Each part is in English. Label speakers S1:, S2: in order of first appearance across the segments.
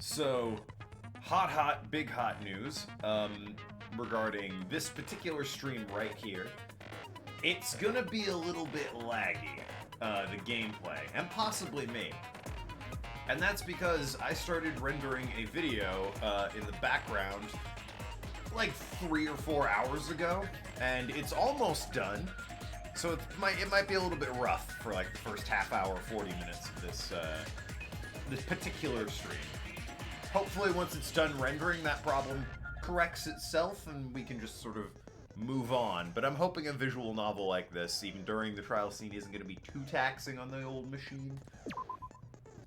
S1: So, big hot news regarding this particular stream right here. It's gonna be a little bit laggy, the gameplay, and possibly me. And that's because I started rendering a video in the background like 3 or 4 hours ago, and it's almost done. So it might be a little bit rough for like the first half hour, 40 minutes of this particular stream. Hopefully once it's done rendering, that problem corrects itself and we can just sort of move on. But I'm hoping a visual novel like this, even during the trial scene, isn't going to be too taxing on the old machine.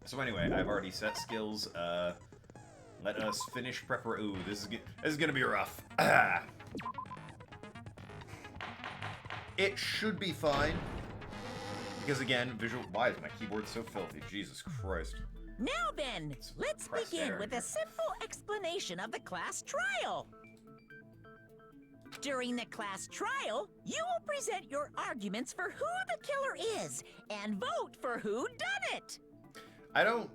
S1: So anyway, I've already set skills. Let us finish Ooh, this is gonna be rough. It should be fine. Because again, why is my keyboard so filthy? Jesus Christ.
S2: Now then, let's begin with a simple explanation of the class trial. During the class trial, you will present your arguments for who the killer is and vote for who done it.
S1: I don't...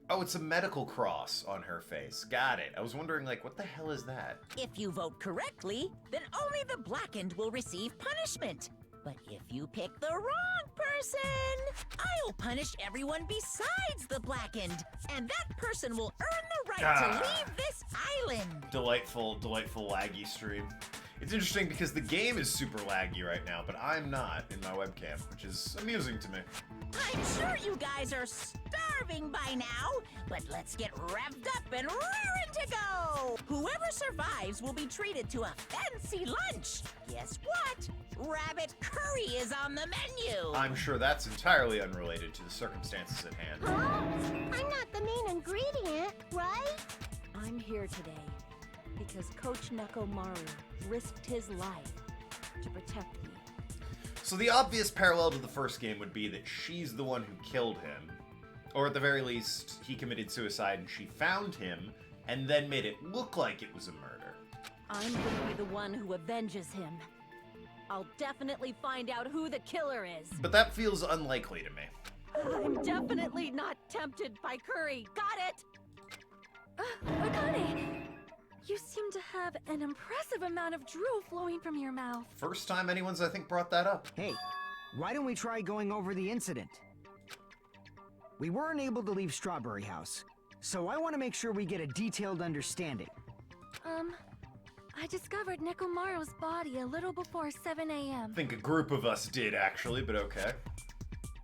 S1: Oh, it's a medical cross on her face. Got it. I was wondering, like, what the hell is that?
S2: If you vote correctly, then only the blackened will receive punishment. But if you pick the wrong person, I'll punish everyone besides the blackened. And that person will earn the right to leave this island.
S1: Delightful laggy stream. It's interesting because the game is super laggy right now, but I'm not in my webcam, which is amusing to me.
S2: I'm sure you guys are starving by now, but let's get revved up and raring to go! Whoever survives will be treated to a fancy lunch. Guess what? Rabbit curry is on the menu!
S1: I'm sure that's entirely unrelated to the circumstances at hand.
S3: Huh? I'm not the main ingredient, right?
S4: I'm here today because Coach Nekomaru risked his life to protect me.
S1: So the obvious parallel to the first game would be that she's the one who killed him. Or at the very least, he committed suicide and she found him and then made it look like it was a murder.
S4: I'm gonna be the one who avenges him. I'll definitely find out who the killer is.
S1: But that feels unlikely to me.
S4: I'm definitely not tempted by curry. Got it?
S5: Akane! You seem to have an impressive amount of drool flowing from your mouth.
S1: First time anyone's, I think, brought that up.
S6: Hey, why don't we try going over the incident? We weren't able to leave Strawberry House, so I want to make sure we get a detailed understanding.
S5: I discovered Nekomaru's body a little before 7 a.m.
S1: I think a group of us did, actually, but okay.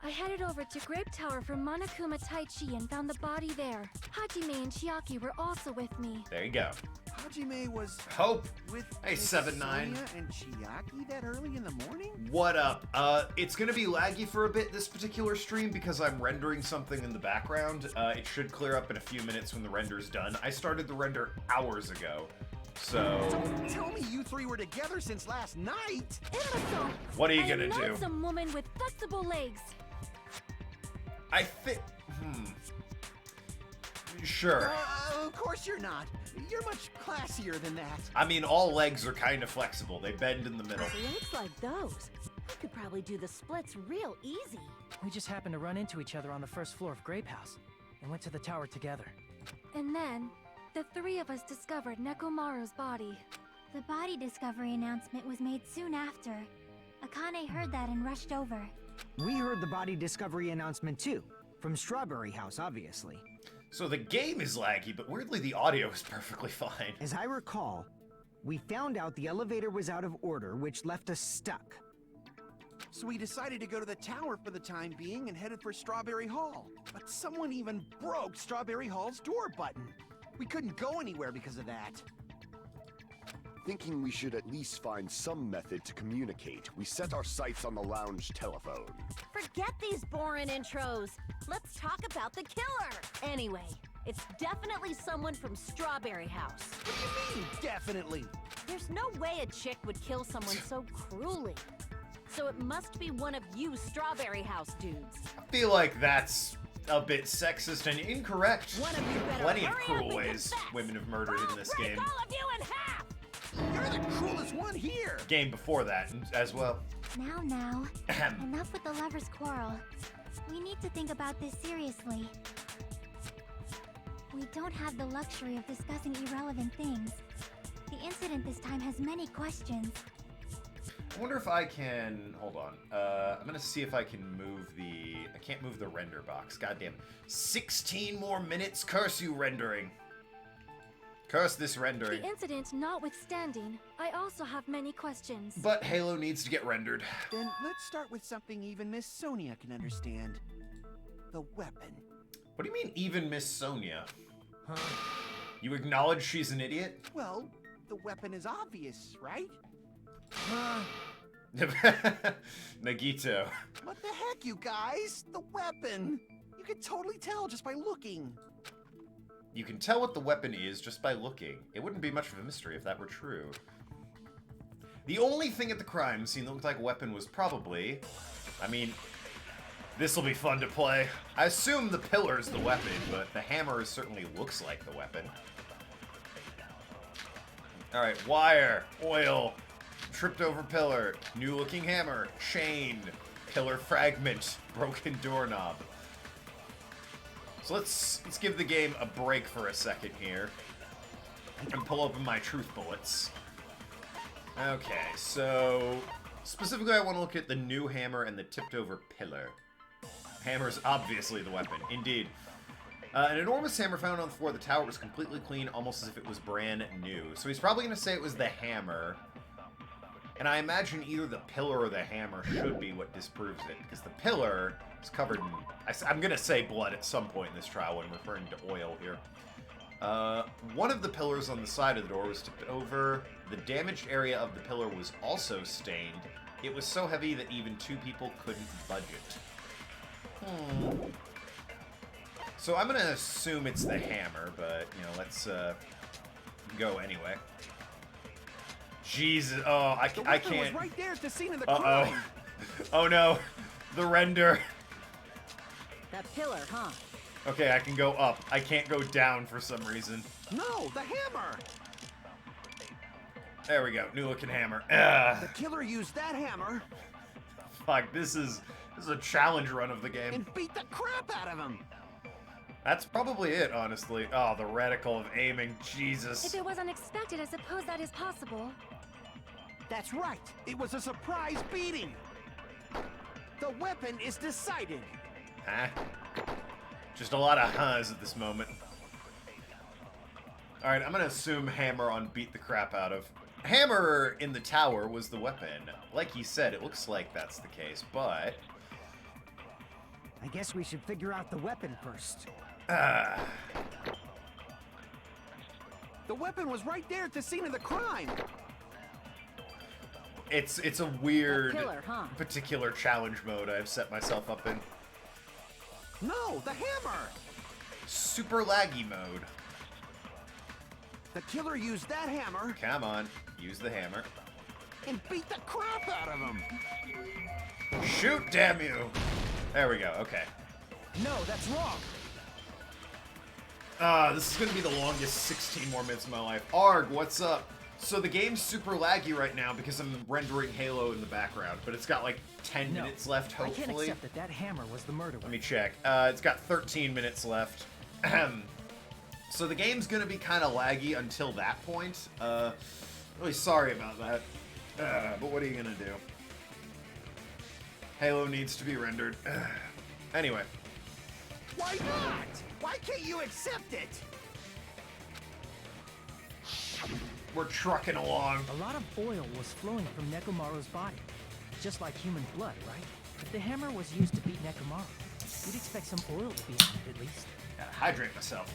S5: I headed over to Grape Tower for Monokuma Taichi and found the body there. Hajime and Chiaki were also with me.
S1: There you go.
S7: Hajime was
S1: Hope.
S7: with
S1: Hey, 7-9.
S7: Sonia and Chiaki that early in the morning?
S1: What up? It's gonna be laggy for a bit this particular stream because I'm rendering something in the background. It should clear up in a few minutes when the render's done. I started the render hours ago, so...
S7: Don't tell me you three were together since last night!
S1: What are you
S5: I
S1: gonna
S5: am
S1: do?
S5: not some woman with flexible legs.
S1: I think... Sure.
S7: Of course you're not. You're much classier than that.
S1: I mean, all legs are kind of flexible. They bend in the middle.
S4: Legs like those. I could probably do the splits real easy.
S8: We just happened to run into each other on the first floor of Grape House and went to the tower together.
S5: And then, the three of us discovered Nekomaru's body.
S3: The body discovery announcement was made soon after. Akane heard that and rushed over.
S6: We heard the body discovery announcement too, from Strawberry House, obviously.
S1: So the game is laggy, but weirdly the audio is perfectly fine.
S6: As I recall, we found out the elevator was out of order, which left us stuck.
S7: So we decided to go to the tower for the time being and headed for Strawberry Hall. But someone even broke Strawberry Hall's door button. We couldn't go anywhere because of that.
S9: Thinking we should at least find some method to communicate, we set our sights on the lounge telephone.
S4: Forget these boring intros. Let's talk about the killer. Anyway, it's definitely someone from Strawberry House.
S7: What do you mean, definitely?
S4: There's no way a chick would kill someone so cruelly. So it must be one of you Strawberry House dudes.
S1: I feel like that's a bit sexist and incorrect.
S4: One of you better
S1: Plenty of
S4: hurry
S1: cruel
S4: up and
S1: ways
S4: confess.
S1: women have murdered in this
S4: Break
S1: game.
S4: all of you in half!
S7: You're the cruelest one here!
S1: Game before that as well.
S3: Now, enough with the lovers' quarrel. We need to think about this seriously. We don't have the luxury of discussing irrelevant things. The incident this time has many questions.
S1: I wonder if I can... Hold on. I'm gonna see if I can move the... I can't move the render box. Goddamn. 16 more minutes? Curse you, rendering. Curse this rendering.
S5: The incident notwithstanding, I also have many questions.
S1: But Halo needs to get rendered.
S7: Then let's start with something even Miss Sonia can understand. The weapon.
S1: What do you mean, even Miss Sonia? Huh? You acknowledge she's an idiot?
S7: Well, the weapon is obvious, right?
S1: Nagito.
S7: What the heck, you guys? The weapon! You can totally tell just by looking.
S1: You can tell what the weapon is just by looking. It wouldn't be much of a mystery if that were true. The only thing at the crime scene that looked like a weapon was probably... I mean, this'll be fun to play. I assume the pillar's the weapon, but the hammer certainly looks like the weapon. Alright, wire, oil, tripped over pillar, new looking hammer, chain, pillar fragment, broken doorknob. So let's give the game a break for a second here and pull open my truth bullets. Okay, so specifically I want to look at the new hammer and the tipped over pillar. Hammer's obviously the weapon, indeed. An enormous hammer found on the floor of the tower was completely clean, almost as if it was brand new. So he's probably going to say it was the hammer. And I imagine either the pillar or the hammer should be what disproves it, because the pillar is covered in... I'm going to say blood at some point in this trial when referring to oil here. One of the pillars on the side of the door was tipped over. The damaged area of the pillar was also stained. It was so heavy that even two people couldn't budge it. So I'm going to assume it's the hammer, but, you know, let's go anyway. Jesus, oh, I can't.
S7: Was right there at the scene of the crime.
S1: Oh no, the render.
S4: That pillar, huh?
S1: Okay, I can go up. I can't go down for some reason.
S7: No, the hammer.
S1: There we go, new looking hammer.
S7: The killer used that hammer.
S1: Fuck, this is a challenge run of the game.
S7: And beat the crap out of him.
S1: That's probably it, honestly. Oh, the reticle of aiming, Jesus.
S5: If it was unexpected, I suppose that is possible.
S7: That's right. It was a surprise beating. The weapon is decided.
S1: Huh? Just a lot of huhs at this moment. Alright, I'm gonna assume hammer on beat the crap out of. Hammer in the tower was the weapon. Like he said, it looks like that's the case, but...
S6: I guess we should figure out the weapon first.
S7: The weapon was right there at the scene of the crime.
S1: It's a weird,
S4: pillar, huh?
S1: particular challenge mode I've set myself up in.
S7: No, the hammer.
S1: Super laggy mode.
S7: The killer used that hammer.
S1: Come on, use the hammer.
S7: And beat the crap out of him.
S1: Shoot, damn you! There we go, okay.
S6: No, that's wrong.
S1: This is gonna be the longest 16 more minutes of my life. Arg, what's up? So the game's super laggy right now because I'm rendering Halo in the background, but it's got like 10 minutes left,
S8: I can't
S1: hopefully.
S8: accept that hammer was the murder
S1: Let
S8: weapon.
S1: me check. It's got 13 minutes left. So the game's gonna be kind of laggy until that point. Really sorry about that. But what are you gonna do? Halo needs to be rendered. Anyway.
S7: Why not? Why can't you accept it?
S1: We're trucking along.
S8: A lot of oil was flowing from Nekomaru's body. Just like human blood, right? If the hammer was used to beat Nekomaru, you'd expect some oil to be on it at least.
S1: Gotta hydrate myself.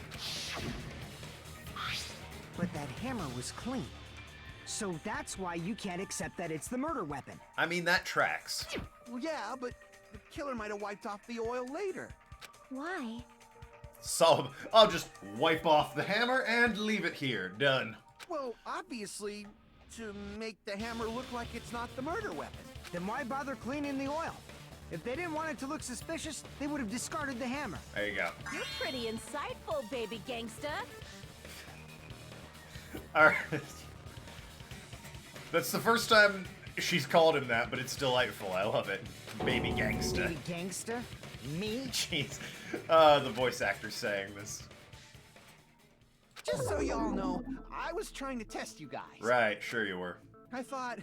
S6: But that hammer was clean. So that's why you can't accept that it's the murder weapon.
S1: I mean, that tracks.
S7: Well, yeah, but the killer might have wiped off the oil later.
S3: Why?
S1: So I'll just wipe off the hammer and leave it here. Done.
S7: Well, obviously, to make the hammer look like it's not the murder weapon.
S6: Then why bother cleaning the oil? If they didn't want it to look suspicious, they would have discarded the hammer.
S1: There you go.
S4: You're pretty insightful, baby gangsta.
S1: Alright. That's the first time she's called him that, but it's delightful. I love it. Baby gangsta.
S6: Baby gangster? Me?
S1: Jeez. The voice actor saying this.
S7: Just so y'all know, I was trying to test you guys.
S1: Right, sure you were.
S7: I thought,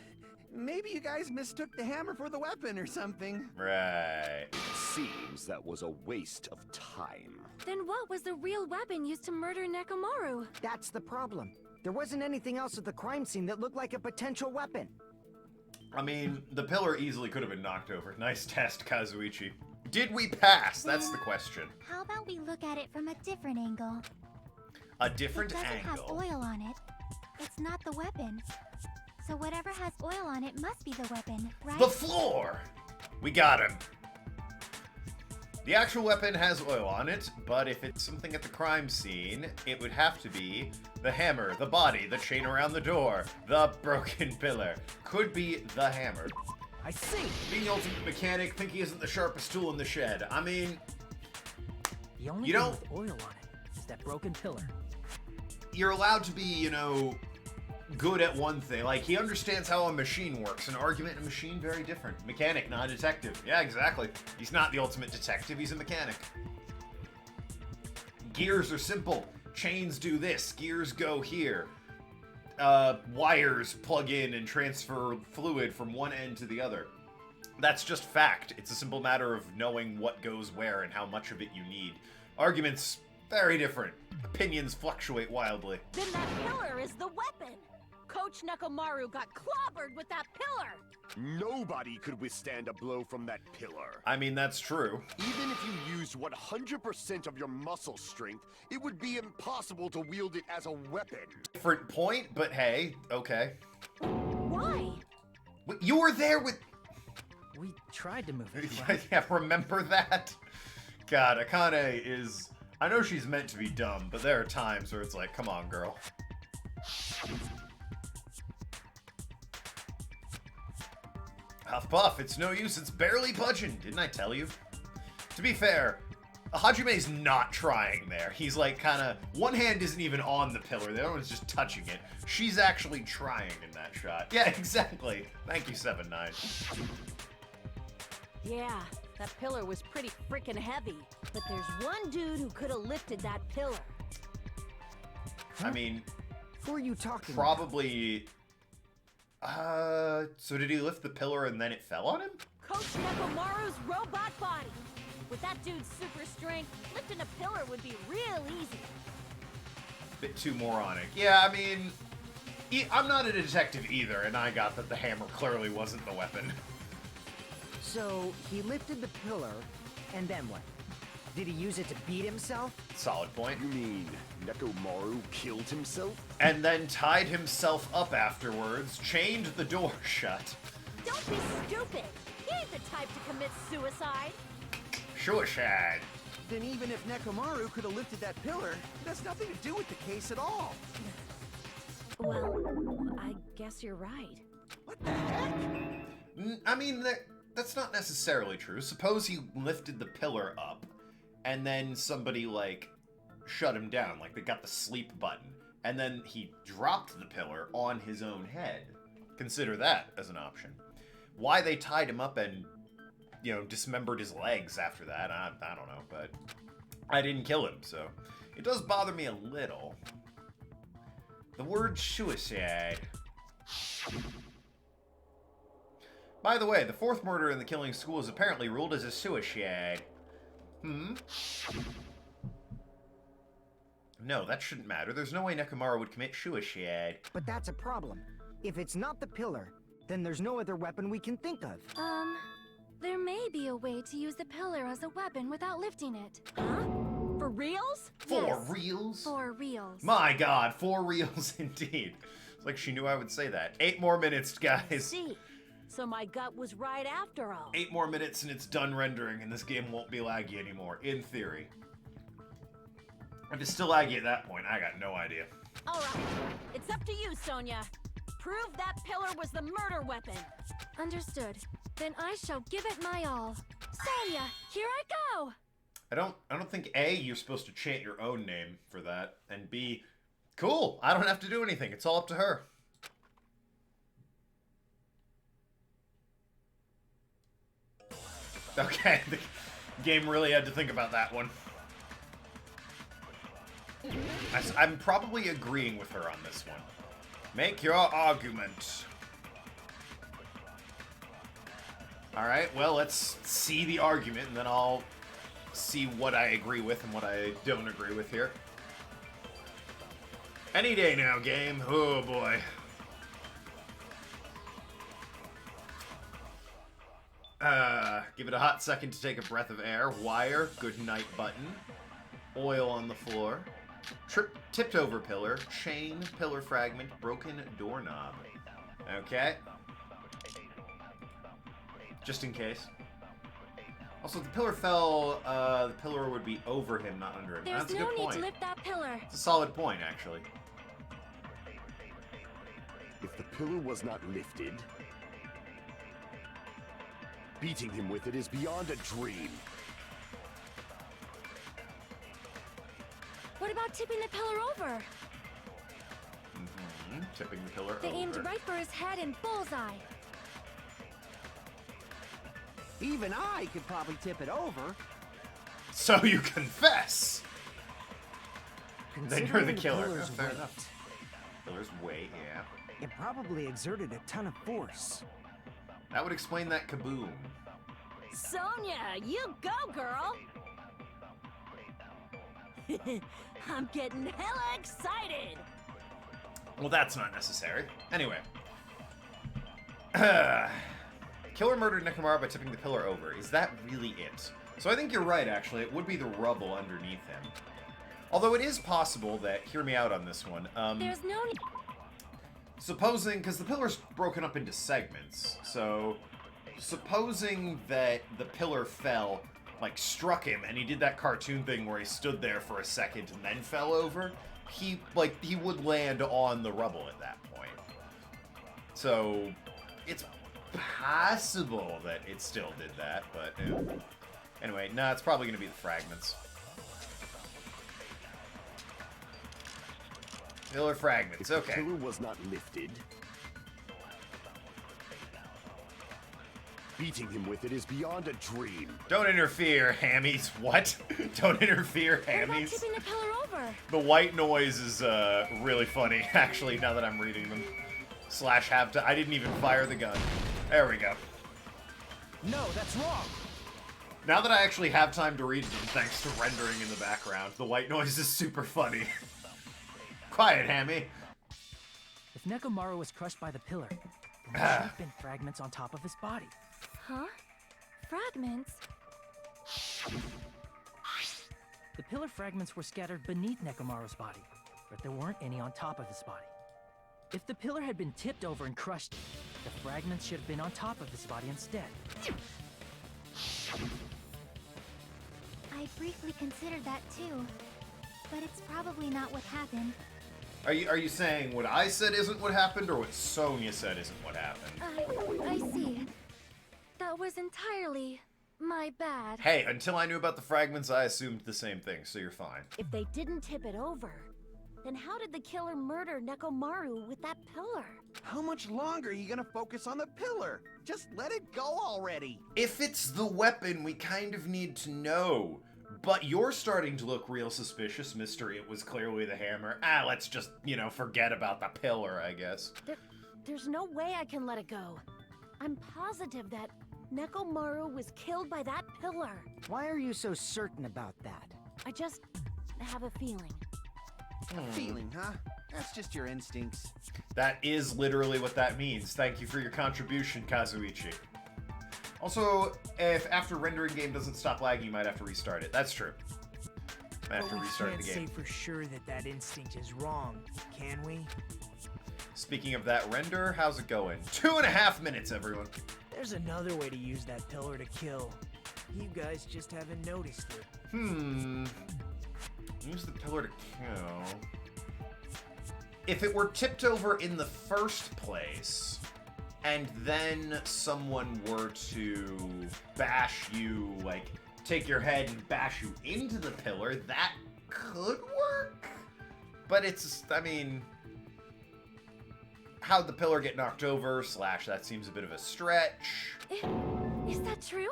S7: maybe you guys mistook the hammer for the weapon or something.
S1: Right.
S9: Seems that was a waste of time.
S5: Then what was the real weapon used to murder Nekomaru?
S6: That's the problem. There wasn't anything else at the crime scene that looked like a potential weapon.
S1: I mean, the pillar easily could have been knocked over. Nice test, Kazuichi. Did we pass? That's the question.
S3: How about we look at it from a different angle?
S1: A different
S3: It doesn't have
S1: angle.
S3: oil on it. It's not the weapon. So whatever has oil on it must be the weapon, right?
S1: The floor! We got him. The actual weapon has oil on it, but if it's something at the crime scene, it would have to be the hammer, the body, the chain around the door, the broken pillar. Could be the hammer.
S8: I see.
S1: Being the ultimate mechanic, think he isn't the sharpest tool in the shed. I mean,
S8: The only
S1: You
S8: thing
S1: don't-
S8: with oil on it is that broken pillar.
S1: you're allowed to be, you know, good at one thing. Like, he understands how a machine works. An argument and a machine, very different. Mechanic, not a detective. Yeah, exactly. He's not the ultimate detective, he's a mechanic. Gears are simple. Chains do this. Gears go here. Wires plug in and transfer fluid from one end to the other. That's just fact. It's a simple matter of knowing what goes where and how much of it you need. Arguments, very different. Opinions fluctuate wildly.
S4: Then that pillar is the weapon. Coach Nekomaru got clobbered with that pillar.
S9: Nobody could withstand a blow from that pillar.
S1: I mean, that's true.
S9: Even if you used 100% of your muscle strength, it would be impossible to wield it as a weapon.
S1: Different point, but hey, okay.
S4: Why?
S1: You were there with...
S8: We tried to move it, right?
S1: Yeah, remember that? God, Akane is... I know she's meant to be dumb, but there are times where it's like, come on, girl. Huff Puff, it's no use, it's barely budging, didn't I tell you? To be fair, Hajime's not trying there. He's like kinda, one hand isn't even on the pillar, the other one's just touching it. She's actually trying in that shot. Yeah, exactly. Thank you, 7-9.
S4: Yeah, that pillar was pretty freaking heavy. But there's one dude who could have lifted that pillar.
S1: I mean,
S6: Who are you talking
S1: probably... so did he lift the pillar and then it fell on him?
S4: Coach Nekomaru's robot body. With that dude's super strength, lifting a pillar would be real easy.
S1: Bit too moronic. Yeah, I mean, I'm not a detective either, and I got that the hammer clearly wasn't the weapon.
S6: about? So he lifted the pillar, and then what? Did he use it to beat himself?
S1: Solid point.
S9: You mean Nekomaru killed himself?
S1: And then tied himself up afterwards, chained the door shut.
S4: Don't be stupid. He ain't the type to commit suicide.
S1: Suicide.
S7: Then even if Nekomaru could have lifted that pillar, it has nothing to do with the case at all.
S4: Well, I guess you're right.
S7: What the heck?
S1: I mean, that's not necessarily true. Suppose he lifted the pillar up, and then somebody, like, shut him down. Like, they got the sleep button. And then he dropped the pillar on his own head. Consider that as an option. Why they tied him up and, you know, dismembered his legs after that, I don't know. But I didn't kill him, so it does bother me a little. The word suicide. By the way, the fourth murder in the killing school is apparently ruled as a suicide. No, that shouldn't matter. There's no way Nekomaru would commit suicide.
S6: But that's a problem. If it's not the pillar, then there's no other weapon we can think of.
S5: There may be a way to use the pillar as a weapon without lifting it.
S4: Huh? For reals?
S1: For
S5: Yes.
S1: reals?
S5: For reals.
S1: My god, for reals indeed. It's like she knew I would say that. 8 more minutes, guys.
S4: See. So my gut was right after all.
S1: 8 more minutes and it's done rendering and this game won't be laggy anymore, in theory. If it's still laggy at that point, I got no idea.
S4: All right. It's up to you, Sonia. Prove that pillar was the murder weapon.
S5: Understood. Then I shall give it my all. Sonia, here I go!
S1: I don't think A, you're supposed to chant your own name for that, and B, cool, I don't have to do anything, it's all up to her. Okay, the game really had to think about that one. I'm probably agreeing with her on this one. Make your argument. Alright, well, let's see the argument, and then I'll see what I agree with and what I don't agree with here. Any day now, game. Oh, boy. Give it a hot second to take a breath of air. Wire, good night button. Oil on the floor. Tipped over pillar. Chain, pillar fragment, broken doorknob. Okay. Just in case. Also, if the pillar fell, the pillar would be over him, not under him.
S5: There's
S1: That's a
S5: no
S1: good
S5: need
S1: point.
S5: to lift that pillar.
S1: It's a solid point, actually.
S9: If the pillar was not lifted, beating him with it is beyond a dream.
S5: What about tipping the pillar over?
S1: Tipping the pillar
S5: They
S1: over.
S5: aimed right for his head and bullseye.
S7: Even I could probably tip it over.
S1: So you confess! Then you're the
S6: Considering
S1: killer.
S6: pillar's
S1: Fair
S6: weight,
S1: enough. Pillar's weight, yeah.
S6: It probably exerted a ton of force.
S1: That would explain that kaboom.
S4: Sonia, you go, girl! I'm getting hella excited!
S1: Well, that's not necessary. Anyway. Killer murdered Nekomaru by tipping the pillar over. Is that really it? So I think you're right, actually. It would be the rubble underneath him. Although it is possible that... Hear me out on this one.
S5: There's no need.
S1: Supposing... Because the pillar's broken up into segments. So... Supposing that the pillar fell, like, struck him, and he did that cartoon thing where he stood there for a second and then fell over, he would land on the rubble at that point. So, it's possible that it still did that, but, anyway, no, it's probably going to be the fragments. Pillar fragments,
S9: If
S1: okay.
S9: the pillar was not lifted, beating him with it is beyond a dream.
S1: Don't interfere, hammies. What? Don't interfere,
S5: What about
S1: hammies.
S5: tipping the pillar over?
S1: The white noise is really funny, actually, now that I'm reading them. Slash have to. I didn't even fire the gun. There we go.
S6: No, that's wrong.
S1: Now that I actually have time to read them, thanks to rendering in the background, the white noise is super funny. Quiet, Hammy.
S8: If Nekomaru was crushed by the pillar, then there should have been fragments on top of his body.
S5: Huh? Fragments?
S8: The pillar fragments were scattered beneath Nekomaru's body, but there weren't any on top of his body. If the pillar had been tipped over and crushed, the fragments should have been on top of his body instead.
S3: I briefly considered that too, but it's probably not what happened.
S1: Are you saying what I said isn't what happened, or what Sonia said isn't what happened?
S5: I see. That was entirely my bad.
S1: Hey, until I knew about the fragments, I assumed the same thing, so you're fine.
S4: If they didn't tip it over, then how did the killer murder Nekomaru with that pillar?
S7: How much longer are you gonna focus on the pillar? Just let it go already.
S1: If it's the weapon, we kind of need to know. But you're starting to look real suspicious, Mr. It was clearly the hammer. Let's just, forget about the pillar, I guess.
S4: There's no way I can let it go. I'm positive that Nekomaru was killed by that pillar.
S6: Why are you so certain about that?
S4: I just have a feeling.
S7: A feeling, huh? That's just your instincts.
S1: That is literally what that means. Thank you for your contribution, Kazuichi. Also, if after rendering game doesn't stop lagging, you might have to restart it. That's true. Might have to restart the game.
S10: Can't say for sure that instinct is wrong, can we?
S1: Speaking of that render, how's it going? 2.5 minutes, everyone.
S10: There's another way to use that pillar to kill. You guys just haven't noticed it.
S1: Use the pillar to kill. If it were tipped over in the first place, and then someone were to bash you, like, take your head and bash you into the pillar, that could work. But it's, how'd the pillar get knocked over? / that seems a bit of a stretch.
S5: Is that true?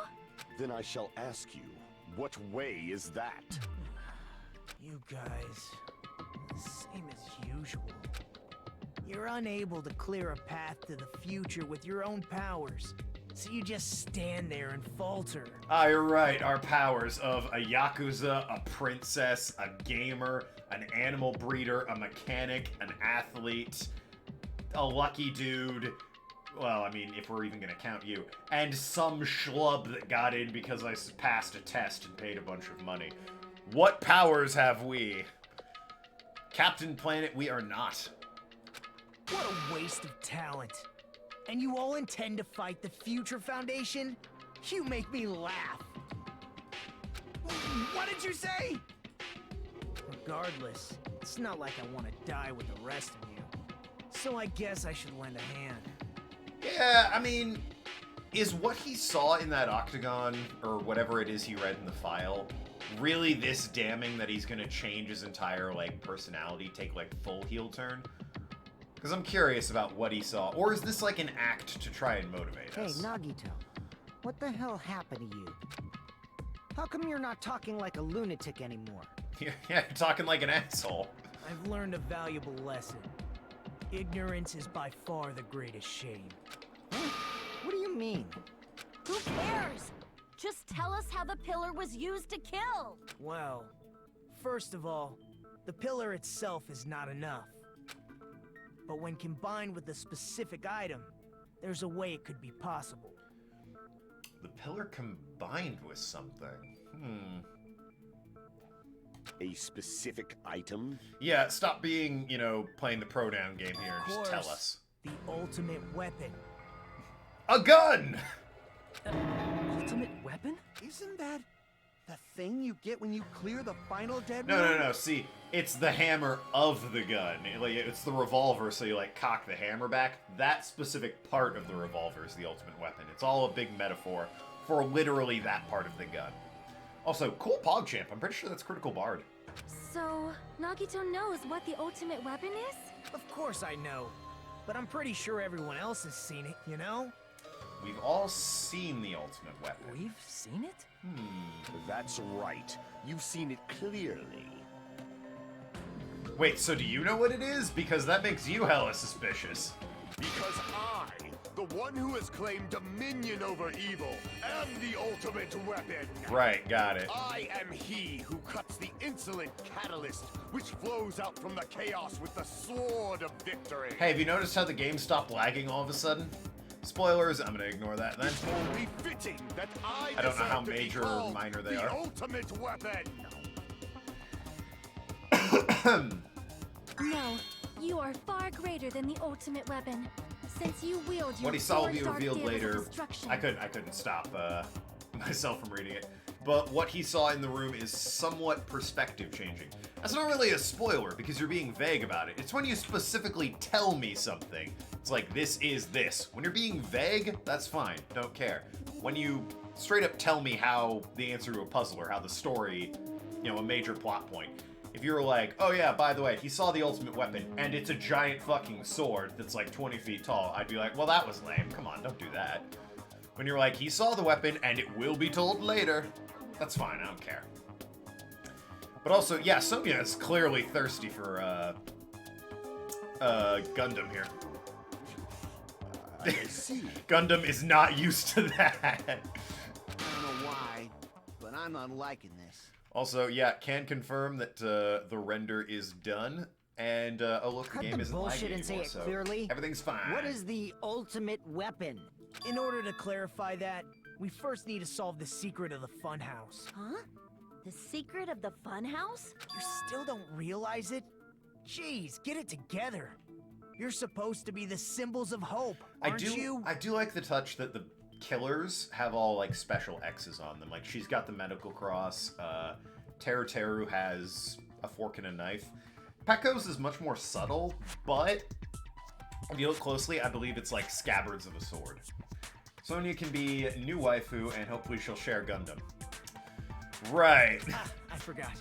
S9: Then I shall ask you, what way is that?
S10: You guys... Same as usual. You're unable to clear a path to the future with your own powers, so you just stand there and falter.
S1: Ah, you're right. Our powers of a Yakuza, a princess, a gamer, an animal breeder, a mechanic, an athlete, a lucky dude. Well, I mean, if we're even gonna count you. And some schlub that got in because I passed a test and paid a bunch of money. What powers have we? Captain Planet, we are not.
S10: What a waste of talent. And you all intend to fight the Future Foundation? You make me laugh. What did you say? Regardless, it's not like I want to die with the rest of you. So I guess I should lend a hand.
S1: Yeah, I mean, is what he saw in that octagon, or whatever it is he read in the file, really this damning that he's gonna change his entire, like, personality, take, like, full heel turn? Because I'm curious about what he saw. Or is this, like, an act to try and motivate us?
S6: Hey, Nagito. What the hell happened to you? How come you're not talking like a lunatic anymore?
S1: Yeah, you're talking like an asshole.
S10: I've learned a valuable lesson. Ignorance is by far the greatest shame.
S6: What do you mean?
S4: Who cares? Just tell us how the pillar was used to kill.
S10: Well, first of all, the pillar itself is not enough. But when combined with a specific item, there's a way it could be possible.
S1: The pillar combined with something.
S9: A specific item?
S1: Yeah, stop being, you know, playing the pronoun game here and just tell
S10: Of course,
S1: us.
S10: The ultimate weapon.
S1: A gun!
S8: Ultimate weapon?
S7: Isn't that the thing you get when you clear the final dead
S1: No. See, it's the hammer of the gun. It's the revolver, so you, like, cock the hammer back. That specific part of the revolver is the ultimate weapon. It's all a big metaphor for literally that part of the gun. Also, cool PogChamp. I'm pretty sure that's Critical Bard.
S5: So, Nagito knows what the ultimate weapon is?
S10: Of course I know. But I'm pretty sure everyone else has seen it, you know?
S1: We've all seen the ultimate weapon.
S8: We've seen it?
S9: That's right. You've seen it clearly.
S1: Wait, so do you know what it is? Because that makes you hella suspicious.
S9: Because I, the one who has claimed dominion over evil, am the ultimate weapon.
S1: Right, got it.
S9: I am he who cuts the insolent catalyst, which flows out from the chaos with the sword of victory.
S1: Hey, have you noticed how the game stopped lagging all of a sudden? Spoilers, I'm gonna ignore that then.
S9: It's only fitting that I
S1: don't know how
S9: deserve to be
S1: major or
S9: called
S1: minor they
S9: the
S1: are.
S9: ultimate weapon.
S5: No, you are far greater than the ultimate weapon. Since you wield your
S1: What he saw will be
S5: four dark
S1: revealed
S5: daggers of
S1: later.
S5: destruction.
S1: I couldn't stop myself from reading it. But what he saw in the room is somewhat perspective changing. That's not really a spoiler because you're being vague about it. It's when you specifically tell me something. It's like, this is this. When you're being vague, that's fine. Don't care. When you straight up tell me how the answer to a puzzle or how the story, you know, a major plot point. If you were like, oh yeah, by the way, he saw the ultimate weapon and it's a giant fucking sword that's like 20 feet tall, I'd be like, well, that was lame. Come on, don't do that. When you're like, he saw the weapon and it will be told later, that's fine, I don't care. But also, yeah, Sonya is clearly thirsty for, Gundam here.
S9: I see.
S1: Gundam is not used to that.
S7: I don't know why, but I'm not liking this.
S1: Also, yeah, can confirm that the render is done. And, oh look, the
S6: Cut
S1: game
S6: the
S1: isn't
S6: bullshit
S1: lagging
S6: and say
S1: anymore,
S6: it
S1: so
S6: clearly.
S1: everything's fine.
S6: What is the ultimate weapon?
S10: In order to clarify that, we first need to solve the secret of the funhouse.
S4: Huh? The secret of the funhouse?
S10: You still don't realize it? Jeez, get it together. You're supposed to be the symbols of hope, aren't you?
S1: I do like the touch that the killers have all, like, special X's on them. Like, she's got the medical cross, Teru has a fork and a knife. Pekko's is much more subtle, but if you look closely, I believe it's like scabbards of a sword. Sonya can be new waifu, and hopefully she'll share Gundam. Right.
S10: Ah, I forgot.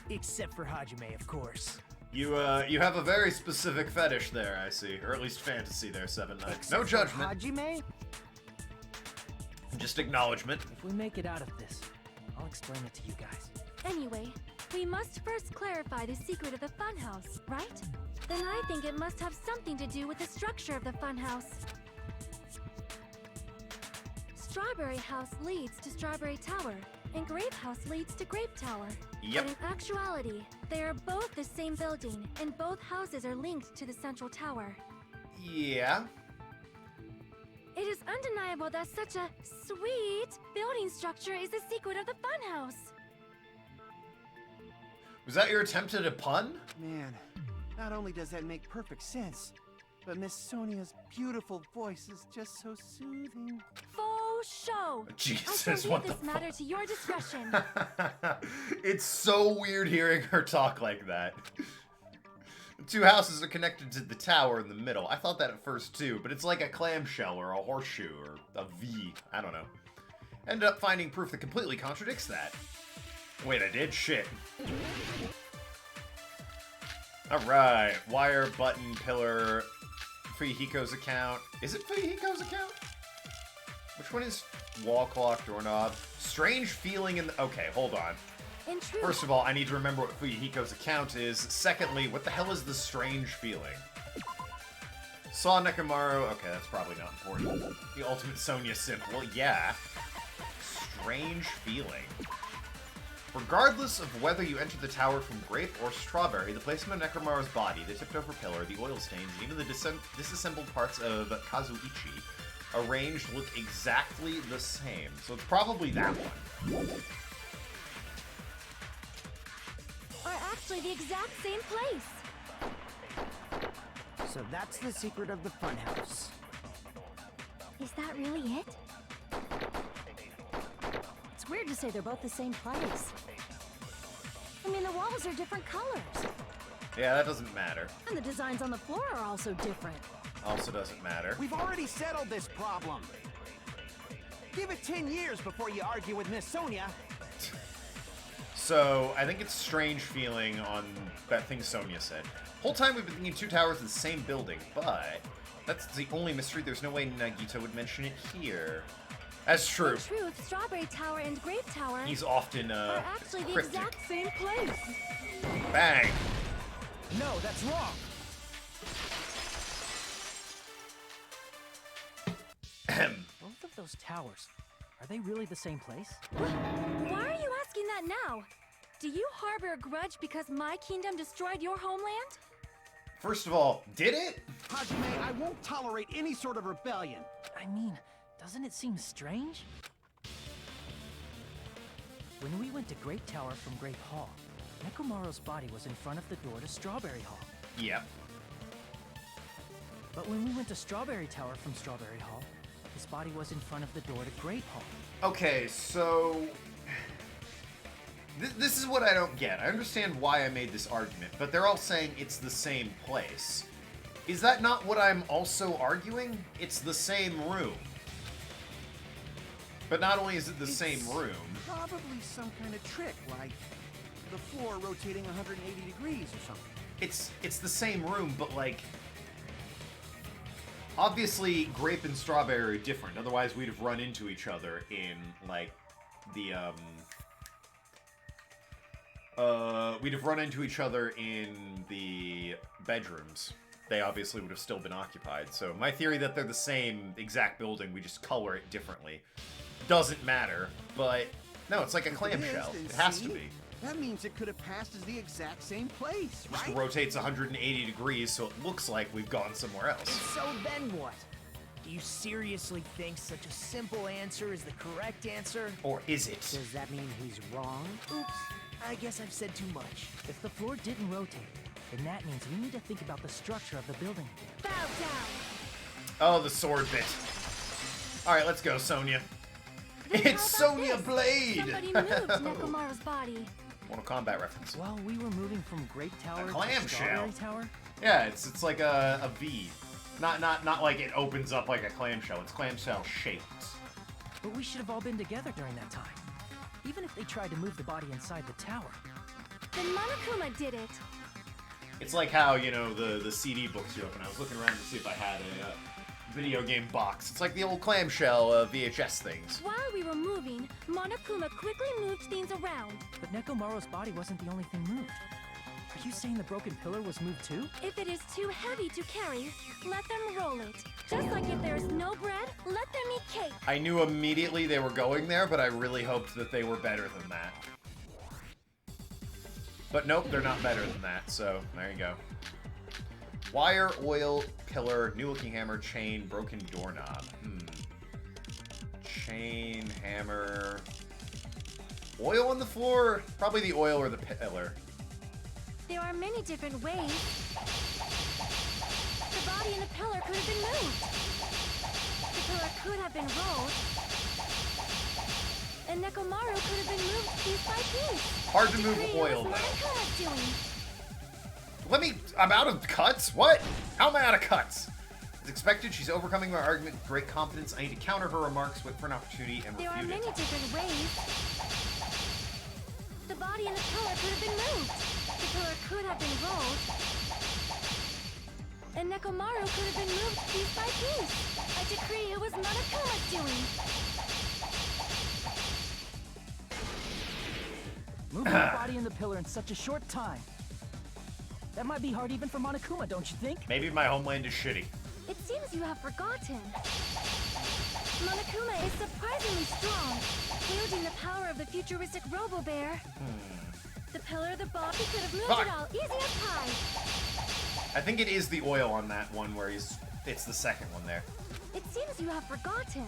S10: Except for Hajime, of course.
S1: You have a very specific fetish there, I see. Or at least fantasy there, Seven Knights. No judgment.
S6: Hajime?
S1: Just acknowledgement.
S8: If we make it out of this, I'll explain it to you guys.
S5: Anyway, we must must first clarify the secret of the funhouse, right? Then I think it must have something to do with the structure of the funhouse. Strawberry House leads to Strawberry Tower, and Grape House leads to Grape Tower.
S1: Yep.
S5: But in actuality, they are both the same building, and both houses are linked to the central tower.
S1: Yeah.
S5: It is undeniable that such a sweet building structure is the secret of the funhouse.
S1: Was that your attempt at a pun?
S7: Man, not only does that make perfect sense, but Miss Sonia's beautiful voice is just so soothing.
S5: Faux show.
S1: Jesus,
S5: I shall
S1: what
S5: leave
S1: the
S5: this matter to your discretion.
S1: It's so weird hearing her talk like that. The two houses are connected to the tower in the middle. I thought that at first too, but it's like a clamshell or a horseshoe or a V. I don't know. Ended up finding proof that completely contradicts that. Wait, I did? Shit. Alright. Wire, button, pillar, Fuyuhiko's account. Is it Fuyuhiko's account? Which one is wall clock, doorknob? Strange feeling in the... Okay, hold on.
S5: In truth,
S1: First of all, I need to remember what Fuyuhiko's account is. Secondly, what the hell is the strange feeling? Saw Nekomaru. Okay, that's probably not important. The ultimate Sonia simp. Well, yeah. Strange feeling. Regardless of whether you enter the tower from Grape or Strawberry, the placement of Nekomaru's body, the tipped-over pillar, the oil stains, and even the disassembled parts of Kazuichi arranged look exactly the same. So it's probably that one.
S5: are actually the exact same place.
S6: So that's the secret of the funhouse.
S4: Is that really it? It's weird to say they're both the same place. I mean, the walls are different colors.
S1: Yeah, that doesn't matter.
S4: And the designs on the floor are also different.
S1: Also doesn't matter.
S7: We've already settled this problem. Give it 10 years before you argue with Miss Sonia.
S1: So, I think it's strange feeling on that thing Sonia said. Whole time we've been thinking two towers in the same building, but that's the only mystery. There's no way Nagito would mention it here. That's true.
S5: In truth, Strawberry Tower and Grape Tower
S1: He's often,
S5: are actually the
S1: cryptic.
S5: exact same place.
S1: Bang!
S10: No, that's wrong.
S8: Both of those towers, are they really the same place?
S5: Why are you asking that now? Do you harbor a grudge because my kingdom destroyed your homeland?
S1: First of all, did it?
S7: Hajime, I won't tolerate any sort of rebellion.
S8: I mean, doesn't it seem strange? When we went to Grape Tower from Grape Hall, Nekomaru's body was in front of the door to Strawberry Hall.
S1: Yep.
S8: But when we went to Strawberry Tower from Strawberry Hall, his body was in front of the door to Grape Hall.
S1: Okay, so... This is what I don't get. I understand why I made this argument, but they're all saying it's the same place. Is that not what I'm also arguing? It's the same room. But not only is it the same room...
S7: Probably some kind of trick, like the floor rotating 180 degrees or something.
S1: It's the same room, but like... Obviously, Grape and Strawberry are different. Otherwise, we'd have run into each other in, like, the, we'd have run into each other in the bedrooms. They obviously would have still been occupied. So my theory that they're the same exact building, we just color it differently, doesn't matter. But, no, it's like a clamshell. It has to be.
S7: That means it could have passed as the exact same place,
S1: Just
S7: right?
S1: rotates 180 degrees, so it looks like we've gone somewhere else.
S10: So then what? Do you seriously think such a simple answer is the correct answer?
S1: Or is it?
S6: Does that mean he's wrong?
S10: Oops, I guess I've said too much.
S8: If the floor didn't rotate, then that means we need to think about the structure of the building again.
S5: Bow down.
S1: Oh, the sword bit. Alright, let's go, Sonia.
S5: Then how
S1: It's
S5: about
S1: Sonya
S5: this?
S1: Blade!
S5: Somebody moved Nekomaru's body.
S1: Mortal Kombat reference.
S8: While we were moving from Grape Tower to
S1: clamshell.
S8: Strawberry Tower,
S1: Yeah, it's like a V. Not like it opens up like a clamshell. It's clamshell shaped.
S8: but we should have all been together during that time. Even if they tried to move the body inside the tower.
S5: Then Monokuma did it.
S1: It's like how, you know, the CD books you open. I was looking around to see if I had a video game box. It's like the old clamshell VHS things.
S5: While we were moving, Monokuma quickly moved things around.
S8: But Nekomaru's body wasn't the only thing moved. Are you saying the broken pillar was moved too?
S5: If it is too heavy to carry, let them roll it. Just like if there's no bread, let them eat cake.
S1: I knew immediately they were going there, but I really hoped that they were better than that. But nope, they're not better than that, so there you go. Wire, oil, pillar, new-looking hammer, chain, broken doorknob. Chain, hammer... Oil on the floor? Probably the oil or the pillar.
S5: There are many different ways. The body and the pillar could have been moved. The pillar could have been rolled. And Nekomaru could have been moved piece by piece.
S1: Hard to move oil, though. I'm out of cuts? What? How am I out of cuts? As expected, she's overcoming my argument with great confidence. I need to counter her remarks, wait for an opportunity, and refute it.
S5: There are many different ways. The body and the pillar could have been moved. The pillar could have been rolled. And Nekomaru could have been moved piece by piece. I decree it was Monokuma's doing.
S8: Moving the body and the pillar in such a short time. That might be hard even for Monokuma, don't you think?
S1: Maybe my homeland is shitty.
S5: It seems you have forgotten. Monokuma is surprisingly strong, wielding the power of the futuristic Robo-Bear. The pillar, the body could have moved it all, easy as pie.
S1: I think it is the oil on that one where it's the second one there.
S5: It seems you have forgotten.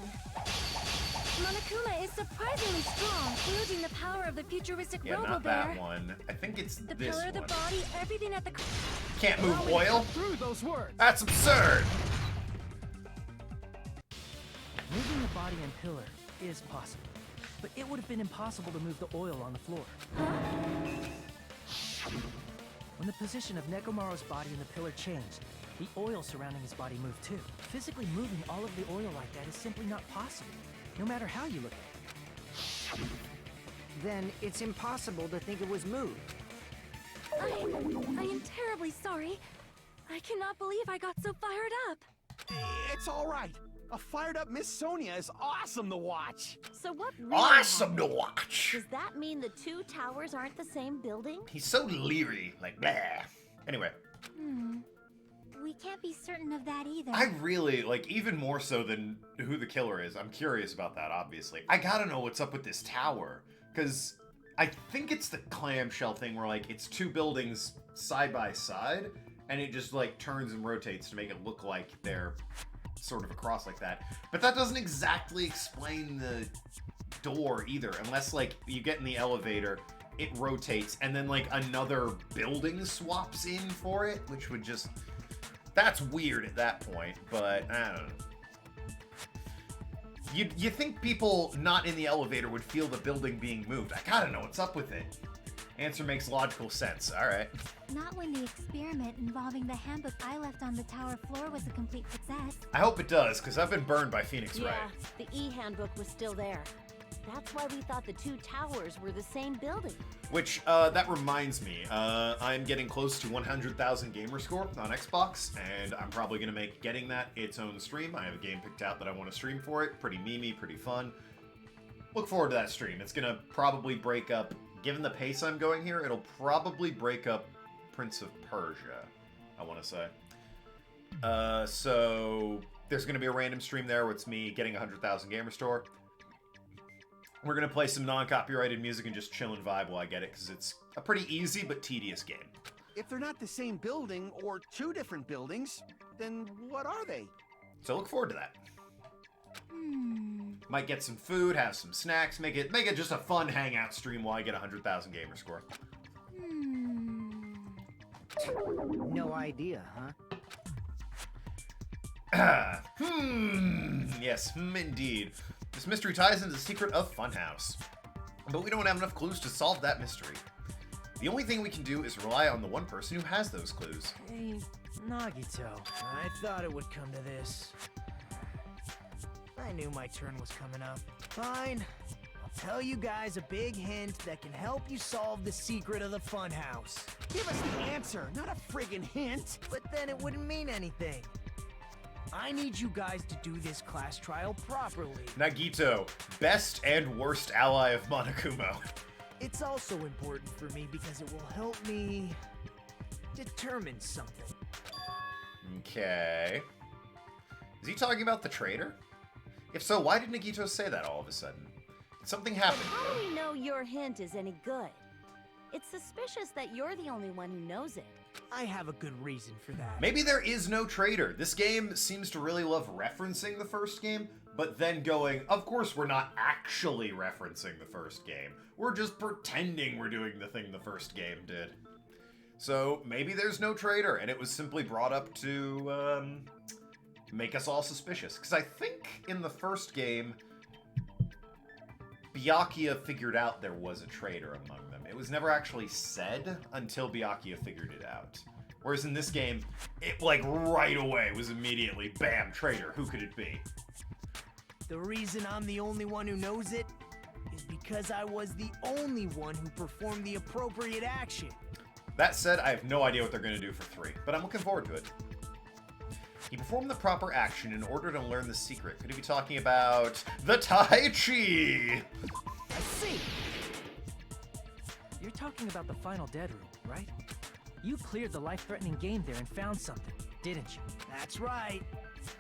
S5: Monokuma is surprisingly strong, wielding the power of the futuristic Robo-Bear.
S1: Not that one. I think it's
S5: the
S1: this
S5: pillar,
S1: one.
S5: the body, everything at the...
S1: Can't move oil?
S8: Through those words.
S1: That's absurd!
S8: Moving the body and pillar is possible, but it would have been impossible to move the oil on the floor. When the position of Nekomaru's body and the pillar changed, the oil surrounding his body moved too. Physically moving all of the oil like that is simply not possible, no matter how you look at it.
S6: Then it's impossible to think it was moved.
S5: I am terribly sorry. I cannot believe I got so fired up.
S7: It's all right. A fired-up Miss Sonia is awesome to watch.
S4: So what really
S1: Awesome to
S4: happened?
S1: watch!
S4: Does that mean the two towers aren't the same building?
S1: He's so leery, like blah. Anyway.
S3: We can't be certain of that either.
S1: I really, like, even more so than who the killer is, I'm curious about that, obviously. I gotta know what's up with this tower, because I think it's the clamshell thing where, like, it's two buildings side by side, and it just, like, turns and rotates to make it look like they're sort of across like that. But that doesn't exactly explain the door either, unless, like, you get in the elevator, it rotates, and then, like, another building swaps in for it, which would just... That's weird at that point, but I don't know. You think people not in the elevator would feel the building being moved. I gotta know what's up with it. Answer makes logical sense. Alright.
S3: Not when the experiment involving the handbook I left on the tower floor was a complete success.
S1: I hope it does, because I've been burned by Phoenix Wright.
S4: Yeah, the e-handbook was still there. That's why we thought the two towers were the same building.
S1: Which, that reminds me, I'm getting close to 100,000 gamer score on Xbox, and I'm probably going to make getting that its own stream. I have a game picked out that I want to stream for it. Pretty memey, pretty fun. Look forward to that stream. It's going to probably break up, given the pace I'm going here, it'll probably break up Prince of Persia, I want to say. So, there's going to be a random stream there where it's me getting 100,000 gamer score. We're going to play some non-copyrighted music and just chill and vibe while I get it, because it's a pretty easy but tedious game.
S7: If they're not the same building, or two different buildings, then what are they?
S1: So look forward to that. Might get some food, have some snacks, make it just a fun hangout stream while I get 100,000 gamer score.
S6: No idea,
S1: huh? Yes, indeed. This mystery ties into the secret of Funhouse. But we don't have enough clues to solve that mystery. The only thing we can do is rely on the one person who has those clues.
S8: Hey, Nagito.
S10: I thought it would come to this. I knew my turn was coming up. Fine. I'll tell you guys a big hint that can help you solve the secret of the Funhouse.
S7: Give us the answer, not a friggin' hint.
S10: But then it wouldn't mean anything. I need you guys to do this class trial properly.
S1: Nagito, best and worst ally of Monokuma.
S10: It's also important for me because it will help me determine something.
S1: Okay. Is he talking about the traitor? If so, why did Nagito say that all of a sudden? Did something happen?
S4: How do we know your hint is any good? It's suspicious that you're the only one who knows it.
S10: I have a good reason for that.
S1: Maybe there is no traitor. This game seems to really love referencing the first game, but then going, of course we're not actually referencing the first game. We're just pretending we're doing the thing the first game did. So maybe there's no traitor, and it was simply brought up to make us all suspicious. Because I think in the first game, Byakuya figured out there was a traitor among them. It was never actually said until Byakuya figured it out. Whereas in this game, it like right away was immediately, bam, traitor. Who could it be?
S10: The reason I'm the only one who knows it is because I was the only one who performed the appropriate action.
S1: That said, I have no idea what they're going to do for 3, but I'm looking forward to it. He performed the proper action in order to learn the secret. Could he be talking about the Tai Chi?
S10: I see.
S8: You're talking about the final dead room, right? You cleared the life-threatening game there and found something, didn't you?
S10: That's right.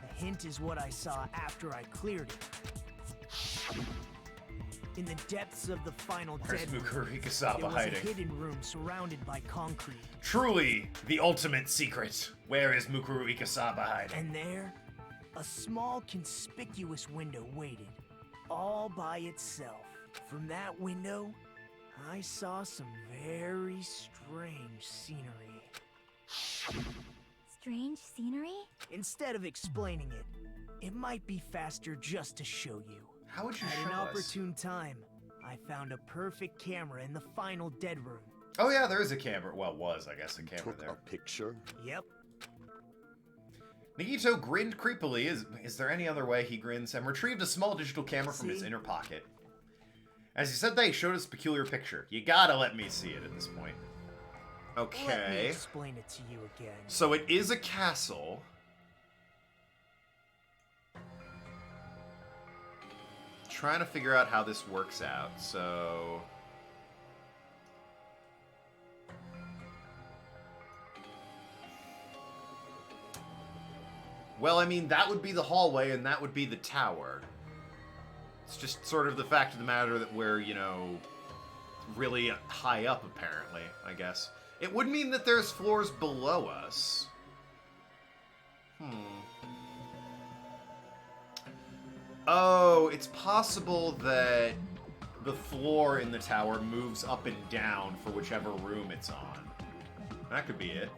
S10: The hint is what I saw after I cleared it. In the depths of the final
S1: Where's
S10: dead room,
S1: Mukuru
S10: there
S1: Ikasaba
S10: was
S1: hiding?
S10: a hidden room surrounded by concrete.
S1: Truly, the ultimate secret. Where is Mukuru Ikasaba hiding?
S10: And there, a small conspicuous window waited, all by itself. From that window, I saw some very strange scenery.
S3: Strange scenery?
S10: Instead of explaining it, it might be faster just to show you.
S1: How would you
S10: At
S1: show
S10: an
S1: us?
S10: opportune time, I found a perfect camera in the final dead room.
S1: Oh yeah, there is a camera. Well, was, I guess, a camera
S9: Took
S1: there.
S9: a picture?
S10: Yep.
S1: Nagito grinned creepily. Is there any other way he grins? And retrieved a small digital camera from his
S10: See?
S1: inner pocket. As he said that, he showed us a peculiar picture. You gotta let me see it at this point.
S10: Let me
S1: Okay.
S10: explain it to you again.
S1: So it is a castle. Trying to figure out how this works out. So... well, I mean, that would be the hallway and that would be the tower. It's just sort of the fact of the matter that we're, you know, really high up, apparently, I guess. It would mean that there's floors below us. Oh, it's possible that the floor in the tower moves up and down for whichever room it's on. That could be it.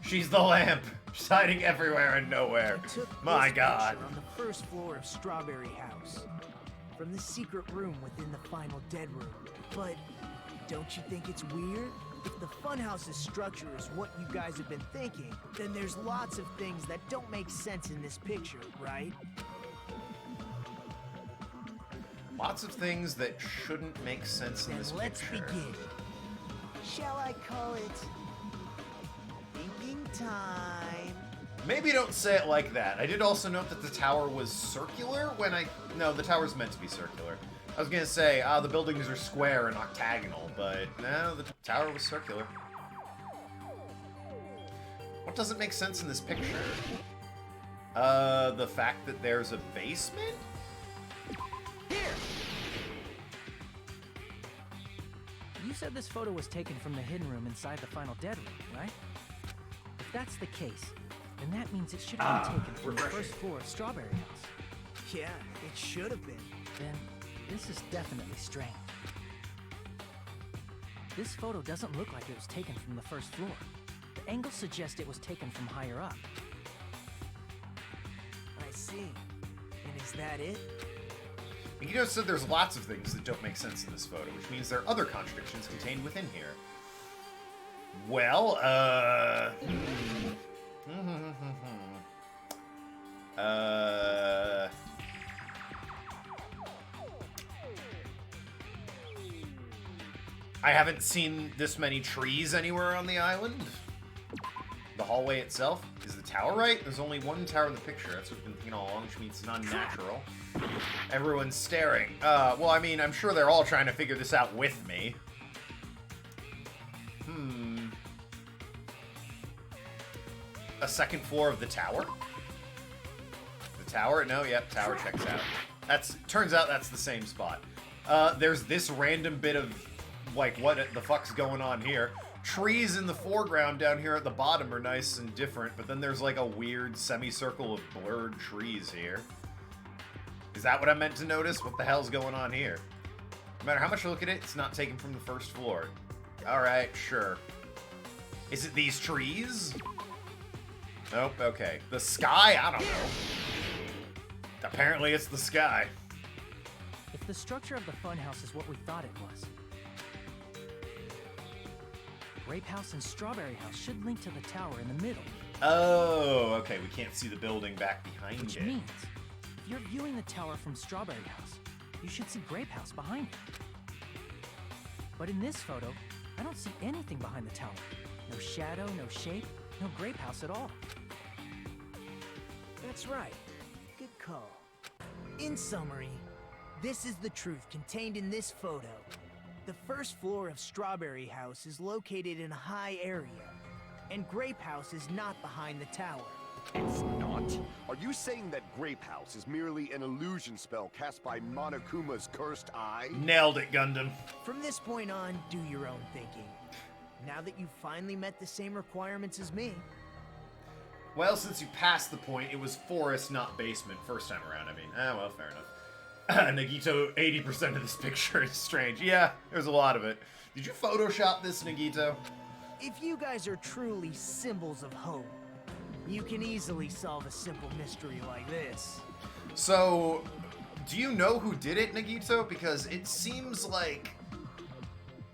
S1: She's the lamp. She's hiding everywhere and nowhere.
S10: I took
S1: My
S10: this
S1: God.
S10: picture on the first floor of Strawberry House, from the secret room within the final dead room. But don't you think it's weird? If the funhouse's structure is what you guys have been thinking, then there's lots of things that don't make sense in this picture, right?
S1: Lots of things that shouldn't make sense in
S10: Then
S1: this
S10: let's
S1: picture.
S10: begin. Shall I call it thinking time?
S1: Maybe don't say it like that. I did also note that the tower was circular when no, the tower's meant to be circular. I was gonna say, the buildings are square and octagonal, but no, the tower was circular. What doesn't make sense in this picture? The fact that there's a basement?
S10: Here!
S8: You said this photo was taken from the hidden room inside the final dead room, right? If that's the case, then that means it should have been taken from the first floor of Strawberry House.
S10: Yeah, it should have been.
S8: Then this is definitely strange. This photo doesn't look like it was taken from the first floor. The angles suggest it was taken from higher up.
S10: I see. And is that it?
S1: Mikito said there's lots of things that don't make sense in this photo, which means there are other contradictions contained within here. Well, I haven't seen this many trees anywhere on the island. the hallway itself. Is the tower right? There's only one tower in the picture. That's what I've been thinking all along, which means it's not natural. Everyone's staring. Well, I mean, I'm sure they're all trying to figure this out with me. A second floor of the tower? The tower? No, yep, tower checks out. Turns out that's the same spot. There's this random bit of, like, what the fuck's going on here? Trees in the foreground down here at the bottom are nice and different, but then there's like a weird semicircle of blurred trees here. Is that what I meant to notice? What the hell's going on here? No matter how much I look at it, it's not taken from the first floor. Alright, sure. Is it these trees? Nope, okay. The sky? I don't know. Apparently it's the sky.
S8: If the structure of the funhouse is what we thought it was, Grape House and Strawberry House should link to the tower in the middle.
S1: Oh, okay. We can't see the building back behind
S8: Which
S1: it.
S8: means, if you're viewing the tower from Strawberry House, you should see Grape House behind it. But in this photo, I don't see anything behind the tower. No shadow, no shape, no Grape House at all.
S10: That's right. Good call. In summary, this is the truth contained in this photo. The first floor of Strawberry House is located in a high area, and Grape House is not behind the tower.
S9: It's not? Are you saying that Grape House is merely an illusion spell cast by Monokuma's cursed eye?
S1: Nailed it, Gundam.
S10: From this point on, do your own thinking. Now that you've finally met the same requirements as me.
S1: Well, since you passed the point, it was forest, not basement, first time around. I mean, well, fair enough. Nagito, 80% of this picture is strange. Yeah, there's a lot of it. Did you Photoshop this, Nagito?
S10: If you guys are truly symbols of hope, you can easily solve a simple mystery like this.
S1: So, do you know who did it, Nagito? Because it seems like,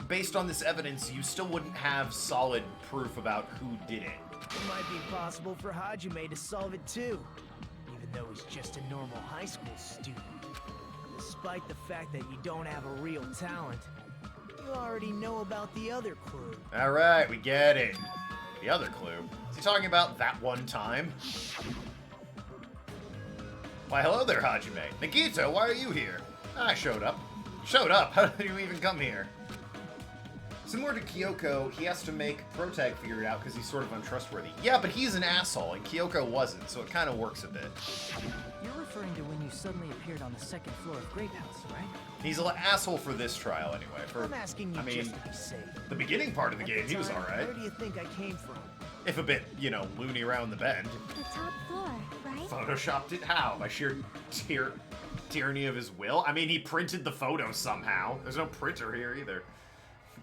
S1: based on this evidence, you still wouldn't have solid proof about who did it.
S10: It might be possible for Hajime to solve it too, even though he's just a normal high school student. Despite the fact that you don't have a real talent, you already know about the other clue.
S1: Alright, we get it. The other clue? Is he talking about that one time? Why, hello there, Hajime. Nagito, why are you here? I showed up. Showed up? How did you even come here? Similar to Kyoko, he has to make Protag figure it out because he's sort of untrustworthy. Yeah, but he's an asshole, and Kyoko wasn't, so it kind of works a bit.
S8: You're referring to when you suddenly appeared on the second floor of Grape House, right?
S1: He's an asshole for this trial, anyway.
S10: I'm asking you just to be safe.
S1: The beginning part of the game, he was alright.
S10: Where do you think I came from?
S1: If a bit, you know, loony around the bend.
S3: The top floor, right?
S1: Photoshopped it how? By sheer tyranny of his will? I mean, he printed the photo somehow. There's no printer here either.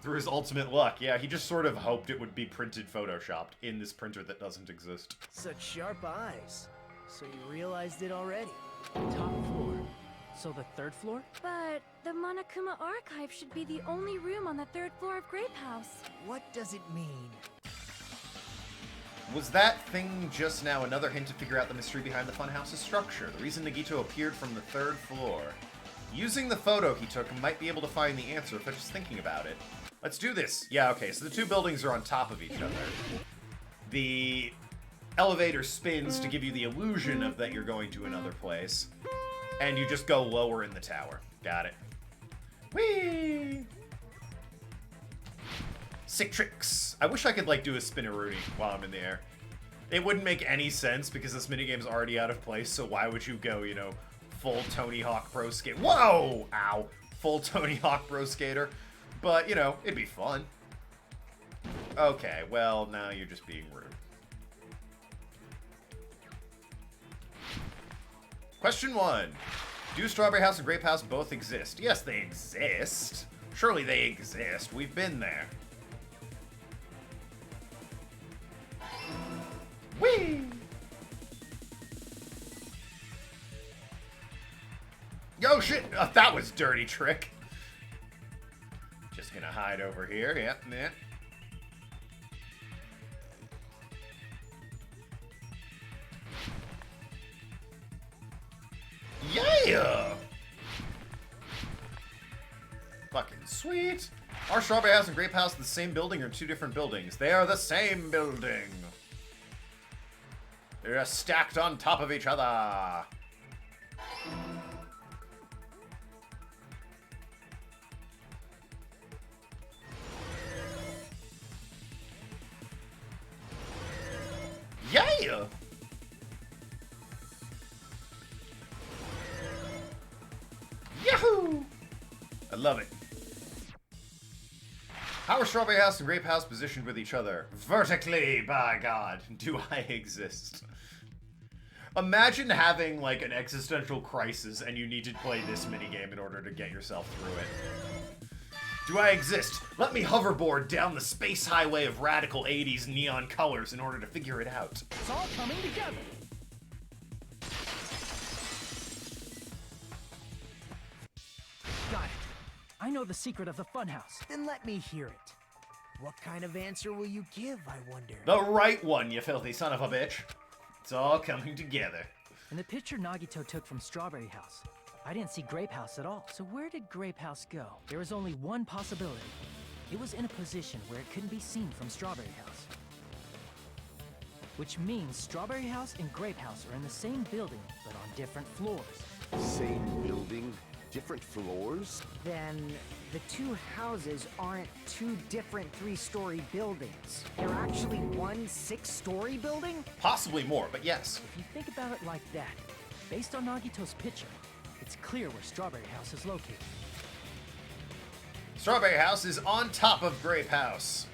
S1: Through his ultimate luck. Yeah, he just sort of hoped it would be printed photoshopped in this printer that doesn't exist.
S10: Such sharp eyes. So you realized it already.
S8: Top floor. So the third floor?
S5: But the Monokuma archive should be the only room on the third floor of Grape House.
S10: What does it mean?
S1: Was that thing just now another hint to figure out the mystery behind the funhouse's structure? The reason Nagito appeared from the third floor. Using the photo he took might be able to find the answer if I'm just thinking about it. Let's do this. Yeah, okay, so the two buildings are on top of each other. The elevator spins to give you the illusion of that you're going to another place. And you just go lower in the tower. Got it. Whee! Sick tricks. I wish I could, like, do a spinneroonie while I'm in the air. It wouldn't make any sense because this minigame's already out of place, so why would you go, you know, full Tony Hawk Pro Skater? Whoa! Ow! Full Tony Hawk Pro Skater. But, you know, it'd be fun. Okay, well, now you're just being rude. Question 1. Do Strawberry House and Grape House both exist? Yes, they exist. Surely they exist. We've been there. Whee! Oh, shit! That was dirty trick. Just gonna hide over here. Yep, yeah. Yeah! Fucking sweet. Are Strawberry House and Grape House the same building or two different buildings? They are the same building. They're stacked on top of each other. Yeah! Yahoo! I love it. How are Strawberry House and Grape House positioned with each other? Vertically, by God, do I exist? Imagine having, like, an existential crisis and you need to play this minigame in order to get yourself through it. Do I exist? Let me hoverboard down the space highway of radical 80s neon colors in order to figure it out.
S8: It's all coming together. Got it. I know the secret of the funhouse.
S10: Then let me hear it. What kind of answer will you give, I wonder?
S1: The right one, you filthy son of a bitch. It's all coming together.
S8: In the picture Nagito took from Strawberry House, I didn't see Grape House at all. So where did Grape House go? There was only one possibility. It was in a position where it couldn't be seen from Strawberry House. Which means Strawberry House and Grape House are in the same building, but on different floors.
S9: Same building, different floors?
S6: Then the two houses aren't two different 3-story buildings. They're actually one 6-story building?
S1: Possibly more, but yes.
S8: If you think about it like that, based on Nagito's picture, it's clear where Strawberry House is located.
S1: Strawberry House is on top of Grape House.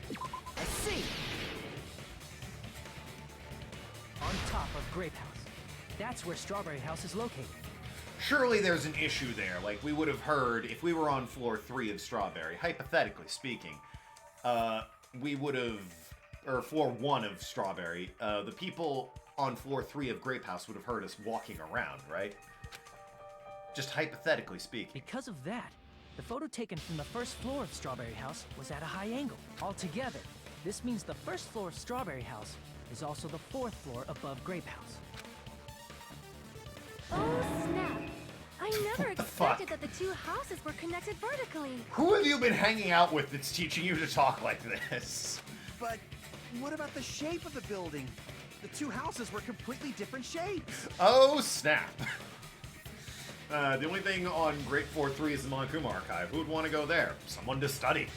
S8: I see! On top of Grape House. That's where Strawberry House is located.
S1: Surely there's an issue there. Like, we would have heard, if we were on floor 3 of Strawberry, hypothetically speaking, we would have, or floor 1 of Strawberry, the people on floor 3 of Grape House would have heard us walking around, right? Just hypothetically speaking.
S8: Because of that, the photo taken from the first floor of Strawberry House was at a high angle. Altogether, this means the first floor of Strawberry House is also the 4th floor above Grape House.
S5: Oh, snap. I never
S1: What the
S5: expected
S1: fuck?
S5: that the two houses were connected vertically.
S1: Who have you been hanging out with that's teaching you to talk like this?
S7: But what about the shape of the building? The two houses were completely different shapes.
S1: Oh, snap. The only thing on Great 4-3 is the Monokuma Archive. Who would want to go there? Someone to study.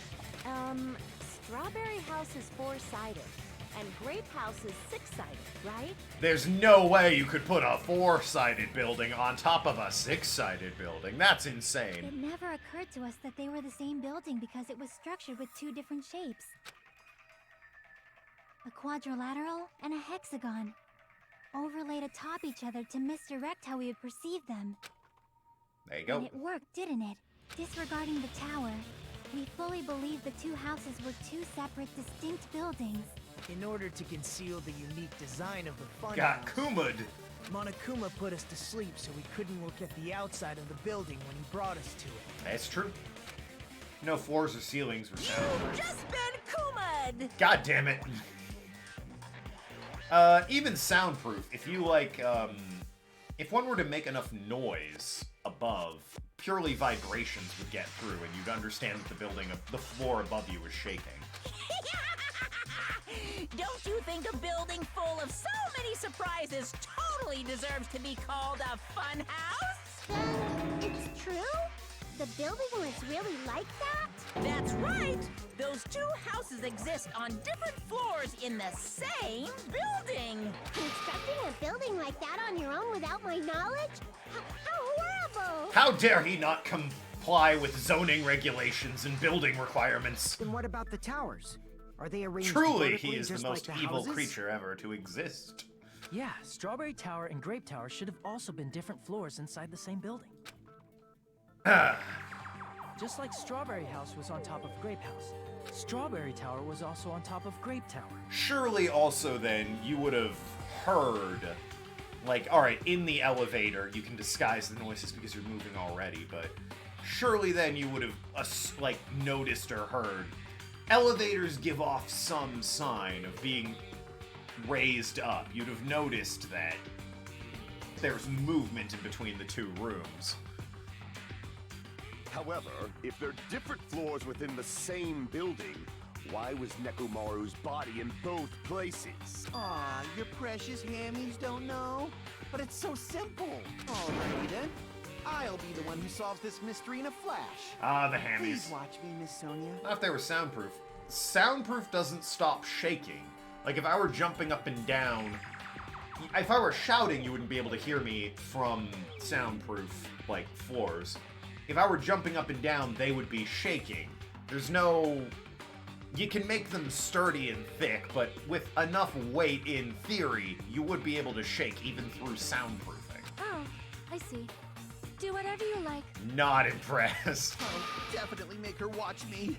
S4: Strawberry House is 4-sided, and Grape House is 6-sided, right?
S1: There's no way you could put a 4-sided building on top of a 6-sided building. That's insane.
S3: It never occurred to us that they were the same building because it was structured with two different shapes. A quadrilateral and a hexagon, overlaid atop each other to misdirect how we would perceive them.
S1: There you go.
S3: And it worked, didn't it? Disregarding the tower, we fully believed the two houses were two separate, distinct buildings.
S10: In order to conceal the unique design of the funhouse,
S1: Got Kuma'd.
S10: Monokuma put us to sleep so we couldn't look at the outside of the building when he brought us to it.
S1: That's true. No floors or ceilings were sound.
S2: You've just been Kuma'd!
S1: God damn it. Even soundproof. If you like, if one were to make enough noise above, purely vibrations would get through, and you'd understand that the floor above you was shaking.
S2: Don't you think a building full of so many surprises totally deserves to be called a fun house?
S3: Then it's true? The building was really like that?
S2: That's right! Those two houses exist on different floors in the same building!
S3: Constructing a building like that on your own without my knowledge? How horrible!
S1: How dare he not comply with zoning regulations and building requirements?
S6: Then what about the towers? Are they arranged
S1: Truly,
S6: vertically
S1: he is the
S6: just
S1: most
S6: like the
S1: evil
S6: houses?
S1: creature ever to exist.
S8: Yeah, Strawberry Tower and Grape Tower should have also been different floors inside the same building. Just like Strawberry House was on top of Grape House, Strawberry Tower was also on top of Grape Tower.
S1: Surely also then you would have heard, like, alright, in the elevator you can disguise the noises because you're moving already, but surely then you would have, like, noticed or heard. Elevators give off some sign of being raised up. You'd have noticed that there's movement in between the two rooms.
S9: However, if they're different floors within the same building, Why was Nekomaru's body in both places?
S7: Aw, your precious hammies don't know? But it's so simple. Alrighty then. I'll be the one who solves this mystery in a flash.
S1: Ah, the
S7: Please
S1: hammies.
S7: watch me, Miss Sonia.
S1: Not if they were soundproof. Soundproof doesn't stop shaking. Like, if I were jumping up and down... If I were shouting, you wouldn't be able to hear me from soundproof, like, floors. If I were jumping up and down, they would be shaking. There's no... You can make them sturdy and thick, but with enough weight, in theory, you would be able to shake even through soundproofing.
S5: Oh, I see. Do whatever you like.
S1: Not impressed.
S7: Oh, definitely make her watch me.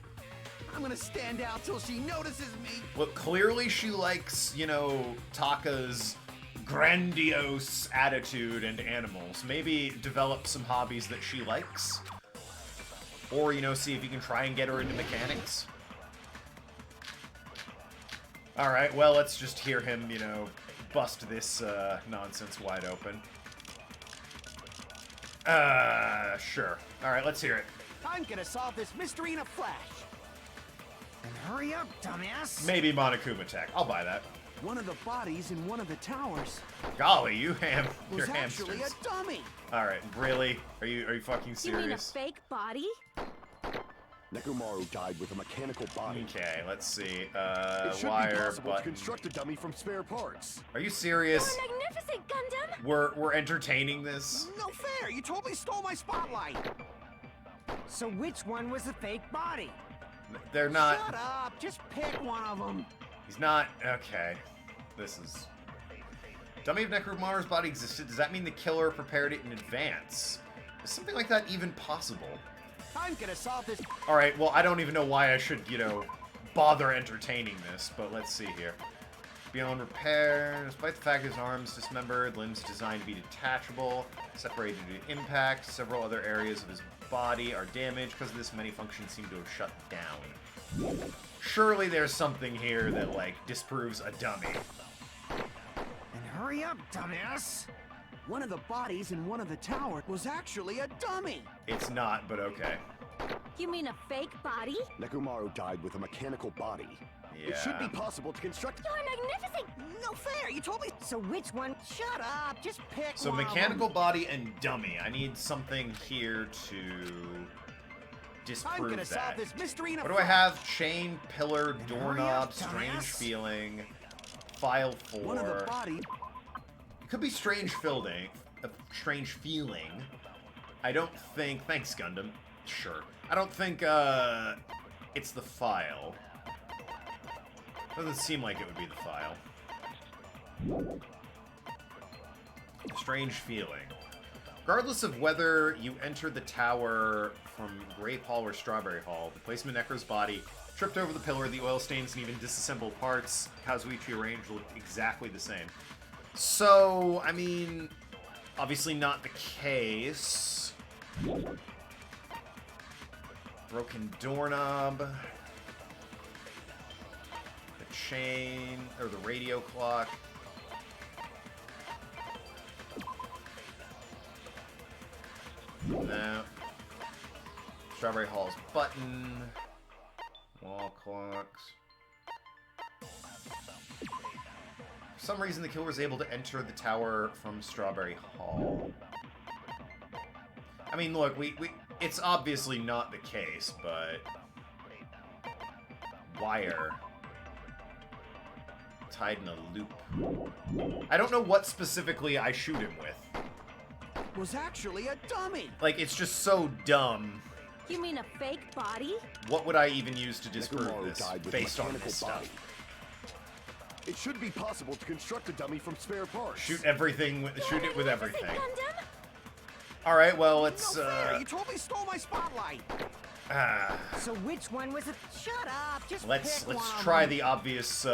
S7: I'm gonna stand out till she notices me.
S1: Look, clearly she likes, you know, Taka's grandiose attitude and animals. Maybe develop some hobbies that she likes. Or, you know, see if you can try and get her into mechanics. Alright, well, let's just hear him, you know, bust this nonsense wide open. Sure. Alright, let's hear it.
S7: I'm gonna solve this mystery in a flash.
S6: And hurry up, dumbass!
S1: Maybe Monokuma Tech. I'll buy that.
S7: One of the bodies in one of the towers
S1: Golly, you're
S7: was
S1: hamsters.
S7: actually a dummy.
S1: Alright, really? Are you fucking
S4: You mean a
S1: serious?
S4: fake body?
S9: Nekomaru died with a mechanical body.
S1: Okay, let's see.
S9: It should be
S1: Wire,
S9: possible to
S1: button.
S9: construct a dummy from spare parts.
S1: Are you serious?
S5: You're magnificent, Gundam!
S1: We're entertaining this?
S7: No fair! You totally stole my spotlight.
S6: So which one was the fake body?
S1: They're not.
S7: Shut up! Just pick one of them.
S1: He's not. Okay. This is. Dummy of Nekomaru's body existed. Does that mean the killer prepared it in advance? Is something like that even possible?
S7: I'm gonna solve this.
S1: Alright, well, I don't even know why I should, you know, bother entertaining this, but let's see here. Beyond repair, despite the fact his arms dismembered, limbs designed to be detachable, separated due to impact, several other areas of his body are damaged. Because of this, many functions seem to have shut down. Surely there's something here that, like, disproves a dummy.
S6: And hurry up, dumbass!
S7: One of the bodies in one of the towers was actually a dummy.
S1: It's not, but okay.
S4: You mean a fake body?
S9: Nekomaru died with a mechanical body.
S1: Yeah.
S9: It should be possible to construct.
S5: You're magnificent!
S7: No fair! You told me.
S6: So which one?
S7: Shut up! Just pick
S1: So
S7: one.
S1: mechanical body and dummy. I need something here to
S7: I'm
S1: disprove
S7: gonna solve
S1: that.
S7: this mystery in a
S1: What do I
S7: flash.
S1: have? Chain, pillar,
S6: hurry
S1: doorknob,
S6: up,
S1: strange
S6: dumbass.
S1: feeling, file 4.
S7: One of the bodies.
S1: It could be strange feeling. Strange feeling. I don't think. Thanks, Gundam. Sure. I don't think it's the file. Doesn't seem like it would be the file. Strange feeling. Regardless of whether you enter the tower from Grape Hall or Strawberry Hall, the placement of Necro's body tripped over the pillar, the oil stains, and even disassembled parts Kazuichi arranged looked exactly the same. So, I mean, obviously not the case. Broken doorknob. The chain, or the radio clock. No. Strawberry Hall's button. Wall clocks. For some reason, the killer was able to enter the tower from Strawberry Hall. I mean, look, it's obviously not the case, but... Wire. Tied in a loop. I don't know what specifically I shoot him with.
S7: Was actually a dummy.
S1: Like, it's just so dumb.
S4: You mean a fake body?
S1: What would I even use to disprove
S9: Nekomaru
S1: this
S9: died with
S1: based on
S9: mechanical
S1: this
S9: body.
S1: stuff?
S9: It should be possible to construct a dummy from spare parts.
S1: Shoot everything. Shoot it with everything.
S5: Gundam?
S1: All right. Well, let's.
S7: No fair! You totally stole my spotlight.
S6: So which one was it?
S7: Shut up! Just
S1: Let's
S7: pick one of
S1: try
S7: them.
S1: the obvious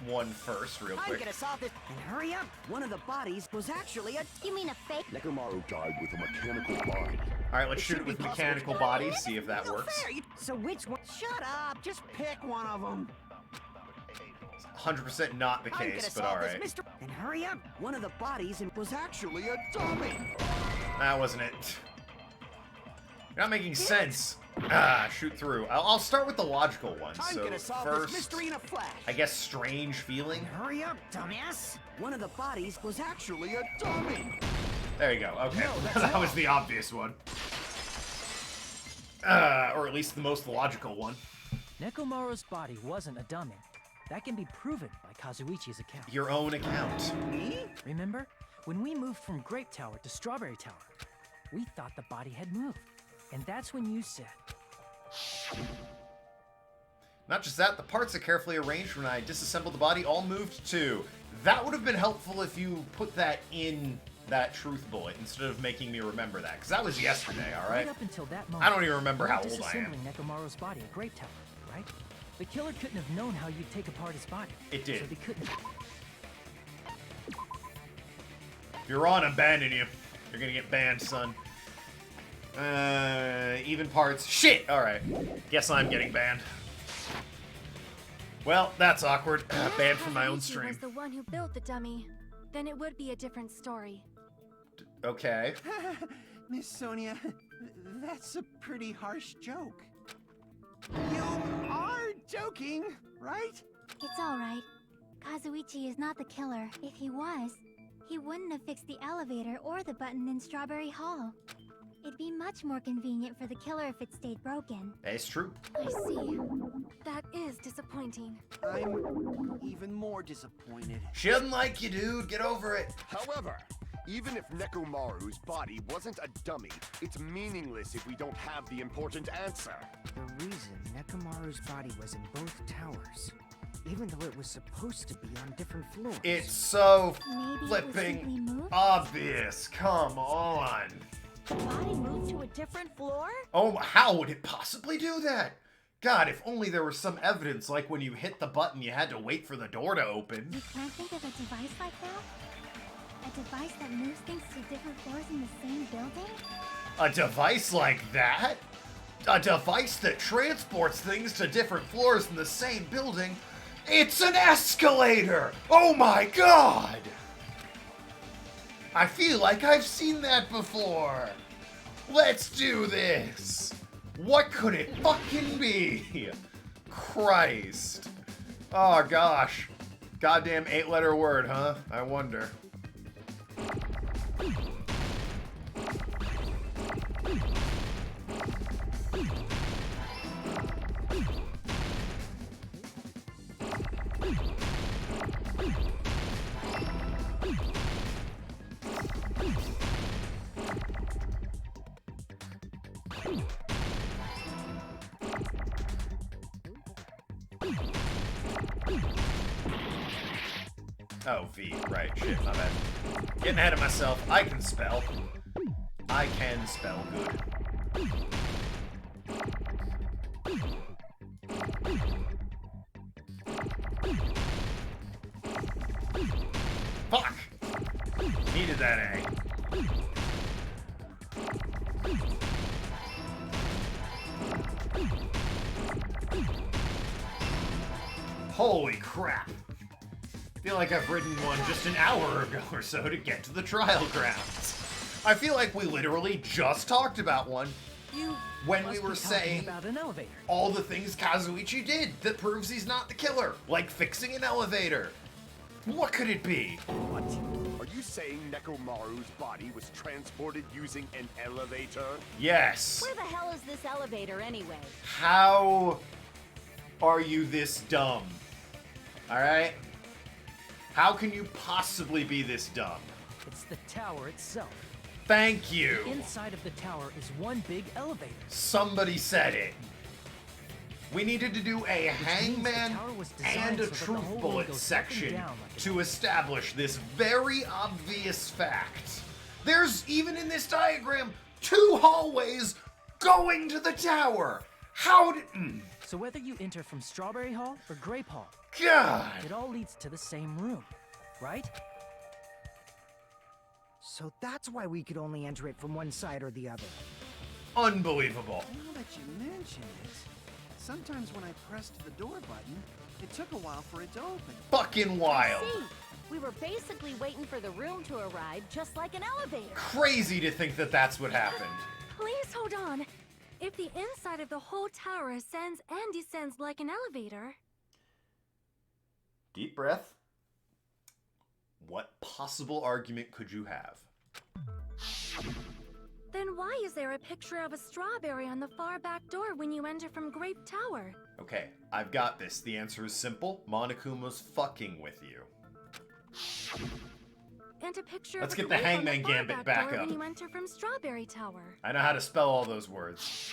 S1: one first, real
S7: I'm
S1: quick.
S7: gonna solve this.
S6: And hurry up!
S7: One of the bodies was actually a.
S5: You mean a fake?
S9: Nekomaru died with a mechanical body.
S1: All right, let's
S7: It
S1: shoot
S7: should
S1: it
S7: be
S1: with
S7: possible
S1: mechanical
S7: to-
S1: bodies. See if that
S7: No
S1: works.
S7: fair!
S6: So which one?
S7: Shut up! Just pick one of them.
S1: 100% not the
S7: I'm gonna
S1: case, but
S7: solve
S1: all
S7: this
S1: right.
S7: mystery.
S6: And hurry up!
S7: One of the bodies was actually a dummy.
S1: That wasn't it. You're not making sense. Shoot through. I'll start with the logical one.
S7: I'm
S1: So
S7: gonna solve
S1: first,
S7: this mystery in a flash.
S1: I guess strange feeling.
S6: Hurry up, dumbass!
S7: One of the bodies was actually a dummy.
S1: There you go. Okay,
S6: No, that's
S1: that was
S6: wrong.
S1: the obvious one. Or at least the most logical one.
S8: Nekomaru's body wasn't a dummy. That can be proven by Kazuichi's account.
S1: Your own account.
S7: Me?
S8: Remember? When we moved from Grape Tower to Strawberry Tower, we thought the body had moved. And that's when you said,
S1: Not just that, the parts are carefully arranged when I disassembled the body all moved too. That would have been helpful if you put that in that truth bullet instead of making me remember that, because that was yesterday, all right?
S8: right up until that moment,
S1: I don't even remember
S8: we were
S1: how old I am.
S8: disassembling Nekomaru's body at Grape Tower, right? The killer couldn't have known how you'd take apart his body.
S1: It did.
S8: So they couldn't.
S1: If you're on, I'm banning you. You're gonna get banned, son. Even parts. Shit! Alright. Guess I'm getting banned. Well, that's awkward. Banned from my own
S5: Kazuichi
S1: stream.
S5: was the one who built the dummy. Then it would be a different story.
S1: Okay.
S7: Miss Sonia, that's a pretty harsh joke. You are joking, right?
S3: It's alright. Kazuichi is not the killer. If he was, he wouldn't have fixed the elevator or the button in Strawberry Hall. It'd be much more convenient for the killer if it stayed broken.
S1: It's true.
S5: I see. That is disappointing.
S7: I'm even more disappointed.
S1: She doesn't like you, dude. Get over it.
S9: However, even if Nekomaru's body wasn't a dummy, it's meaningless if we don't have the important answer.
S6: The reason Nekomaru's body was in both towers, even though it was supposed to be on different floors.
S1: It's so
S3: Maybe it was
S1: flipping
S3: simply moved?
S1: obvious. Come on.
S4: The body moved to a different floor?
S1: Oh, how would it possibly do that? God, if only there was some evidence, like when you hit the button, you had to wait for the door to open.
S3: You can't think of a device like that? A device that moves things to different floors in the same building?
S1: A device like that? A device that transports things to different floors in the same building? It's an escalator! Oh my god! I feel like I've seen that before. Let's do this. What could it fucking be? Christ. Oh gosh. Goddamn 8-letter word, huh? I wonder. Oh, V. Right. Shit, my bad. Getting ahead of myself. I can spell. I can spell good. Fuck! Needed that A. Holy crap. Feel like I've ridden one just an hour ago or so to get to the trial grounds. I feel like we literally just talked about one
S8: You
S1: when
S8: must
S1: we were
S8: be talking
S1: saying
S8: about an elevator.
S1: all the things Kazuichi did that proves he's not the killer, like fixing an elevator. What could it be?
S9: What? Are you saying Nekomaru's body was transported using an elevator?
S1: Yes.
S4: Where the hell is this elevator anyway?
S1: How are you this dumb? Alright? How can you possibly be this dumb?
S8: It's the tower itself.
S1: Thank you.
S8: Inside of the tower is one big elevator.
S1: Somebody said it. We needed to do a
S8: means the
S1: hangman
S8: tower was designed
S1: and a
S8: so that the
S1: truth
S8: whole room
S1: bullet
S8: goes up and
S1: section
S8: down like a-
S1: to establish this very obvious fact. There's, even in this diagram, 2 hallways going to the tower. How did...
S8: So whether you enter from Strawberry Hall or Grape Hall,
S1: God.
S8: it all leads to the same room, right?
S6: So that's why we could only enter it from one side or the other.
S1: Unbelievable.
S7: Now that you mention it, sometimes when I pressed the door button, it took a while for it to open.
S1: Fucking wild.
S4: See, we were basically waiting for the room to arrive just like an elevator.
S1: Crazy to think that that's what happened.
S5: Please hold on. If the inside of the whole tower ascends and descends like an elevator,
S1: Deep breath. What possible argument could you have?
S5: then why is there a picture of a strawberry on the far back door when you enter from Grape Tower?
S1: Okay, I've got this. The answer is simple. Monokuma's fucking with you.
S5: And a picture
S1: Let's
S5: of a
S1: get the
S5: grape on
S1: Hangman
S5: far
S1: Gambit back
S5: door
S1: up.
S5: when you enter from Strawberry Tower.
S1: I know how to spell all those words.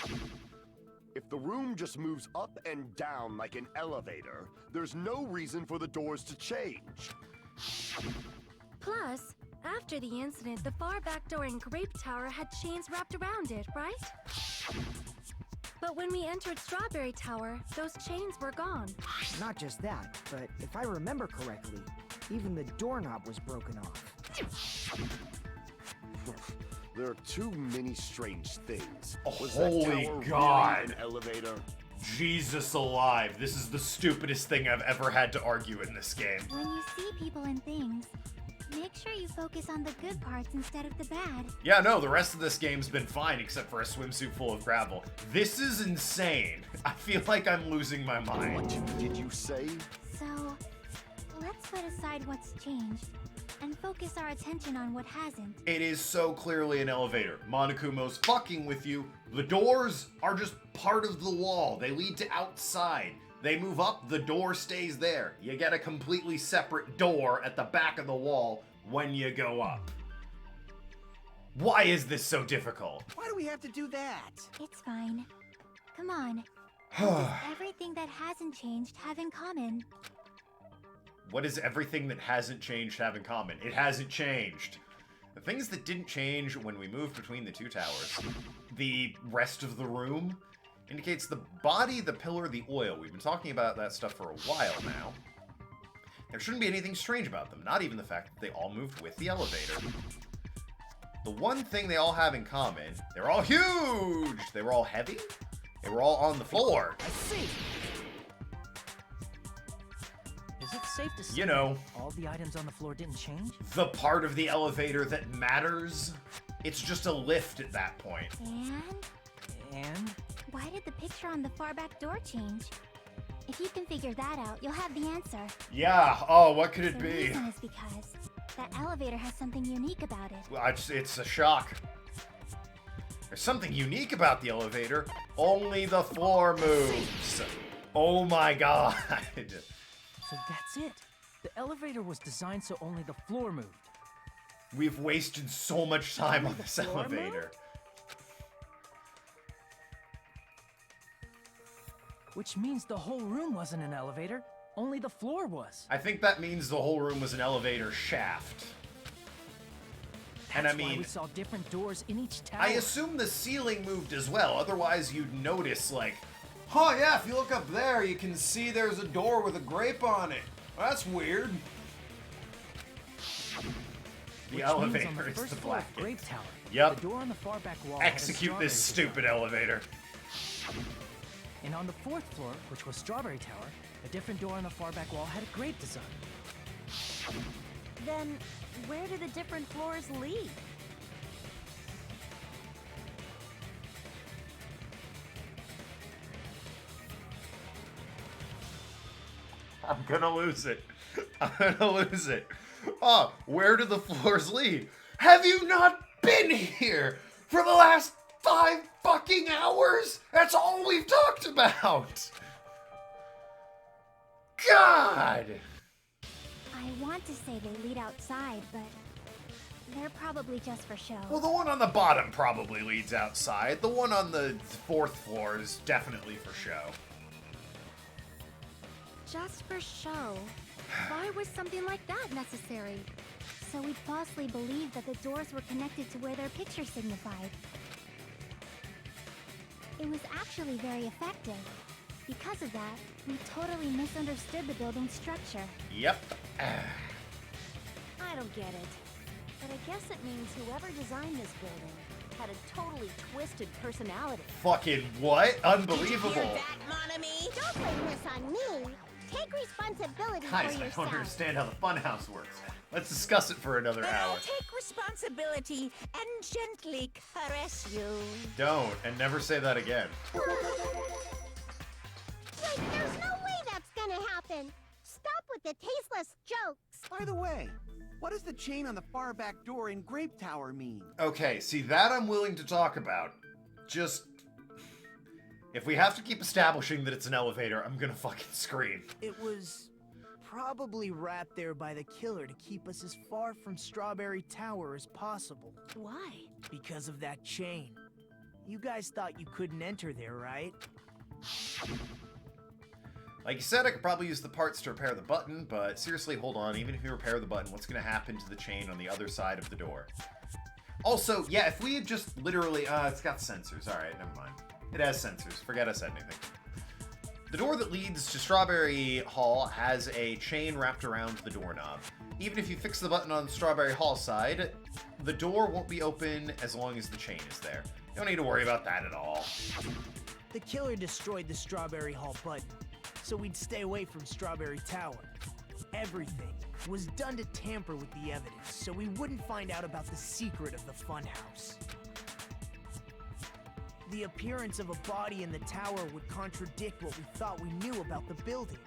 S9: If the room just moves up and down like an elevator, there's no reason for the doors to change.
S5: Plus, after the incident, the far back door in Grape Tower had chains wrapped around it, right? But when we entered Strawberry Tower, those chains were gone.
S6: Not just that, but if I remember correctly, even the doorknob was broken off.
S9: There are too many strange things.
S1: Oh,
S9: Was that
S1: holy
S9: tower
S1: God.
S9: really an elevator?
S1: Jesus alive. This is the stupidest thing I've ever had to argue in this game.
S3: When you see people and things, make sure you focus on the good parts instead of the bad.
S1: Yeah, no, the rest of this game's been fine except for a swimsuit full of gravel. This is insane. I feel like I'm losing my mind.
S9: What did you say?
S3: So, let's put aside what's changed and focus our attention on what hasn't.
S1: It is so clearly an elevator. Monokumo's fucking with you. The doors are just part of the wall. They lead to outside. They move up, the door stays there. You get a completely separate door at the back of the wall when you go up. Why is this so difficult?
S7: Why do we have to do that?
S3: It's fine. Come on. What does everything that hasn't changed have in common?
S1: What does everything that hasn't changed have in common? It hasn't changed. The things that didn't change when we moved between the two towers. The rest of the room indicates the body, the pillar, the oil. We've been talking about that stuff for a while now. There shouldn't be anything strange about them, not even the fact that they all moved with the elevator. The one thing they all have in common, they're all huge! They were all heavy? They were all on the floor.
S8: I see. Is it safe to say
S1: You know,
S8: all the items on the floor didn't change?
S1: the part of the elevator that matters, it's just a lift at that point.
S8: And?
S3: Why did the picture on the far back door change? If you can figure that out, you'll have the answer.
S1: Yeah, oh, what could it
S3: The
S1: be?
S3: reason is because that elevator has something unique about it.
S1: Well, it's a shock. There's something unique about the elevator. Only the floor moves. Oh my god.
S8: So that's it. The elevator was designed so only the floor moved.
S1: We've wasted so much time on this
S8: floor
S1: elevator.
S8: Which means the whole room wasn't an elevator, only the floor was.
S1: I think that means the whole room was an elevator shaft. And I
S8: That's why
S1: mean,
S8: we saw different doors in each tower.
S1: I assume the ceiling moved as well. Otherwise, you'd notice, like, oh yeah, if you look up there, you can see there's a door with a grape on it. Well, that's weird. The
S8: Which
S1: elevator
S8: means on the
S1: is
S8: first
S1: the
S8: floor of
S1: black.
S8: Grape Tower.
S1: Yep.
S8: The door on the far back wall had a
S1: Execute this
S8: strawberry
S1: stupid elevator.
S8: design. And on the fourth floor, which was Strawberry Tower, a different door on the far back wall had a grape design.
S4: Then, where do the different floors lead?
S1: I'm gonna lose it. I'm gonna lose it. Oh, where do the floors lead? Have you not been here for the last 5 fucking hours? That's all we've talked about. God!
S3: I want to say they lead outside, but they're probably just for show.
S1: Well, the one on the bottom probably leads outside. The one on the 4th floor is definitely for show.
S5: Just for show. Why was something like that necessary?
S3: So we'd falsely believe that the doors were connected to where their picture signified. It was actually very effective. Because of that, we totally misunderstood the building's structure.
S1: Yep.
S4: I don't get it. But I guess it means whoever designed this building had a totally twisted personality.
S1: Fucking what? Unbelievable.
S2: Did you hear that, Monami?
S11: Don't blame this on me. Take responsibility
S1: Guys,
S11: for
S1: I
S11: yourself.
S1: don't understand how the funhouse works. Let's discuss it for another
S2: But
S1: hour.
S2: I'll take responsibility and gently caress you.
S1: Don't, and never say that again.
S5: Wait, there's no way that's gonna happen. Stop with the tasteless jokes.
S7: By the way, what does the chain on the far back door in Grape Tower mean?
S1: Okay, see, that I'm willing to talk about. Just... if we have to keep establishing that it's an elevator, I'm gonna fucking scream.
S10: It was probably wrapped there by the killer to keep us as far from Strawberry Tower as possible.
S4: Why?
S10: Because of that chain. You guys thought you couldn't enter there, right?
S1: Like you said, I could probably use the parts to repair the button, but seriously, hold on. Even if you repair the button, what's gonna happen to the chain on the other side of the door? Also, yeah, if we had just literally... it's got sensors. Alright, never mind. It has sensors. Forget I said anything. The door that leads to Strawberry Hall has a chain wrapped around the doorknob. Even if you fix the button on the Strawberry Hall side, the door won't be open as long as the chain is there. You don't need to worry about that at all.
S10: The killer destroyed the Strawberry Hall button, so we'd stay away from Strawberry Tower. Everything was done to tamper with the evidence, so we wouldn't find out about the secret of the funhouse. The appearance of a body in the tower would contradict what we thought we knew about the building.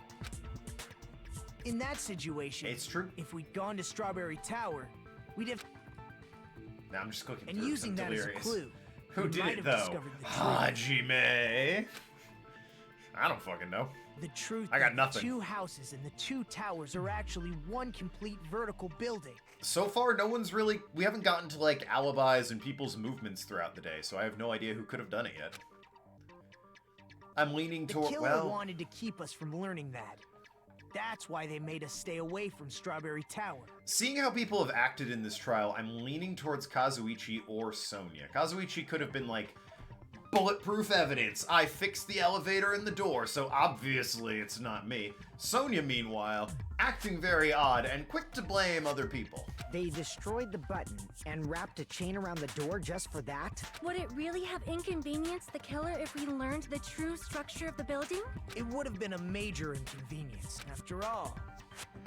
S10: In that situation,
S1: It's true.
S10: if we'd gone to Strawberry Tower, we'd have...
S1: Now I'm just clicking
S10: And
S1: through
S10: using
S1: because I'm
S10: that as a
S1: delirious.
S10: clue,
S1: Who
S10: we
S1: did
S10: might
S1: it,
S10: have
S1: though?
S10: discovered the truth.
S1: Hajime? I don't fucking know.
S10: The truth
S1: I got
S10: that
S1: nothing.
S10: the two houses and the two towers are actually one complete vertical building.
S1: So far, no one's really... we haven't gotten to, like, alibis and people's movements throughout the day, so I have no idea who could have done it yet. I'm leaning
S10: The
S1: toward...
S10: killer
S1: well...
S10: wanted to keep us from learning that. That's why they made us stay away from Strawberry Tower.
S1: Seeing how people have acted in this trial, I'm leaning towards Kazuichi or Sonia. Kazuichi could have been like, bulletproof evidence. I fixed the elevator and the door, so obviously it's not me. Sonia, meanwhile, acting very odd and quick to blame other people.
S6: They destroyed the button and wrapped a chain around the door just for that?
S5: Would it really have inconvenienced the killer if we learned the true structure of the building?
S10: It would have been a major inconvenience. After all,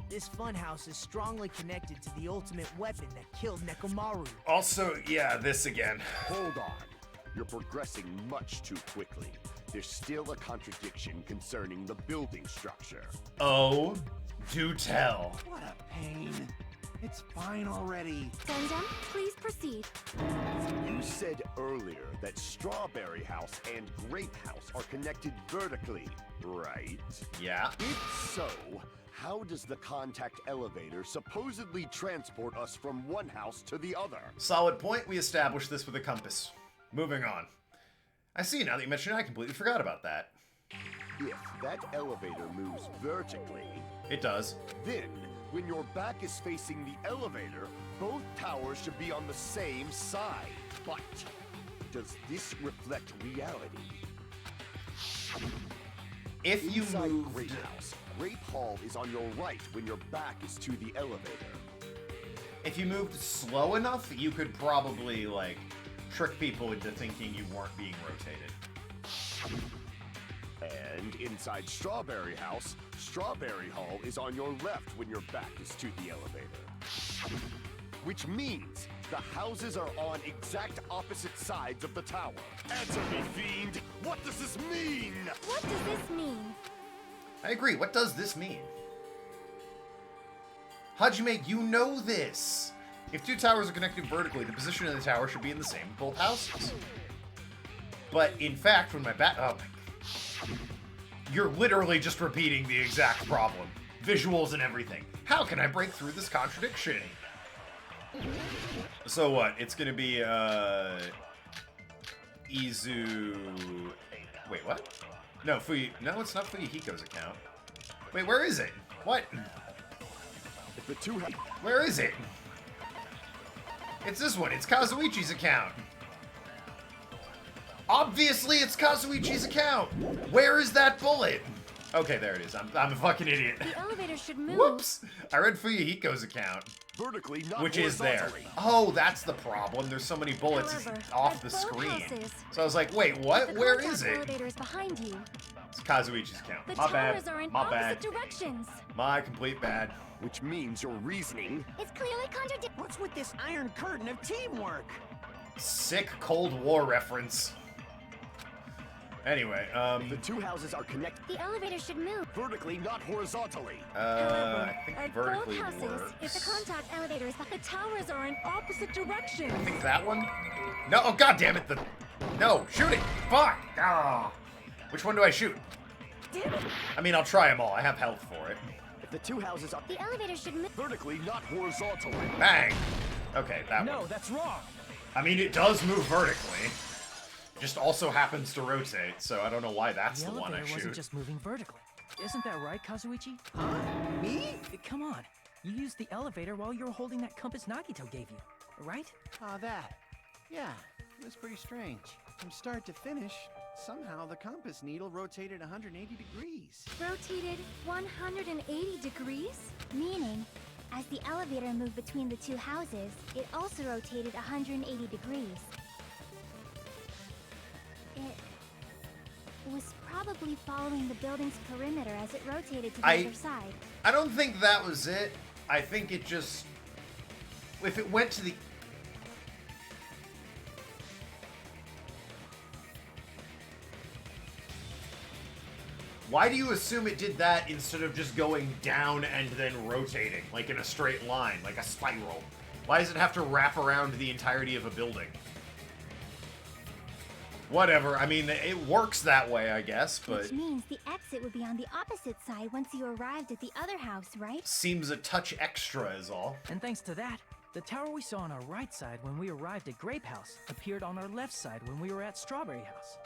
S10: this funhouse is strongly connected to the ultimate weapon that killed Nekomaru.
S1: Also, yeah, this again.
S9: Hold on. You're progressing much too quickly. There's still a contradiction concerning the building structure.
S1: Oh, do tell.
S7: What a pain. It's fine already.
S5: Gundam, please proceed.
S9: You said earlier that Strawberry House and Grape House are connected vertically, right?
S1: Yeah.
S9: If so, how does the contact elevator supposedly transport us from one house to the other?
S1: Solid point. We established this with a compass. Moving on. I see, now that you mention it, I completely forgot about that.
S9: If that elevator moves vertically,
S1: It does.
S9: then when your back is facing the elevator, both towers should be on the same side. But does this reflect reality?
S1: If you
S9: Inside
S1: moved...
S9: Grape House, Grape Hall is on your right when your back is to the elevator.
S1: If you moved slow enough, you could probably, like, trick people into thinking you weren't being rotated.
S9: And inside Strawberry House, Strawberry Hall is on your left when your back is to the elevator. Which means the houses are on exact opposite sides of the tower. Answer me, fiend! What does this mean?
S5: What does this mean?
S1: I agree. What does this mean? Hajime, you know this. If two towers are connected vertically, the position of the tower should be in the same with both houses. But in fact, when my back... oh my... You're literally just repeating the exact problem. Visuals and everything. How can I break through this contradiction? So what? It's gonna be, Izu... Wait, what? No, No, it's not Fuyuhiko's account. Wait, where is it? What?
S9: If the two have...
S1: Where is it? It's this one. It's Kazuichi's account. Obviously, it's Kazuichi's account. Where is that bullet? Okay, there it is. I'm a fucking idiot.
S5: The elevator should move.
S1: Whoops! I read Fuyuhiko's account,
S9: Vertically, not
S1: which is there.
S9: horizontally.
S1: Oh, that's the problem. There's so many bullets
S5: However,
S1: off
S5: at
S1: the
S5: both
S1: screen.
S5: houses,
S1: So I was like, wait, what?
S5: the
S1: Where
S5: contact
S1: is it?
S5: elevator is behind you.
S1: It's Kazuichi's account.
S5: The
S1: My
S5: towers
S1: bad.
S5: are in
S1: My
S5: opposite
S1: bad.
S5: directions.
S1: My complete bad.
S9: Which means your reasoning.
S3: It's clearly contradictory.
S7: What's with this iron curtain of teamwork?
S1: Sick Cold War reference. Anyway,
S9: The two houses are connected
S3: The elevator should move.
S9: vertically, not horizontally.
S1: I think
S5: At
S1: vertically
S5: both houses,
S1: works.
S5: if the contact elevator is the towers are in opposite directions.
S1: I think that one? No, oh god damn it, no, shoot it! Fuck! Ah. Which one do I shoot?
S5: Damn it!
S1: I mean, I'll try them all. I have health for it.
S9: If the two houses are
S3: The elevator should move.
S9: vertically, not horizontally.
S1: Bang! Okay, that
S8: No,
S1: one.
S8: that's wrong.
S1: I mean, it does move vertically. Just also happens to rotate, so I don't know why that's
S8: The
S1: the one I
S8: elevator wasn't
S1: shoot.
S8: just moving vertically. Isn't that right, Kazuichi?
S7: Me?
S8: Come on. You used the elevator while you were holding that compass Nagito gave you, right?
S7: Oh, that. Yeah, it was pretty strange. From start to finish, somehow the compass needle rotated 180 degrees.
S5: Rotated 180 degrees?
S3: Meaning, as the elevator moved between the two houses, it also rotated 180 degrees. It was probably following the building's perimeter as it rotated to the other side.
S1: I don't think that was it. I think it just... If it went to the... Why do you assume it did that instead of just going down and then rotating, like in a straight line, like a spiral? Why does it have to wrap around the entirety of a building? Whatever, I mean, it works that way, I guess, but...
S3: Which means the exit would be on the opposite side once you arrived at the other house, right?
S1: Seems a touch extra is all.
S8: And thanks to that, the tower we saw on our right side when we arrived at Grape House appeared on our left side when we were at Strawberry House.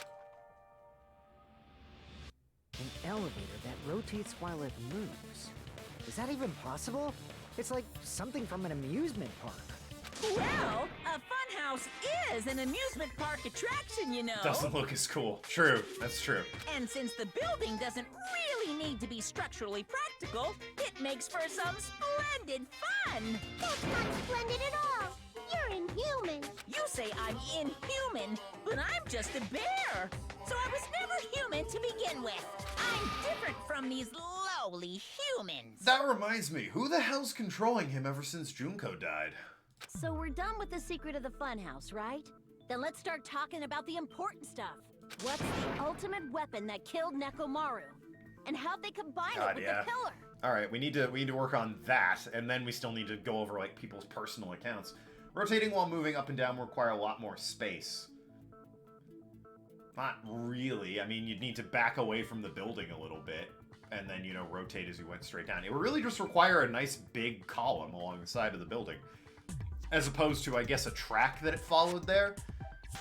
S6: An elevator that rotates while it moves. Is that even possible? It's like something from an amusement park.
S2: Well, a funhouse is an amusement park attraction, you know.
S1: Doesn't look as cool. True, that's true.
S2: And since the building doesn't really need to be structurally practical, it makes for some splendid fun.
S3: That's not splendid at all! You're inhuman!
S2: You say I'm inhuman, but I'm just a bear. So I was never human to begin with. I'm different from these lowly humans.
S1: That reminds me, who the hell's controlling him ever since Junko died?
S4: So we're done with the secret of the funhouse, right? Then let's start talking about the important stuff. What's the ultimate weapon that killed Nekomaru? And how'd they combine
S1: God,
S4: it with
S1: yeah.
S4: the pillar?
S1: All right, we need to work on that, and then we still need to go over like people's personal accounts. Rotating while moving up and down will require a lot more space. Not really. I mean, you'd need to back away from the building a little bit, and then, you know, rotate as you went straight down. It would really just require a nice big column along the side of the building, as opposed to, I guess, a track that it followed there.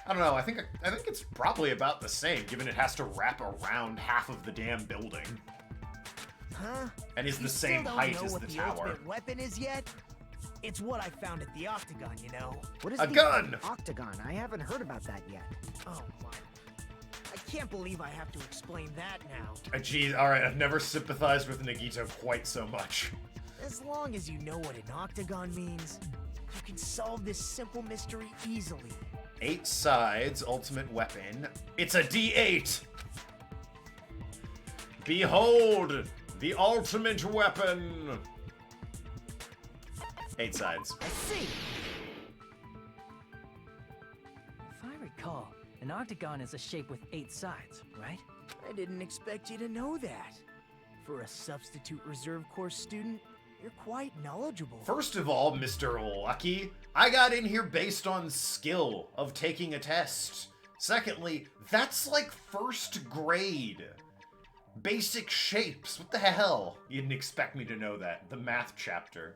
S1: I don't know. I think it's probably about the same, given it has to wrap around half of the damn building,
S10: Huh?
S1: and is the
S10: You
S1: same
S10: still don't
S1: height
S10: know
S1: as
S10: what
S1: the
S10: the
S1: tower.
S10: ultimate weapon is yet? It's what I found at the Octagon, you know.
S6: What is
S1: A
S6: the
S1: gun!
S6: Octagon? I haven't heard about that yet.
S10: Oh my. I can't believe I have to explain that now.
S1: Geez, alright, I've never sympathized with Nagito quite so much.
S10: As long as you know what an octagon means, you can solve this simple mystery easily.
S1: 8 sides, ultimate weapon. It's a D8! Behold, the ultimate weapon! 8 sides.
S10: I see.
S8: If I recall, an octagon is a shape with 8 sides, right?
S10: I didn't expect you to know that. For a substitute reserve course student, you're quite knowledgeable.
S1: First of all, Mr. Lucky, I got in here based on skill of taking a test. Secondly, that's like first grade. Basic shapes, what the hell? You didn't expect me to know that. The math chapter.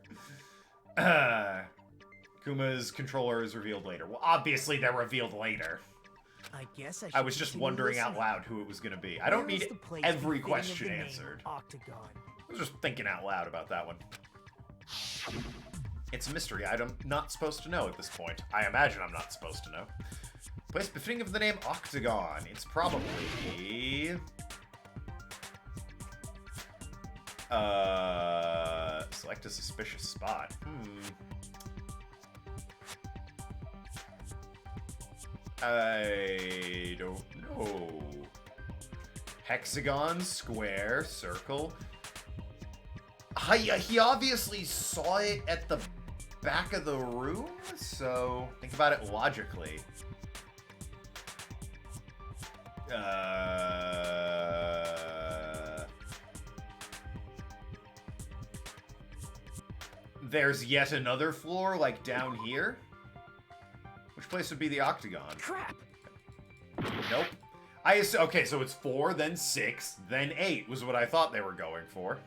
S1: Kuma's controller is revealed later. Well, obviously they're revealed later.
S10: I guess
S1: I was just wondering out loud who it was going to be. I don't
S10: Where is
S1: need
S10: the place
S1: every
S10: befitting of
S1: question
S10: the name
S1: answered.
S10: Octagon.
S1: I was just thinking out loud about that one. It's a mystery item. Not supposed to know at this point. I imagine I'm not supposed to know. Place befitting of the name Octagon. It's probably... Select a suspicious spot. I don't know. Hexagon, square, circle. He obviously saw it at the back of the room, so think about it logically. There's yet another floor, like down here. Which place would be the octagon?
S8: Crap!
S1: Nope. Okay, so it's 4, then 6, then 8 was what I thought they were going for.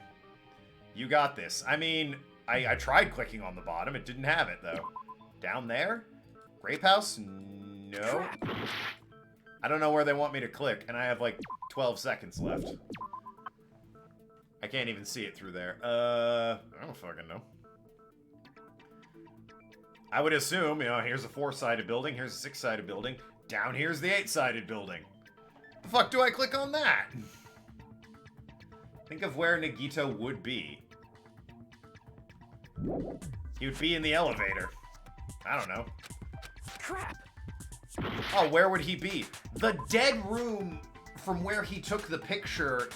S1: You got this. I mean, I tried clicking on the bottom. It didn't have it, though. Down there? Grape House? No.
S8: Crap.
S1: I don't know where they want me to click, and I have, like, 12 seconds left. I can't even see it through there. I don't fucking know. I would assume, you know, here's a 4-sided building, here's a 6-sided building, down here's the 8-sided building. The fuck do I click on that? Think of where Nagito would be. He would be in the elevator. I don't know.
S8: Crap!
S1: Oh, where would he be? The dead room from where he took the picture.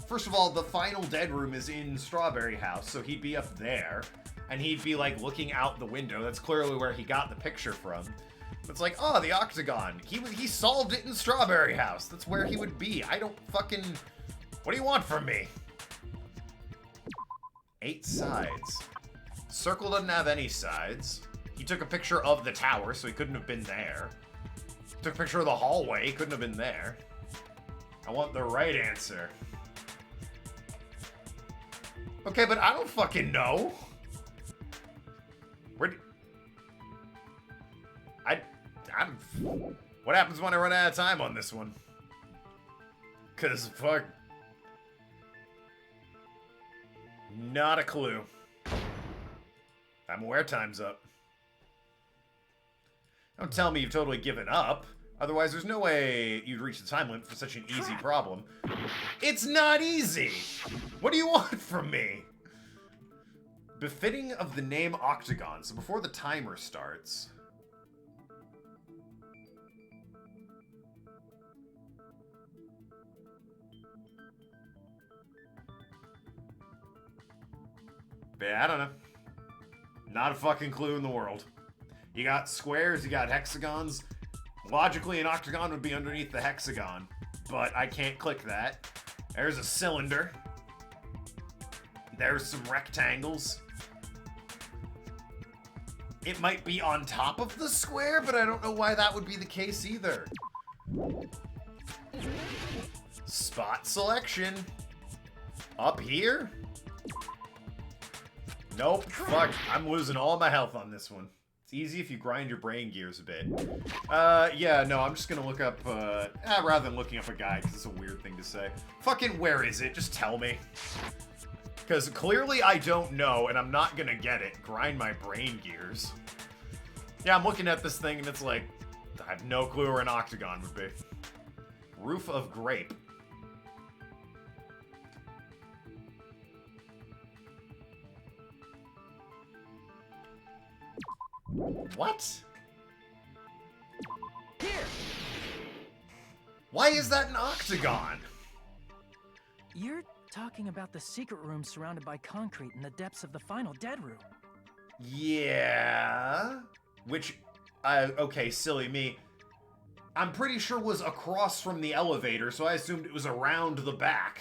S1: First of all, the final dead room is in Strawberry House, so he'd be up there. And he'd be, like, looking out the window. That's clearly where he got the picture from. It's like, oh, the octagon. He solved it in Strawberry House. That's where he would be. I don't fucking... What do you want from me? 8 sides. Circle doesn't have any sides. He took a picture of the tower, so he couldn't have been there. Took a picture of the hallway. He couldn't have been there. I want the right answer. Okay, but I don't fucking know. What happens when I run out of time on this one? Cause fuck. Not a clue. I'm aware time's up. Don't tell me you've totally given up. Otherwise, there's no way you'd reach the time limit for such an easy problem. It's not easy! What do you want from me? Befitting of the name Octagon. So before the timer starts... Yeah, I don't know. Not a fucking clue in the world. You got squares, you got hexagons. Logically, an octagon would be underneath the hexagon, but I can't click that. There's a cylinder. There's some rectangles. It might be on top of the square, but I don't know why that would be the case either. Spot selection. Up here? Nope. Fuck. I'm losing all my health on this one. It's easy if you grind your brain gears a bit. Yeah, no, I'm just gonna look up, rather than looking up a guide, because it's a weird thing to say. Fucking where is it? Just tell me. Because clearly I don't know, and I'm not gonna get it. Grind my brain gears. Yeah, I'm looking at this thing, and it's like, I have no clue where an octagon would be. Roof of grape. What?
S8: Here!
S1: Why is that an octagon?
S8: You're talking about the secret room surrounded by concrete in the depths of the final dead room.
S1: Yeah. Which, okay, silly me. I'm pretty sure was across from the elevator, so I assumed it was around the back.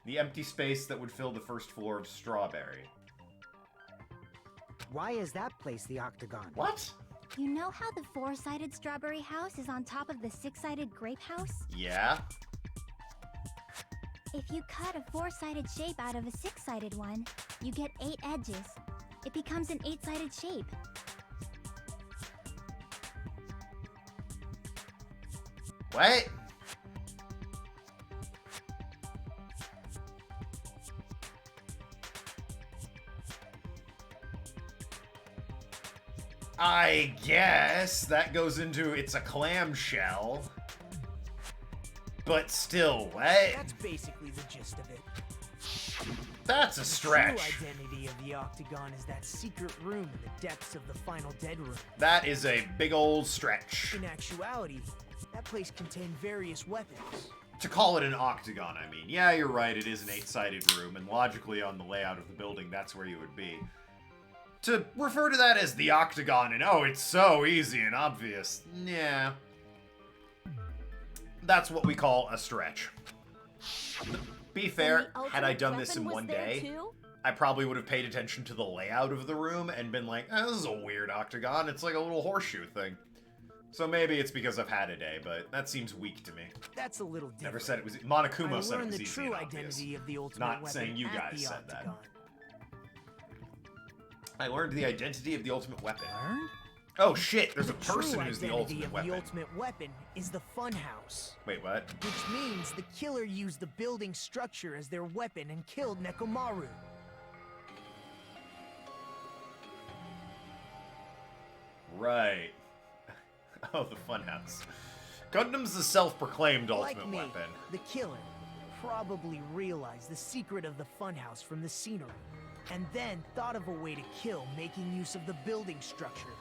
S1: The empty space that would fill the first floor of Strawberry.
S6: Why is that place the octagon?
S1: What?
S3: You know how the 4-sided strawberry house is on top of the 6-sided grape house?
S1: Yeah.
S3: If you cut a 4-sided shape out of a 6-sided one, you get 8 edges. It becomes an 8-sided shape.
S1: What? I guess that goes into it's a clamshell. But still, what?
S10: That's basically the gist of it.
S1: That's a stretch.
S10: The true identity of the Octagon is that secret room in the depths of the final Dead Room.
S1: That is a big old stretch.
S10: In actuality, that place contained various weapons.
S1: To call it an octagon, I mean. Yeah, you're right, it is an 8-sided room, and logically on the layout of the building, that's where you would be. To refer to that as the octagon and, oh, it's so easy and obvious, yeah. That's what we call a stretch. Be fair, had I done this in one day, I probably would have paid attention to the layout of the room and been like, this is a weird octagon, it's like a little horseshoe thing. So maybe it's because I've had a day, but that seems weak to me.
S10: That's a little different.
S1: Never said it was. Monokumo said it was
S10: the
S1: easy
S10: true
S1: and obvious.
S10: identity of the ultimate
S1: Not
S10: weapon
S1: saying you
S10: at
S1: guys
S10: the
S1: said
S10: Octagon.
S1: that. I learned the identity of the ultimate weapon.
S10: Learned?
S1: Oh shit! There's a
S10: The
S1: person
S10: true
S1: who's the
S10: identity
S1: ultimate
S10: of
S1: weapon.
S10: The ultimate weapon is the Funhouse,
S1: Wait, what?
S10: which means the killer used the building structure as their weapon and killed Nekomaru.
S1: Right. Oh, the Funhouse. Gundam's the self-proclaimed ultimate
S10: Like me,
S1: weapon.
S10: the killer probably realized the secret of the Funhouse from the scenery, and then thought of a way to kill making use of the building structure.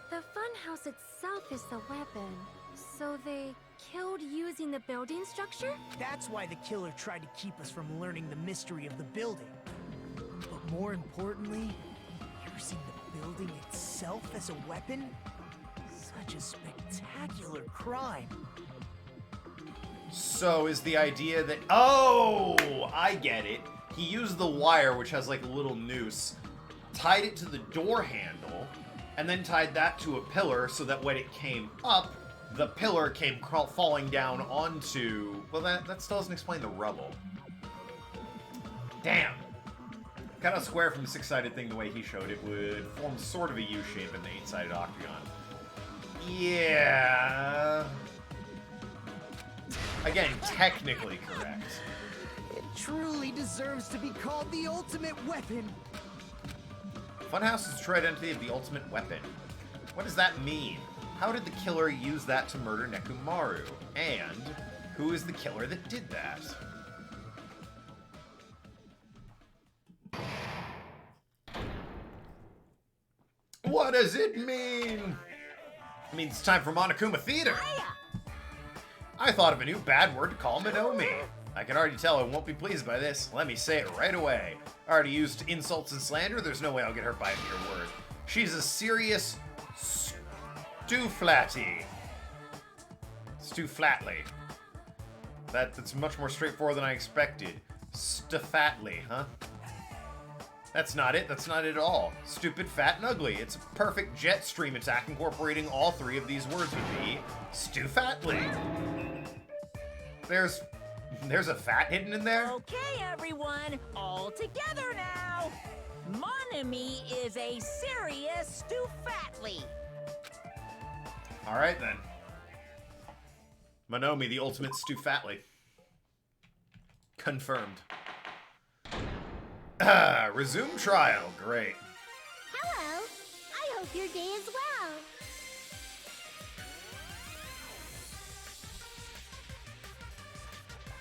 S5: The funhouse itself is the weapon. So they killed using the building structure?
S10: That's why the killer tried to keep us from learning the mystery of the building. But more importantly, using the building itself as a weapon? Such a spectacular crime.
S1: So is the idea that... Oh! I get it. He used the wire, which has like a little noose, tied it to the door handle, and then tied that to a pillar so that when it came up, the pillar came falling down onto... Well, that still doesn't explain the rubble. Damn. Cut out a square from the 6-sided thing the way he showed it would form sort of a U shape in the 8-sided octagon. Yeah. Again, technically correct.
S10: It truly deserves to be called the ultimate weapon.
S1: Funhouse is the true identity of the ultimate weapon. What does that mean? How did the killer use that to murder Nekomaru? And who is the killer that did that? What does it mean? It means it's time for Monokuma Theater. I thought of a new bad word to call Minomi. I can already tell I won't be pleased by this. Let me say it right away. I already used insults and slander. There's no way I'll get hurt by a mere word. She's a serious Stu-flatty. Stu-flatly. That's much more straightforward than I expected. Stufatly, huh? That's not it. That's not it at all. Stupid, fat, and ugly. It's a perfect jet stream attack incorporating all three of these words would be Stu-fatly. There's a fat hidden in there?
S2: Okay, everyone, all together now. Monami is a serious Stu-fatly.
S1: All right, then. Monomi, the ultimate Stu-fatly. Confirmed. Resume trial. Great.
S4: Hello. I hope your day is well.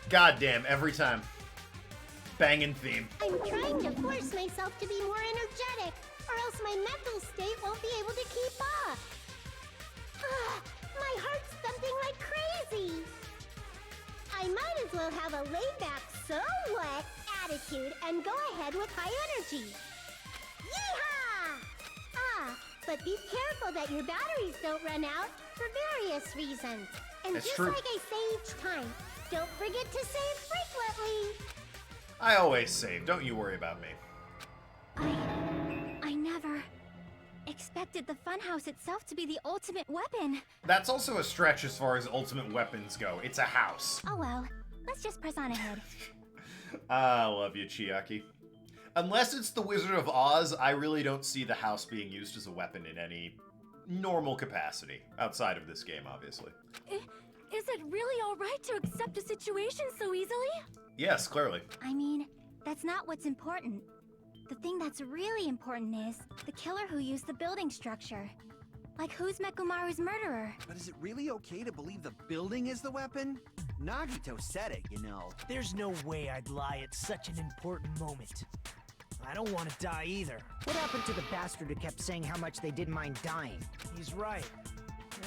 S1: Goddamn, every time. Banging theme.
S4: I'm trying to force myself to be more energetic, or else my mental state won't be able to keep up. My heart's thumping like crazy. I might as well have a laid-back, so what attitude and go ahead with high energy. Yeehaw! But be careful that your batteries don't run out for various reasons. And
S1: That's
S4: just
S1: true.
S4: like I say each time, don't forget to save frequently.
S1: I always save. Don't you worry about me.
S3: I never expected the funhouse itself to be the ultimate weapon.
S1: That's also a stretch as far as ultimate weapons go. It's a house.
S3: Oh well, let's just press on ahead.
S1: I love you, Chiaki. Unless it's the Wizard of Oz, I really don't see the house being used as a weapon in any normal capacity. Outside of this game, obviously.
S5: Is it really alright to accept a situation so easily?
S1: Yes, clearly.
S3: I mean, that's not what's important. The thing that's really important is the killer who used the building structure. Like, who's Mekomaru's murderer?
S7: But is it really okay to believe the building is the weapon? Nagito said it, you know.
S10: There's no way I'd lie at such an important moment. I don't want to die either.
S6: What happened to the bastard who kept saying how much they didn't mind dying?
S10: He's right.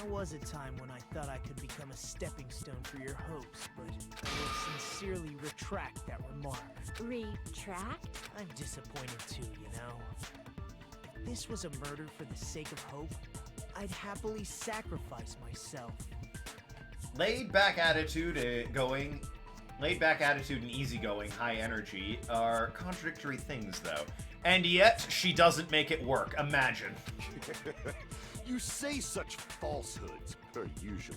S10: There was a time when I thought I could become a stepping stone for your hopes, but I will sincerely retract that remark.
S4: Retract?
S10: I'm disappointed too, you know. If this was a murder for the sake of hope, I'd happily sacrifice myself.
S1: Laid back attitude and easygoing, high energy are contradictory things, though. And yet, she doesn't make it work. Imagine.
S9: You say such falsehoods, per usual.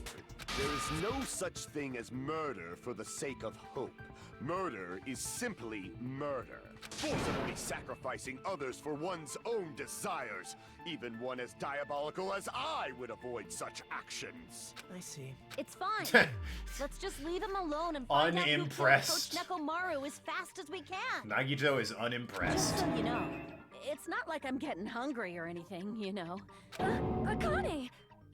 S9: There is no such thing as murder for the sake of hope. Murder is simply murder. Forcibly sacrificing others for one's own desires. Even one as diabolical as I would avoid such actions.
S10: I see.
S4: It's fine. Let's just leave him alone and find out who killed
S1: Unimpressed.
S4: Coach Nekomaru as fast as we can.
S1: Nagito is
S4: Just
S1: unimpressed.
S4: so you know, it's not like I'm getting hungry or anything, you know.
S5: Akane!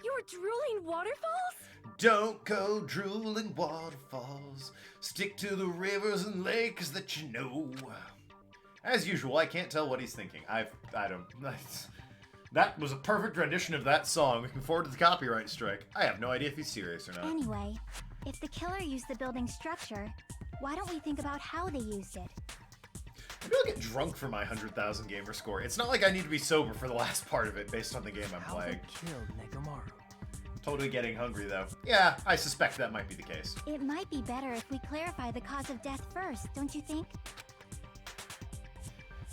S5: You were drooling waterfalls?
S1: Don't go drooling waterfalls. Stick to the rivers and lakes that you know. As usual, I can't tell what he's thinking. I don't. That was a perfect rendition of that song. Looking forward to the copyright strike. I have no idea if he's serious or not.
S3: Anyway, if the killer used the building structure, why don't we think about how they used it?
S1: Maybe I'll get drunk for my 100,000 gamer score. It's not like I need to be sober for the last part of it based on the game I'm
S8: How
S1: playing.
S8: they killed Nekomaru?
S1: Totally getting hungry, though. Yeah, I suspect that might be the case.
S3: It might be better if we clarify the cause of death first, don't you think?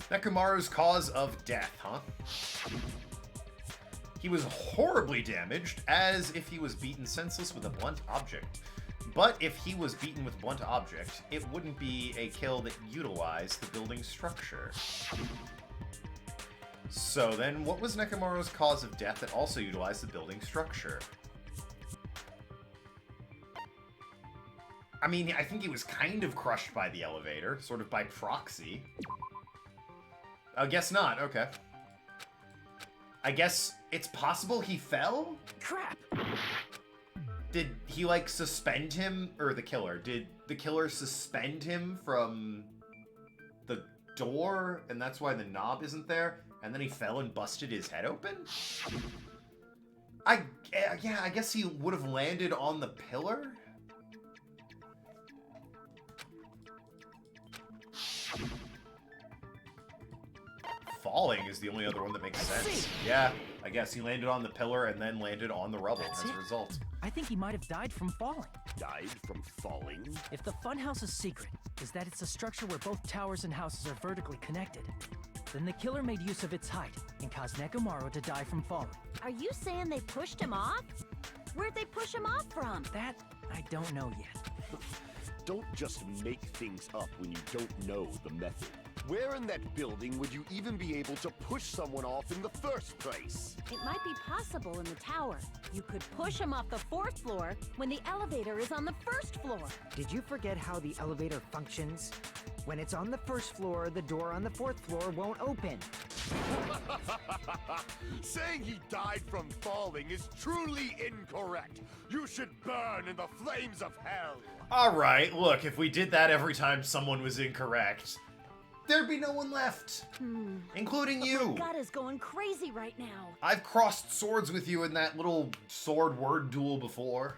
S1: Nekomaru's cause of death, huh? He was horribly damaged, as if he was beaten senseless with a blunt object. But if he was beaten with blunt object, it wouldn't be a kill that utilized the building structure. So then, what was Nekomaru's cause of death that also utilized the building structure? I mean, I think he was kind of crushed by the elevator, sort of by proxy. I guess not, okay. I guess it's possible he fell?
S10: Crap!
S1: Did he, like, suspend him? Or the killer. Did the killer suspend him from the door? And that's why the knob isn't there? And then he fell and busted his head open? Yeah, I guess he would have landed on the pillar? Falling is the only other one that makes sense. Yeah, I guess he landed on the pillar and then landed on the rubble
S8: That's
S1: as a
S8: it?
S1: result.
S8: I think he might have died from falling.
S9: Died from falling?
S8: If the funhouse's secret is that it's a structure where both towers and houses are vertically connected, then the killer made use of its height and caused Nekomaru to die from falling.
S4: Are you saying they pushed him off? Where'd they push him off from?
S8: That, I don't know yet.
S9: Don't just make things up when you don't know the method. Where in that building would you even be able to push someone off in the first place?
S4: It might be possible in the tower. You could push him off the 4th floor when the elevator is on the 1st floor.
S6: Did you forget how the elevator functions? When it's on the 1st floor, the door on the 4th floor won't open.
S9: Saying he died from falling is truly incorrect. You should burn in the flames of hell.
S1: Alright, look, if we did that every time someone was incorrect, there'd be no one left. Including you.
S4: My gut is going crazy right now.
S1: I've crossed swords with you in that little sword word duel before.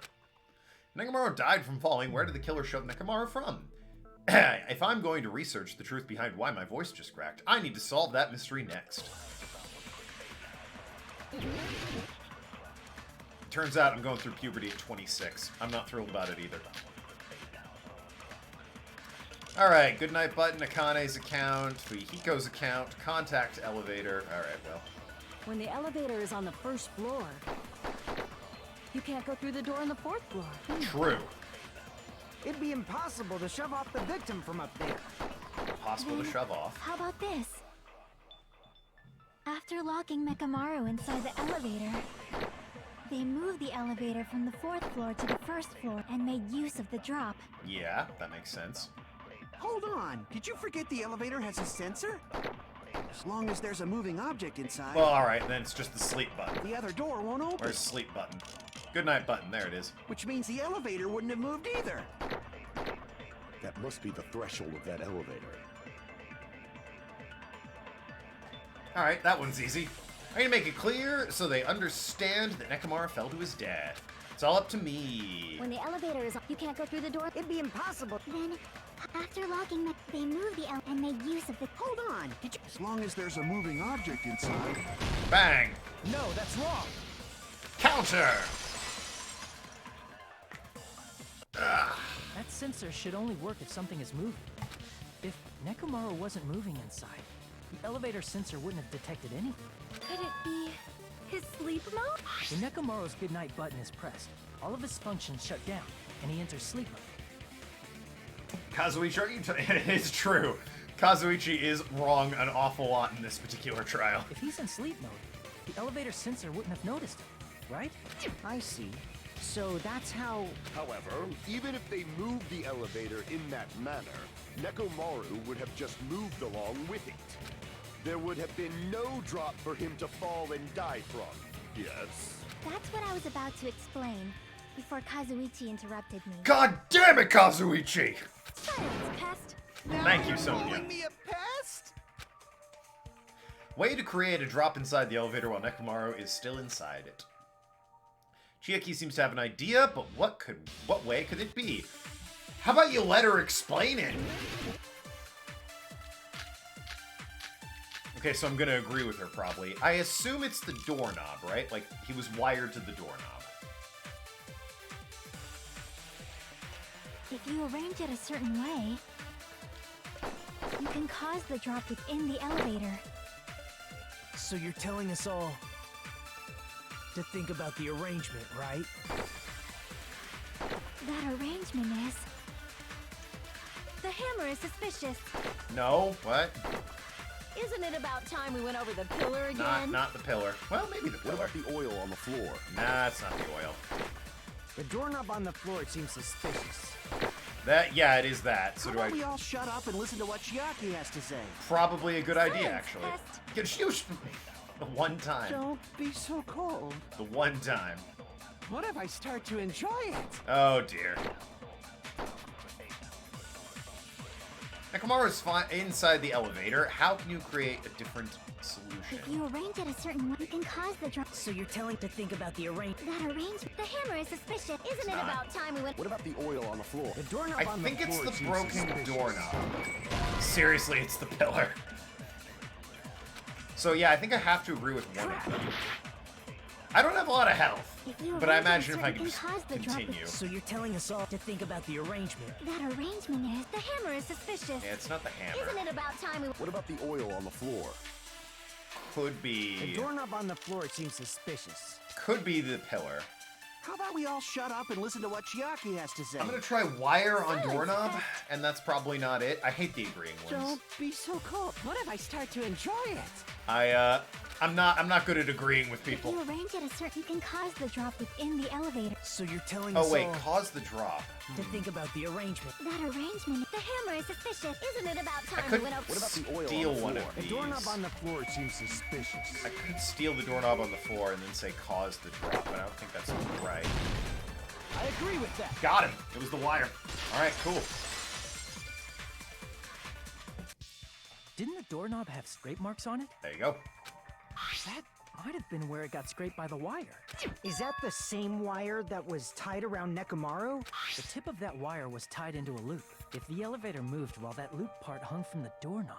S1: Nekomaru died from falling. Where did the killer shove Nekomaru from? If I'm going to research the truth behind why my voice just cracked, I need to solve that mystery next. Turns out I'm going through puberty at 26. I'm not thrilled about it either. Alright, goodnight button, Akane's account, Fuihiko's account, contact elevator. Alright, well.
S4: When the elevator is on the 1st floor, you can't go through the door on the 4th floor.
S1: True.
S6: It'd be impossible to shove off the victim from up there.
S1: Possible to shove off.
S3: How about this? After locking Nekomaru inside the elevator, they moved the elevator from the 4th floor to the 1st floor and made use of the drop.
S1: Yeah, that makes sense.
S7: Hold on. Did you forget the elevator has a sensor? As long as there's a moving object inside,
S1: Well, alright, then it's just the sleep button.
S7: the other door won't open.
S1: Where's sleep button? Good night button, there it is.
S7: Which means the elevator wouldn't have moved either.
S9: That must be the threshold of that elevator.
S1: Alright, that one's easy. I need to make it clear so they understand that Nekomaru fell to his death. It's all up to me.
S4: When the elevator is on, you can't go through the door.
S3: It'd be impossible. Then, after locking the, they moved the L and made use of the.
S7: Hold on. As long as there's a moving object inside.
S1: Bang!
S10: No, that's wrong.
S1: Counter!
S8: That sensor should only work if something is moving. If Nekomaru wasn't moving inside, the elevator sensor wouldn't have detected anything.
S5: Could it be his sleep mode?
S8: When Nekomaru's goodnight button is pressed, all of his functions shut down, and he enters sleep mode.
S1: Kazuichi, it's true. Kazuichi is wrong an awful lot in this particular trial.
S8: If he's in sleep mode, the elevator sensor wouldn't have noticed him, right?
S6: I see. So that's how...
S9: However, even if they moved the elevator in that manner, Nekomaru would have just moved along with it. There would have been no drop for him to fall and die from. Yes?
S3: That's what I was about to explain before Kazuichi interrupted me.
S1: God damn it, Kazuichi!
S5: Silence, pest.
S1: Thank you, Sonia.
S7: Calling me a pest?
S1: Way to create a drop inside the elevator while Nekomaru is still inside it. Chiaki seems to have an idea, but what way could it be? How about you let her explain it? Okay, so I'm gonna agree with her probably. I assume it's the doorknob, right? Like, he was wired to the doorknob.
S3: If you arrange it a certain way, you can cause the drop within the elevator.
S10: So you're telling us all to think about the arrangement, right?
S3: That arrangement is...
S5: The hammer is suspicious.
S1: No? What?
S4: Isn't it about time we went over the pillar again?
S1: Not the pillar. Well, maybe the
S9: What
S1: pillar.
S9: about the oil on the floor?
S1: Nah, it's not the oil.
S6: The doorknob on the floor seems suspicious.
S1: Yeah, it is that. So
S7: How
S1: do
S7: about
S1: I...
S7: we all shut up and listen to what Chiaki has to say?
S1: Probably a good idea,
S5: Silence,
S1: actually.
S5: pest.
S1: Get you the one time.
S7: Don't be so cold.
S1: The one time.
S7: What if I start to enjoy it?
S1: Oh dear. Nekomaru's inside the elevator. How can you create a different solution?
S3: If you arrange it a certain way, you can cause the drop.
S10: So you're telling to think about the arrangement.
S3: That arrangement... The hammer is suspicious.
S4: Isn't it about time we went?
S9: What about the oil on the floor?
S6: The doorknob
S1: I
S6: on
S1: think
S6: the
S1: it's
S6: floor
S1: the
S6: seems
S1: broken
S6: suspicious.
S1: doorknob. Seriously, it's the pillar. So yeah, I think I have to agree with one of them. I don't have a lot of health,
S3: If you
S1: but I
S3: arrange it
S1: imagine if
S3: so
S1: I
S3: you
S1: can just
S3: cause the drop
S1: continue.
S10: So you're telling us all to think about the arrangement.
S3: That arrangement is...
S5: The hammer is suspicious.
S1: Yeah, it's not the hammer.
S4: Isn't it about time we?
S9: What about the oil on the floor?
S1: Could
S6: The
S1: be
S6: doorknob on the floor seems suspicious.
S1: the pillar.
S7: How about we all shut up and listen to what Chiaki has to say?
S1: I'm gonna try wire on
S5: Silence,
S1: doorknob,
S5: pest.
S1: and that's probably not it. I hate the agreeing ones.
S7: Don't be so cold. What if I start to enjoy it?
S1: I'm not good at agreeing with
S3: If
S1: people.
S3: you arrange it a certain... You can cause the drop within the elevator.
S10: So you're telling
S1: Oh
S10: us
S1: wait,
S10: all
S1: cause the drop.
S10: to think about the arrangement.
S3: That arrangement...
S5: The hammer is suspicious.
S4: Isn't it about
S1: I
S4: time
S1: could
S4: we went over?
S9: What about the oil
S1: steal
S9: on the
S1: one
S9: floor?
S1: of
S6: The
S1: these.
S6: doorknob on the floor seems suspicious.
S1: I could steal the doorknob on the floor and then say cause the drop, but I don't think that's right.
S10: I agree with that.
S1: Got him. It was the wire. All right, cool.
S8: Didn't the doorknob have scrape marks on it?
S1: There you go.
S8: That might have been where it got scraped by the wire.
S6: Is that the same wire that was tied around Nekomaru?
S8: The tip of that wire was tied into a loop. If the elevator moved while that loop part hung from the doorknob,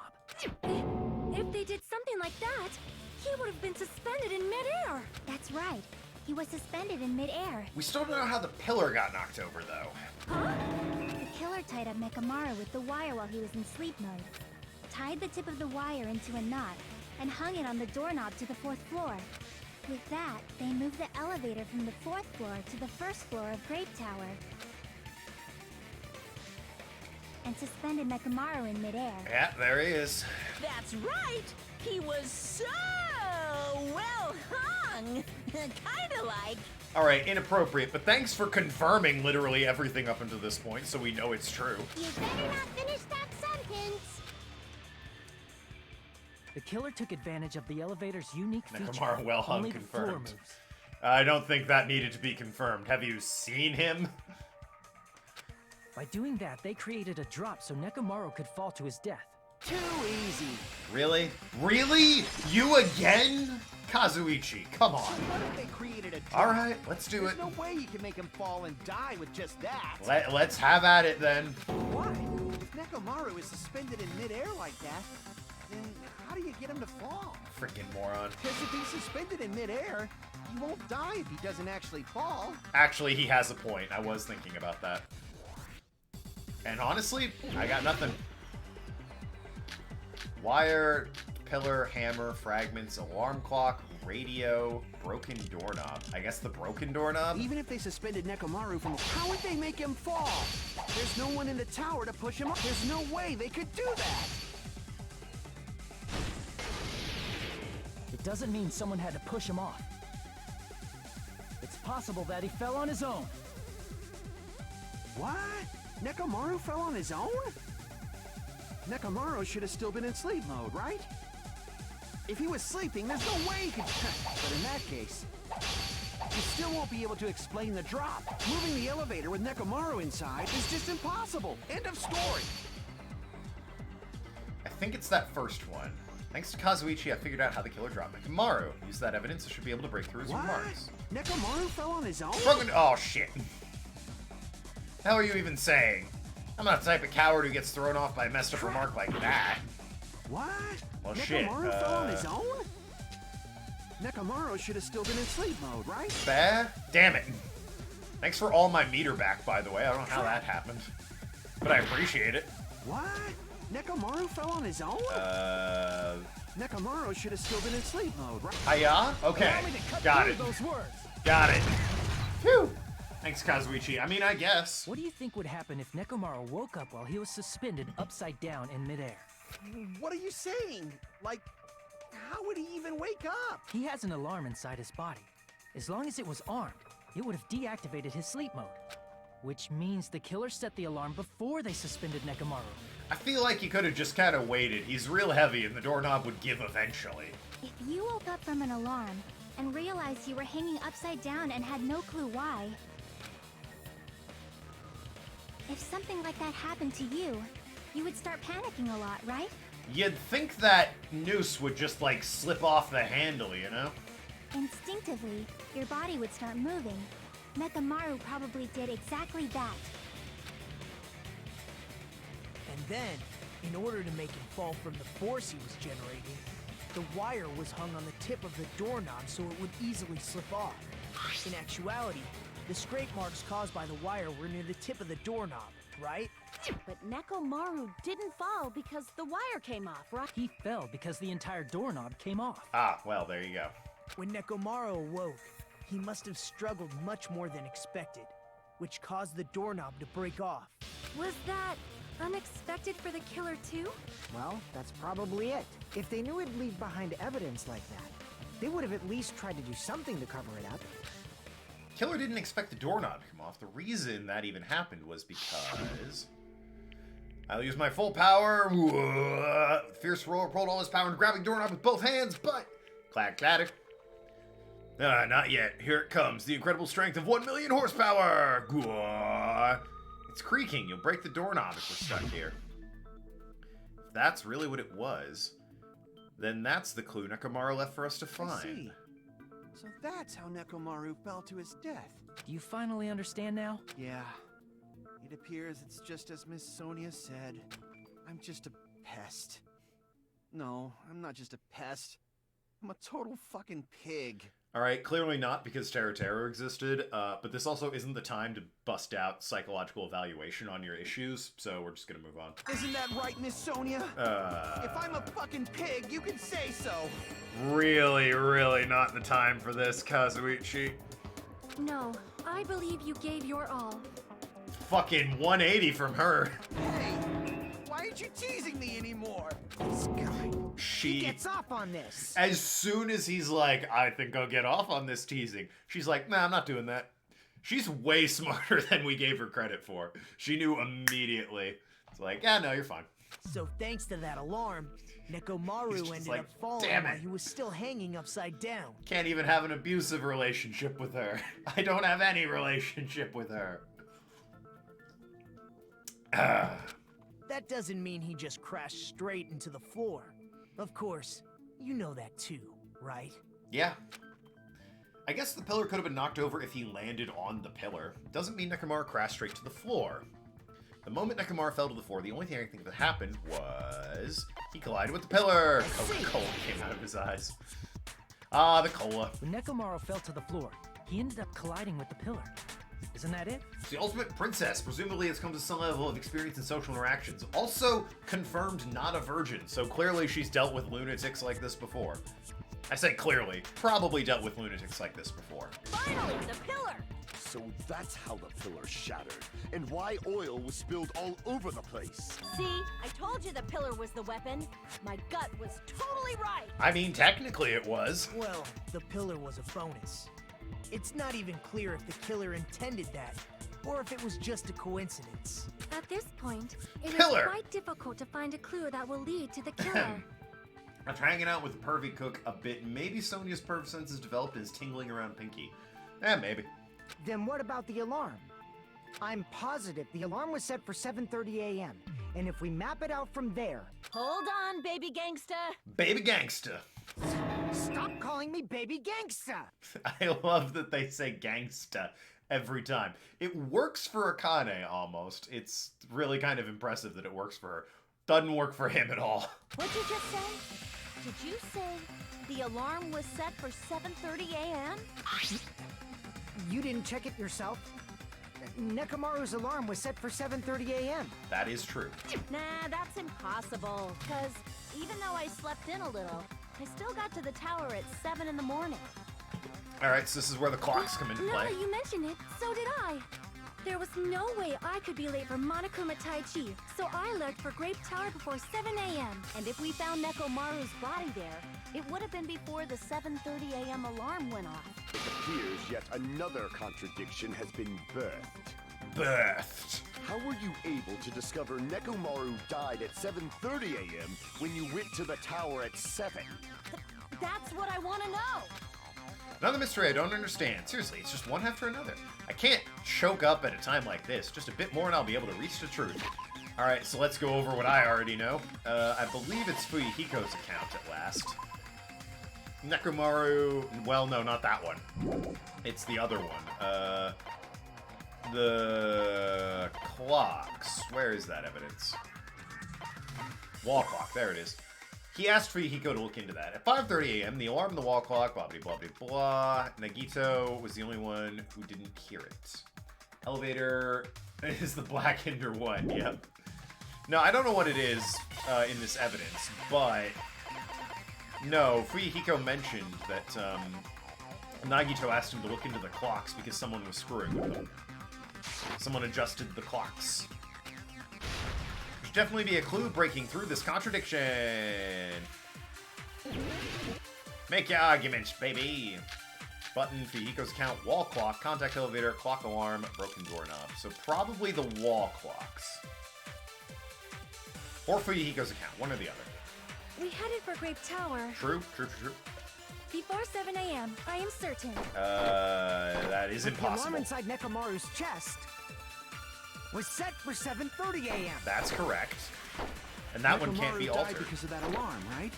S5: If they did something like that, he would have been suspended in midair.
S3: That's right. He was suspended in midair.
S1: We still don't know how the pillar got knocked over, though.
S3: The killer tied up Nekomaru with the wire while he was in sleep mode. Tied the tip of the wire into a knot and hung it on the doorknob to the 4th floor. With that, they moved the elevator from the 4th floor to the 1st floor of Grape Tower. And suspended Nekomaru in midair.
S1: Yeah, there he is.
S2: That's right! He was so well hung! Kinda like.
S1: All right, inappropriate, but thanks for confirming literally everything up until this point, so we know it's true.
S3: You better not finish that sentence!
S8: the killer took advantage of the elevator's unique feature.
S1: Nekomaru well hung
S8: only the floor
S1: confirmed.
S8: moves.
S1: I don't think that needed to be confirmed. Have you seen him?
S8: By doing that, they created a drop so Nekomaru could fall to his death.
S10: Too easy.
S1: Really? Really? You again? Kazuichi, come on.
S7: What if they created a drop?
S1: Alright, let's do
S7: There's
S1: it.
S7: no way you can make him fall and die with just that.
S1: Let's have at it then.
S7: Why? If Nekomaru is suspended in midair like that, then how do you get him to fall?
S1: Freaking moron.
S7: Because if he's suspended in midair, he won't die if he doesn't actually fall.
S1: Actually, he has a point. I was thinking about that. And honestly, I got nothing. Wire, pillar, hammer, fragments, alarm clock, radio, broken doorknob. I guess the broken doorknob?
S7: Even if they suspended Nekomaru from... How would they make him fall? There's no one in the tower to push him up. There's no way they could do that.
S8: It doesn't mean someone had to push him off. It's possible that he fell on his own.
S7: What? Nekomaru fell on his own? Nekomaru should have still been in sleep mode, right? If he was sleeping, there's no way he could... But in that case, you still won't be able to explain the drop. Moving the elevator with Nekomaru inside is just impossible. End of story.
S1: I think it's that first one. Thanks to Kazuichi, I figured out how the killer dropped Nekomaru. Use that evidence, I should be able to break through his
S7: What?
S1: remarks.
S7: Nekomaru fell on his own?
S1: Broken... Oh, shit. How are you even saying? I'm not the type of coward who gets thrown off by a messed up remark like that.
S7: What?
S1: Well, shit,
S7: Nekomaru fell on his own? Nekomaru should have still been in sleep mode, right?
S1: Damn it. Thanks for all my meter back, by the way. I don't know how that happened. But I appreciate it.
S7: What? Nekomaru fell on his own? Nekomaru should have still been in sleep mode, right?
S1: Hiya? Okay.
S8: Allow me to cut
S1: Got
S8: through
S1: it.
S8: those words.
S1: Got it. Phew. Thanks, Kazuichi. I mean, I guess.
S8: What do you think would happen if Nekomaru woke up while he was suspended upside down in midair?
S7: What are you saying? Like, how would he even wake up?
S8: He has an alarm inside his body. As long as it was armed, it would have deactivated his sleep mode. Which means the killer set the alarm before they suspended Nekomaru.
S1: I feel like he could have just kind of waited. He's real heavy and the doorknob would give eventually.
S3: If you woke up from an alarm and realized you were hanging upside down and had no clue why, if something like that happened to you, you would start panicking a lot, right?
S1: You'd think that noose would just, like, slip off the handle, you know?
S3: Instinctively, your body would start moving. Nekomaru probably did exactly that.
S10: And then, in order to make him fall from the force he was generating, the wire was hung on the tip of the doorknob so it would easily slip off. In actuality, the scrape marks caused by the wire were near the tip of the doorknob, right?
S4: But Nekomaru didn't fall because the wire came off, right?
S8: He fell because the entire doorknob came off.
S1: Ah, well, there you go.
S10: When Nekomaru awoke, he must have struggled much more than expected, which caused the doorknob to break off.
S5: Was that unexpected for the killer too?
S6: Well, that's probably it. If they knew it'd leave behind evidence like that, they would have at least tried to do something to cover it up.
S1: Killer didn't expect the doorknob to come off. The reason that even happened was because... I'll use my full power. Fierce roller pulled all his power into grabbing doorknob with both hands, but... Clack, clatter. Not yet. Here it comes. The incredible strength of 1 million horsepower. It's creaking. You'll break the doorknob if we're stuck here. If that's really what it was, then that's the clue Nekomaru left for us to
S7: I
S1: find.
S7: see. So that's how Nekomaru fell to his death.
S8: Do you finally understand now?
S7: Yeah. It appears it's just as Miss Sonia said. I'm just a pest. No, I'm not just a pest. I'm a total fucking pig.
S1: Alright, clearly not because Terror existed, but this also isn't the time to bust out psychological evaluation on your issues, so we're just gonna move on.
S7: Isn't that right, Miss Sonia? If I'm a fucking pig, you can say so.
S1: Really, really not the time for this, Kazuichi.
S5: No, I believe you gave your all.
S1: Fucking 180 from her.
S7: Hey, why aren't you teasing me anymore?
S6: This guy, he
S1: She...
S6: gets off on this.
S1: As soon as he's like, I think I'll get off on this teasing, she's like, nah, I'm not doing that. She's way smarter than we gave her credit for. She knew immediately. It's like, yeah, no, you're fine.
S10: So thanks to that alarm, Nekomaru
S1: just
S10: ended
S1: like,
S10: up falling
S1: "Damn
S10: while
S1: it."
S10: he was still hanging upside down.
S1: Can't even have an abusive relationship with her. I don't have any relationship with her.
S10: That doesn't mean he just crashed straight into the floor. Of course, you know that too, right?
S1: Yeah. I guess the pillar could have been knocked over if he landed on the pillar. Doesn't mean Nekomaru crashed straight to the floor. The moment Nekomaru fell to the floor, the only thing I think that happened was he collided with the pillar. Oh, cola came out of his eyes. Ah, the cola.
S8: When Nekomaru fell to the floor, he ended up colliding with the pillar. Isn't that it?
S1: It's the ultimate princess. Presumably it's come to some level of experience in social interactions. Also confirmed not a virgin, so clearly she's dealt with lunatics like this before. I say clearly. Probably dealt with lunatics like this before.
S4: Finally, the pillar!
S9: So that's how the pillar shattered, and why oil was spilled all over the place.
S4: See, I told you the pillar was the weapon. My gut was totally right.
S1: I mean, technically it was.
S10: Well, the pillar was a bonus. It's not even clear if the killer intended that, or if it was just a coincidence.
S5: At this point, it is
S1: Pillar.
S5: quite difficult to find a clue that will lead to the killer.
S1: After hanging out with the pervy cook a bit, maybe Sonia's perv sense has developed and is tingling around Pinky. Maybe.
S6: Then what about the alarm? I'm positive the alarm was set for 7:30 a.m. And if we map it out from there...
S4: Hold on, baby gangsta.
S1: Baby gangsta.
S6: Stop calling me baby gangsta!
S1: I love that they say gangsta every time. It works for Akane, almost. It's really kind of impressive that it works for her. Doesn't work for him at all.
S4: What'd you just say? Did you say the alarm was set for 7:30 a.m.?
S6: You didn't check it yourself? Nekomaru's alarm was set for 7:30 a.m.
S1: That is true.
S4: Nah, that's impossible. Because even though I slept in a little, I still got to the tower at 7 in the morning.
S1: Alright, so this is where the clocks come into
S5: Now
S1: play.
S5: that you mention it, so did I. There was no way I could be late for Monokuma Taichi, so I left for Grape Tower before 7 a.m.
S4: And if we found Nekomaru's body there, it would have been before the 7:30 a.m. alarm went off.
S9: It appears yet another contradiction has been birthed.
S1: Birthed.
S9: How were you able to discover Nekomaru died at 7:30 a.m. when you went to the tower at 7?
S4: That's what I want to know.
S1: Another mystery I don't understand. Seriously, it's just one after another. I can't choke up at a time like this. Just a bit more and I'll be able to reach the truth. Alright, so let's go over what I already know. I believe it's Fuyuhiko's account at last. Nekomaru... Well, no, not that one. It's the other one. The clocks. Where is that evidence? Wall clock. There it is. He asked Fuyuhiko to look into that. At 5:30 a.m., the alarm, the wall clock, blah, blah, blah, blah, blah. Nagito was the only one who didn't hear it. Elevator is the black hinder one, yep. No, I don't know what it is in this evidence, but... No, Fuyuhiko mentioned that Nagito asked him to look into the clocks because someone was screwing with them. Someone adjusted the clocks. Should definitely be a clue breaking through this contradiction. Make your arguments, baby. Button, Fuyuhiko's account, wall clock, contact elevator, clock alarm, broken doorknob. So probably the wall clocks. Or Fuyuhiko's account, one or the other.
S5: We headed for Grape Tower
S1: True, true, true, true.
S5: before 7 a.m. I am certain.
S1: That is
S6: The alarm
S1: impossible.
S6: inside Nekomaru's chest was set for 7:30 a.m.
S1: That's correct. And that one can't be
S7: Nekomaru died
S1: altered.
S7: because of that alarm, right?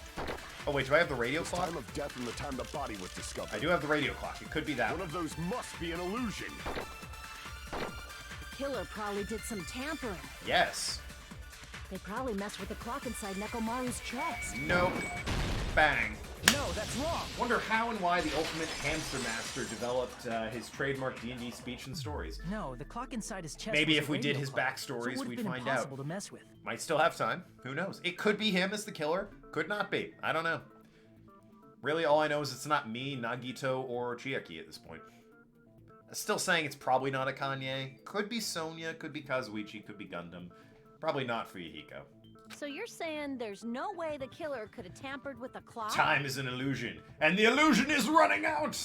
S1: Oh wait, do I have the radio
S9: His
S1: clock?
S9: time of death and the time the body was discovered.
S1: I do have the radio clock. It could be that
S9: One
S1: one.
S9: of those must be an illusion.
S4: The killer probably did some tampering.
S1: Yes.
S4: They probably messed with the clock inside Nekomaru's chest.
S1: Nope. Bang.
S10: No, that's wrong.
S1: Wonder how and why the Ultimate Hamster Master developed his trademark D&D speech and stories.
S8: No, the clock inside his chest.
S1: Maybe
S8: was
S1: if
S8: a
S1: we did
S8: radio
S1: his
S8: clock, so
S1: backstories,
S8: it would've
S1: we'd
S8: been
S1: find out.
S8: impossible to mess with.
S1: Might still have time. Who knows? It could be him as the killer. Could not be. I don't know. Really, all I know is it's not me, Nagito, or Chiaki at this point. Still saying it's probably not a Kanye. Could be Sonia, could be Kazuichi, could be Gundam. Probably not Fuyuhiko.
S4: So you're saying there's no way the killer could have tampered with the clock?
S1: Time is an illusion, and the illusion is running out!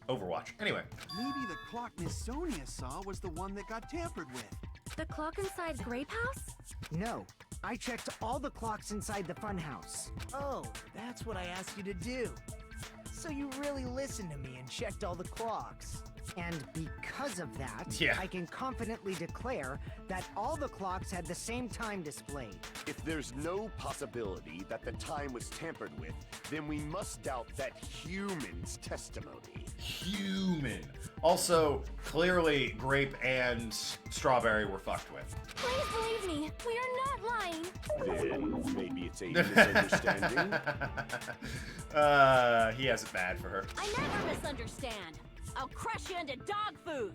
S1: Overwatch. Anyway.
S7: Maybe the clock Miss Sonia saw was the one that got tampered with.
S5: The clock inside Grape House?
S6: No, I checked all the clocks inside the funhouse.
S10: Oh, that's what I asked you to do. So you really listened to me and checked all the clocks.
S6: And because of that,
S1: Yeah.
S6: I can confidently declare that all the clocks had the same time displayed.
S9: If there's no possibility that the time was tampered with, then we must doubt that human's testimony.
S1: Human. Also, clearly, Grape and Strawberry were fucked with.
S5: Please believe me, we are not lying.
S9: Then maybe it's a misunderstanding.
S1: He has it bad for her.
S4: I never misunderstand. I'll crush you into dog food.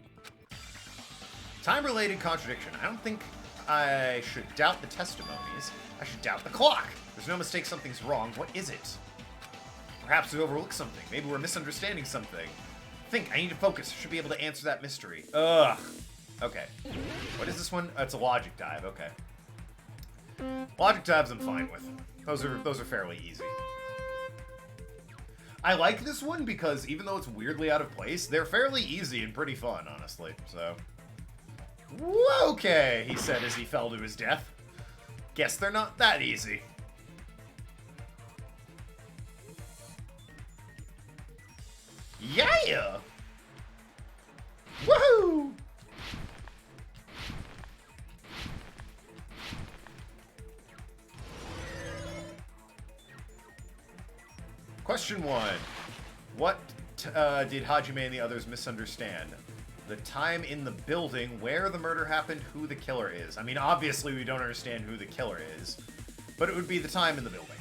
S1: Time-related contradiction. I don't think I should doubt the testimonies. I should doubt the clock. There's no mistake something's wrong. What is it? Perhaps we overlooked something. Maybe we're misunderstanding something. Think, I need to focus. Should be able to answer that mystery. Ugh. Okay. What is this one? It's a logic dive. Okay. Logic dives I'm fine with. Those are fairly easy. I like this one because even though it's weirdly out of place, they're fairly easy and pretty fun, honestly. So, okay, he said as he fell to his death. Guess they're not that easy. Yeah! Woohoo! Question 1. What did Hajime and the others misunderstand? The time in the building, where the murder happened, who the killer is. I mean, obviously we don't understand who the killer is, but it would be the time in the building.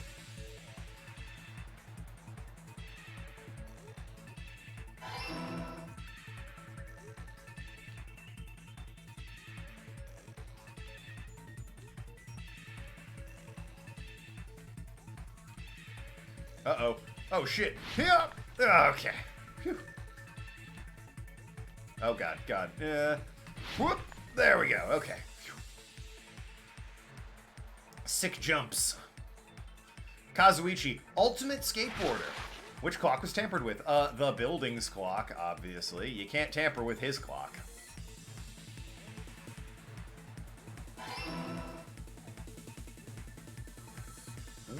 S1: Uh-oh. Oh, shit. Yeah. Okay. Phew. Oh, God. God. Whoop. There we go. Okay. Phew. Sick jumps. Kazuichi, ultimate skateboarder. Which clock was tampered with? The building's clock, obviously. You can't tamper with his clock.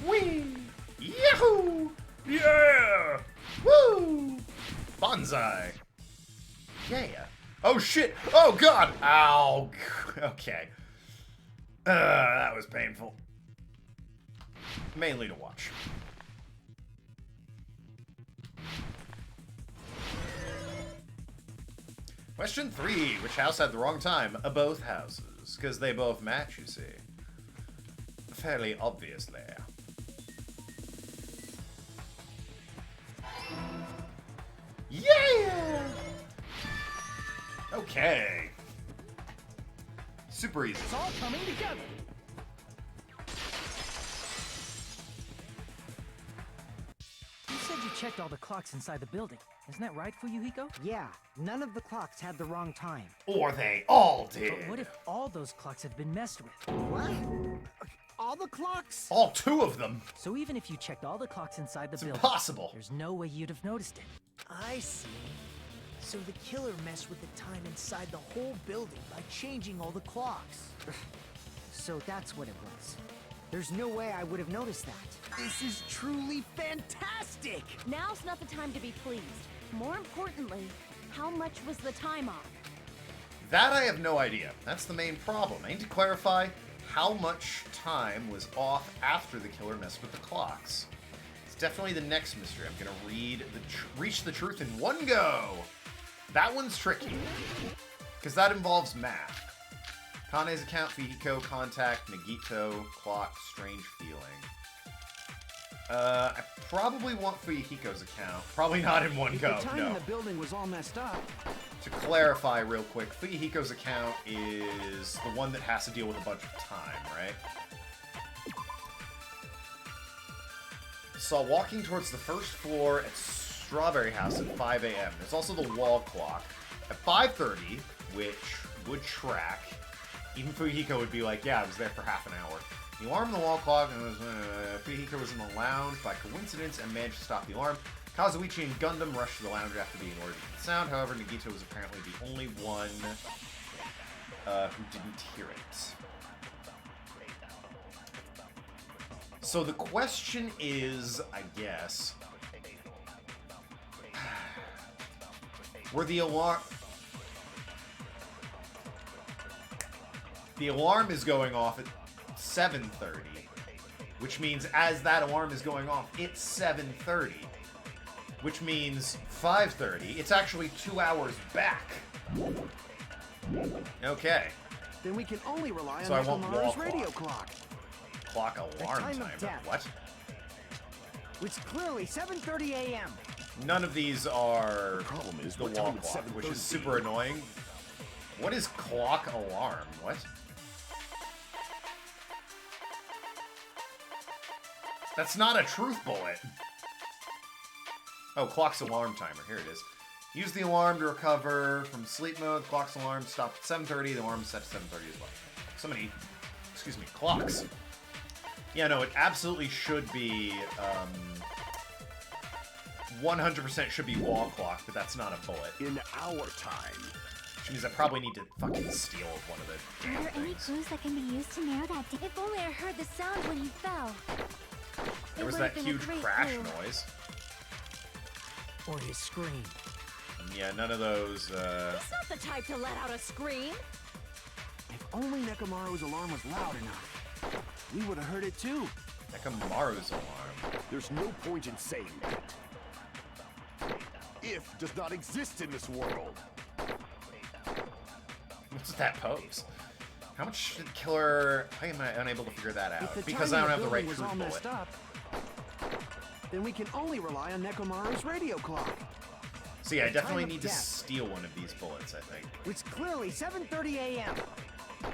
S1: Whee! Yahoo! Yeah! Woo! Bonsai! Yeah. Oh shit! Oh god! Ow! Okay. That was painful. Mainly to watch. Question 3. Which house had the wrong time? Both houses. Because they both match, you see. Fairly obvious there. Yeah! Okay. Super easy.
S8: It's all coming together. You said you checked all the clocks inside the building. Isn't that right, Fuyuhiko?
S6: Yeah, none of the clocks had the wrong time.
S1: Or they all did.
S8: But what if all those clocks have been messed with?
S6: What? All the clocks?
S1: All 2 of them.
S8: So even if you checked all the clocks inside the
S1: It's
S8: building,
S1: impossible.
S8: there's no way you'd have noticed it.
S10: I see. So the killer messed with the time inside the whole building by changing all the clocks.
S6: So that's what it was. There's no way I would have noticed that.
S10: This is truly fantastic!
S4: Now's not the time to be pleased. More importantly, how much was the time off?
S1: That I have no idea. That's the main problem. I need to clarify how much time was off after the killer messed with the clocks. It's definitely the next mystery. I'm gonna reach the truth in one go. That one's tricky, because that involves math. Kane's account, Fihiko, contact, Nagito, clock, strange feeling. I probably want Fuyuhiko's account. Probably not in one
S7: If
S1: go,
S7: the time
S1: no.
S7: in the building was all messed up,
S1: To clarify real quick, Fuyuhiko's account is the one that has to deal with a bunch of time, right? Saw walking towards the first floor at Strawberry House at 5 a.m. There's also the wall clock. At 5:30, which would track, even Fuyuhiko would be like, yeah, I was there for half an hour. The alarm on the wall clock, and Fuyuhiko was in the lounge by coincidence and managed to stop the alarm. Kazuichi and Gundam rushed to the lounge after being ordered to the sound. However, Nagito was apparently the only one who didn't hear it. So the question is, I guess, were the alarm is going off at 7:30, which means as that alarm is going off, it's 7:30, which means 5:30. It's actually 2 hours back. Okay.
S7: Then we can only rely on
S1: So I won't
S7: Nekomaru's
S1: wall
S7: radio
S1: clock.
S7: clock.
S1: Alarm
S7: time of
S1: timer.
S7: death.
S1: What?
S7: It's clearly 7:30 a.m.
S1: None of these are
S9: The problem is,
S1: the
S9: what
S1: wall
S9: time would
S1: clock, which is
S9: 7:30
S1: super
S9: be?
S1: annoying. What is clock alarm? What? That's not a truth bullet. Oh, clock's alarm timer. Here it is. Use the alarm to recover from sleep mode. Clock's alarm stopped at 7:30. The alarm is set to 7:30 as well. So many, excuse me, clocks. Yeah, no, it absolutely should be, 100% should be wall clock, but that's not a bullet.
S9: In our time.
S1: Which means I probably need to fucking steal one of the
S3: Are
S1: damn
S3: there any
S1: things.
S3: clues that can be used to narrow that down?
S5: If only I heard the sound when he fell.
S1: There
S5: It
S1: was
S5: would have
S1: that
S5: been a
S1: huge
S5: great
S1: crash
S5: clue.
S1: noise.
S10: Or his scream.
S1: Yeah, none of those,
S4: He's not the type to let out a scream.
S7: If only Nekomaru's alarm was loud enough, we would have heard it too.
S1: Nekomaru's alarm.
S9: There's no point in saying that. If does not exist in this world.
S1: What's that pose? How much did killer... How am I unable to figure that
S7: If
S1: out?
S7: the
S1: Because
S7: time
S1: I don't
S7: in
S1: have the right
S7: building was
S1: truth
S7: all
S1: bullet.
S7: messed up, then we can only rely on Nekomaru's radio clock.
S1: So yeah, I definitely
S7: Time of
S1: need to
S7: death.
S1: steal one of these bullets, I think.
S7: It's clearly 7:30 a.m.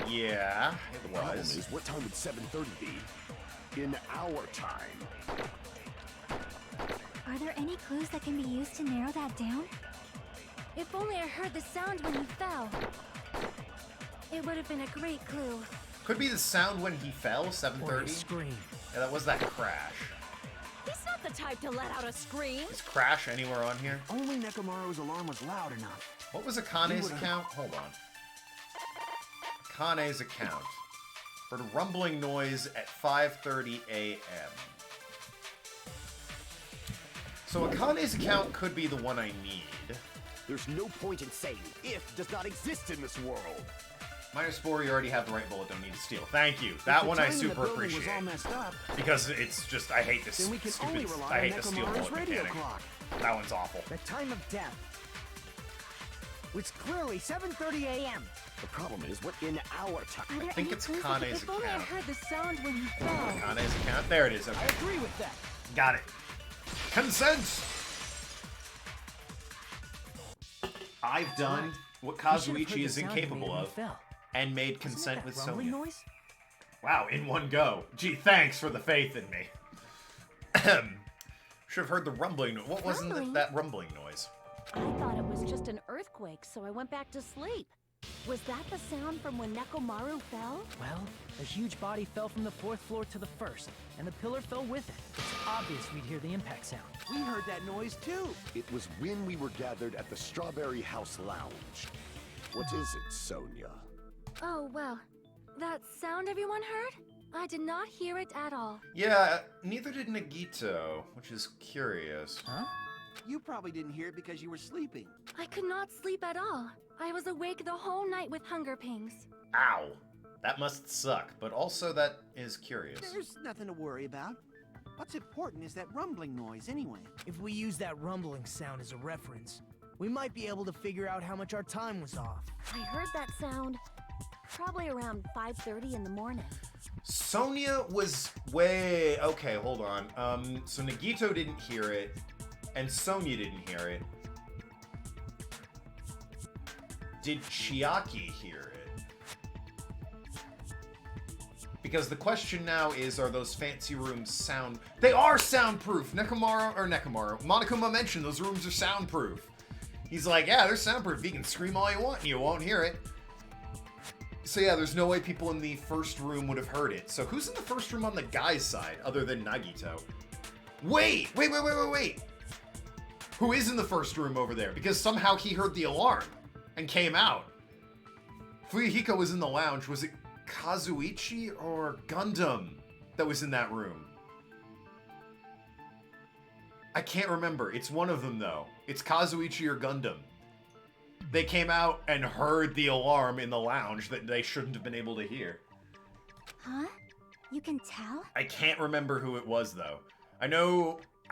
S1: Yeah, it
S9: The problem
S1: was.
S9: is, what time would 7:30 be? In our time.
S3: Are there any clues that can be used to narrow that down?
S5: If only I heard the sound when he fell. It would have been a great clue.
S1: Could be the sound when he fell,
S10: Or his
S1: 7:30.
S10: scream.
S1: Yeah, that was that crash.
S4: He's not the type to let out a scream.
S1: Is crash anywhere on here?
S7: Only Nekomaru's alarm was loud enough.
S1: What was Akane's
S7: would've-
S1: account? Hold on. Akane's account. For the rumbling noise at 5:30 a.m. So Akane's account could be the one I need.
S9: There's no point in saying if does not exist in this world.
S1: -4, you already have the right bullet, don't need to steal. Thank you.
S7: If
S1: That
S7: the
S1: one I
S7: time in the
S1: super
S7: building was all
S1: appreciate.
S7: messed up,
S1: Because it's just, I hate this
S7: then we can only
S1: stupid,
S7: rely
S1: I
S7: on
S1: hate the steal
S7: Nekomaru's
S1: bullet
S7: radio
S1: mechanic.
S7: clock.
S1: That one's awful.
S7: The time of death. It's clearly 7:30 a.m.
S9: The problem is, what in our
S3: Are
S9: time?
S3: there
S1: think
S3: any
S1: it's
S3: clues that
S1: Kane's
S5: If only I
S1: account.
S5: heard the sound when he fell.
S1: Akane's account? There it is,
S7: I
S1: okay.
S7: agree with that.
S1: Got it. Consent! I've done what
S8: We should have heard
S1: Kazuichi
S8: the
S1: is
S8: sound he made
S1: incapable
S8: when he
S1: of,
S8: fell.
S1: and made
S8: Wasn't it
S1: consent
S8: that
S1: with
S8: rumbling
S1: Sonya.
S8: noise?
S1: Wow, in one go. Gee, thanks for the faith in me. Should have heard the rumbling. What wasn't
S4: Rumbling?
S1: that rumbling noise?
S4: I thought it was just an earthquake, so I went back to sleep. Was that the sound from when Nekomaru fell?
S8: Well, a huge body fell from the 4th floor to the 1st, and the pillar fell with it. It's obvious we'd hear the impact sound.
S7: We heard that noise too.
S9: It was when we were gathered at the Strawberry House Lounge. What is it, Sonya?
S5: Oh, well. That sound everyone heard? I did not hear it at all.
S1: Yeah, neither did Nagito, which is curious.
S8: Huh?
S7: You probably didn't hear it because you were sleeping.
S5: I could not sleep at all. I was awake the whole night with hunger pangs.
S1: Ow. That must suck, but also that is curious.
S7: There's nothing to worry about. What's important is that rumbling noise anyway.
S10: If we use that rumbling sound as a reference, we might be able to figure out how much our time was off.
S4: I heard that sound probably around 5:30 in the morning.
S1: Sonya was way... Okay, hold on. So Nagito didn't hear it, and Sonya didn't hear it. Did Chiaki hear it? Because the question now is, are those fancy rooms sound... They are soundproof! Monokuma mentioned those rooms are soundproof. He's like, yeah, they're soundproof. You can scream all you want and you won't hear it. So yeah, there's no way people in the first room would have heard it. So who's in the first room on the guy's side, other than Nagito? Wait! Who is in the first room over there? Because somehow he heard the alarm and came out. Fuyuhiko was in the lounge. Was it Kazuichi or Gundam that was in that room? I can't remember. It's one of them, though. It's Kazuichi or Gundam. They came out and heard the alarm in the lounge that they shouldn't have been able to hear.
S3: Huh? You can tell?
S1: I can't remember who it was, though. I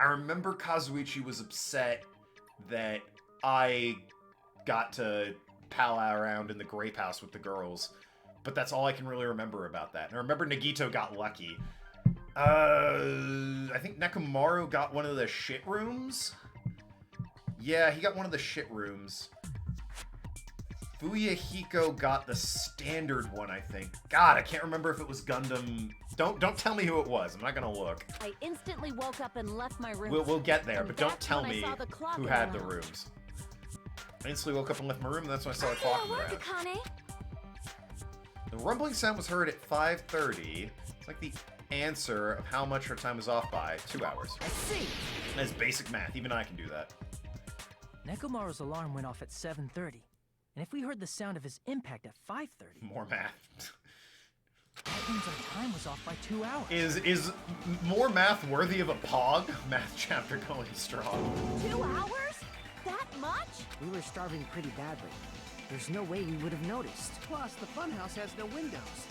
S1: remember Kazuichi was upset that I got to pal around in the grape house with the girls, but that's all I can really remember about that. And I remember Nagito got lucky. I think Nekomaru got one of the shit rooms? Yeah, he got one of the shit rooms. Fuyahiko got the standard one, I think. God, I can't remember if it was Gundam. Don't tell me who it was. I'm not gonna look.
S4: I instantly woke up and left my room.
S1: We'll get there,
S4: And
S1: but don't
S4: that's
S1: tell
S4: when I
S1: me
S4: saw the clock
S1: who
S4: in
S1: had the
S4: lounge.
S1: rooms. I instantly woke up and left my room, and that's when I saw the clock in the
S5: Work,
S1: lounge.
S5: Akane.
S1: The rumbling sound was heard at 5:30. It's like the answer of how much her time was off by 2 hours.
S10: I see.
S1: That's basic math. Even I can do that.
S8: Nekomaru's alarm went off at 7:30. And if we heard the sound of his impact at 5:30,
S1: More math.
S8: that means our time was off by 2 hours.
S1: Is more math worthy of a POG? Math chapter going strong.
S4: 2 hours? That much?
S6: We were starving pretty badly. There's no way we would have noticed.
S7: Plus, the funhouse has no windows.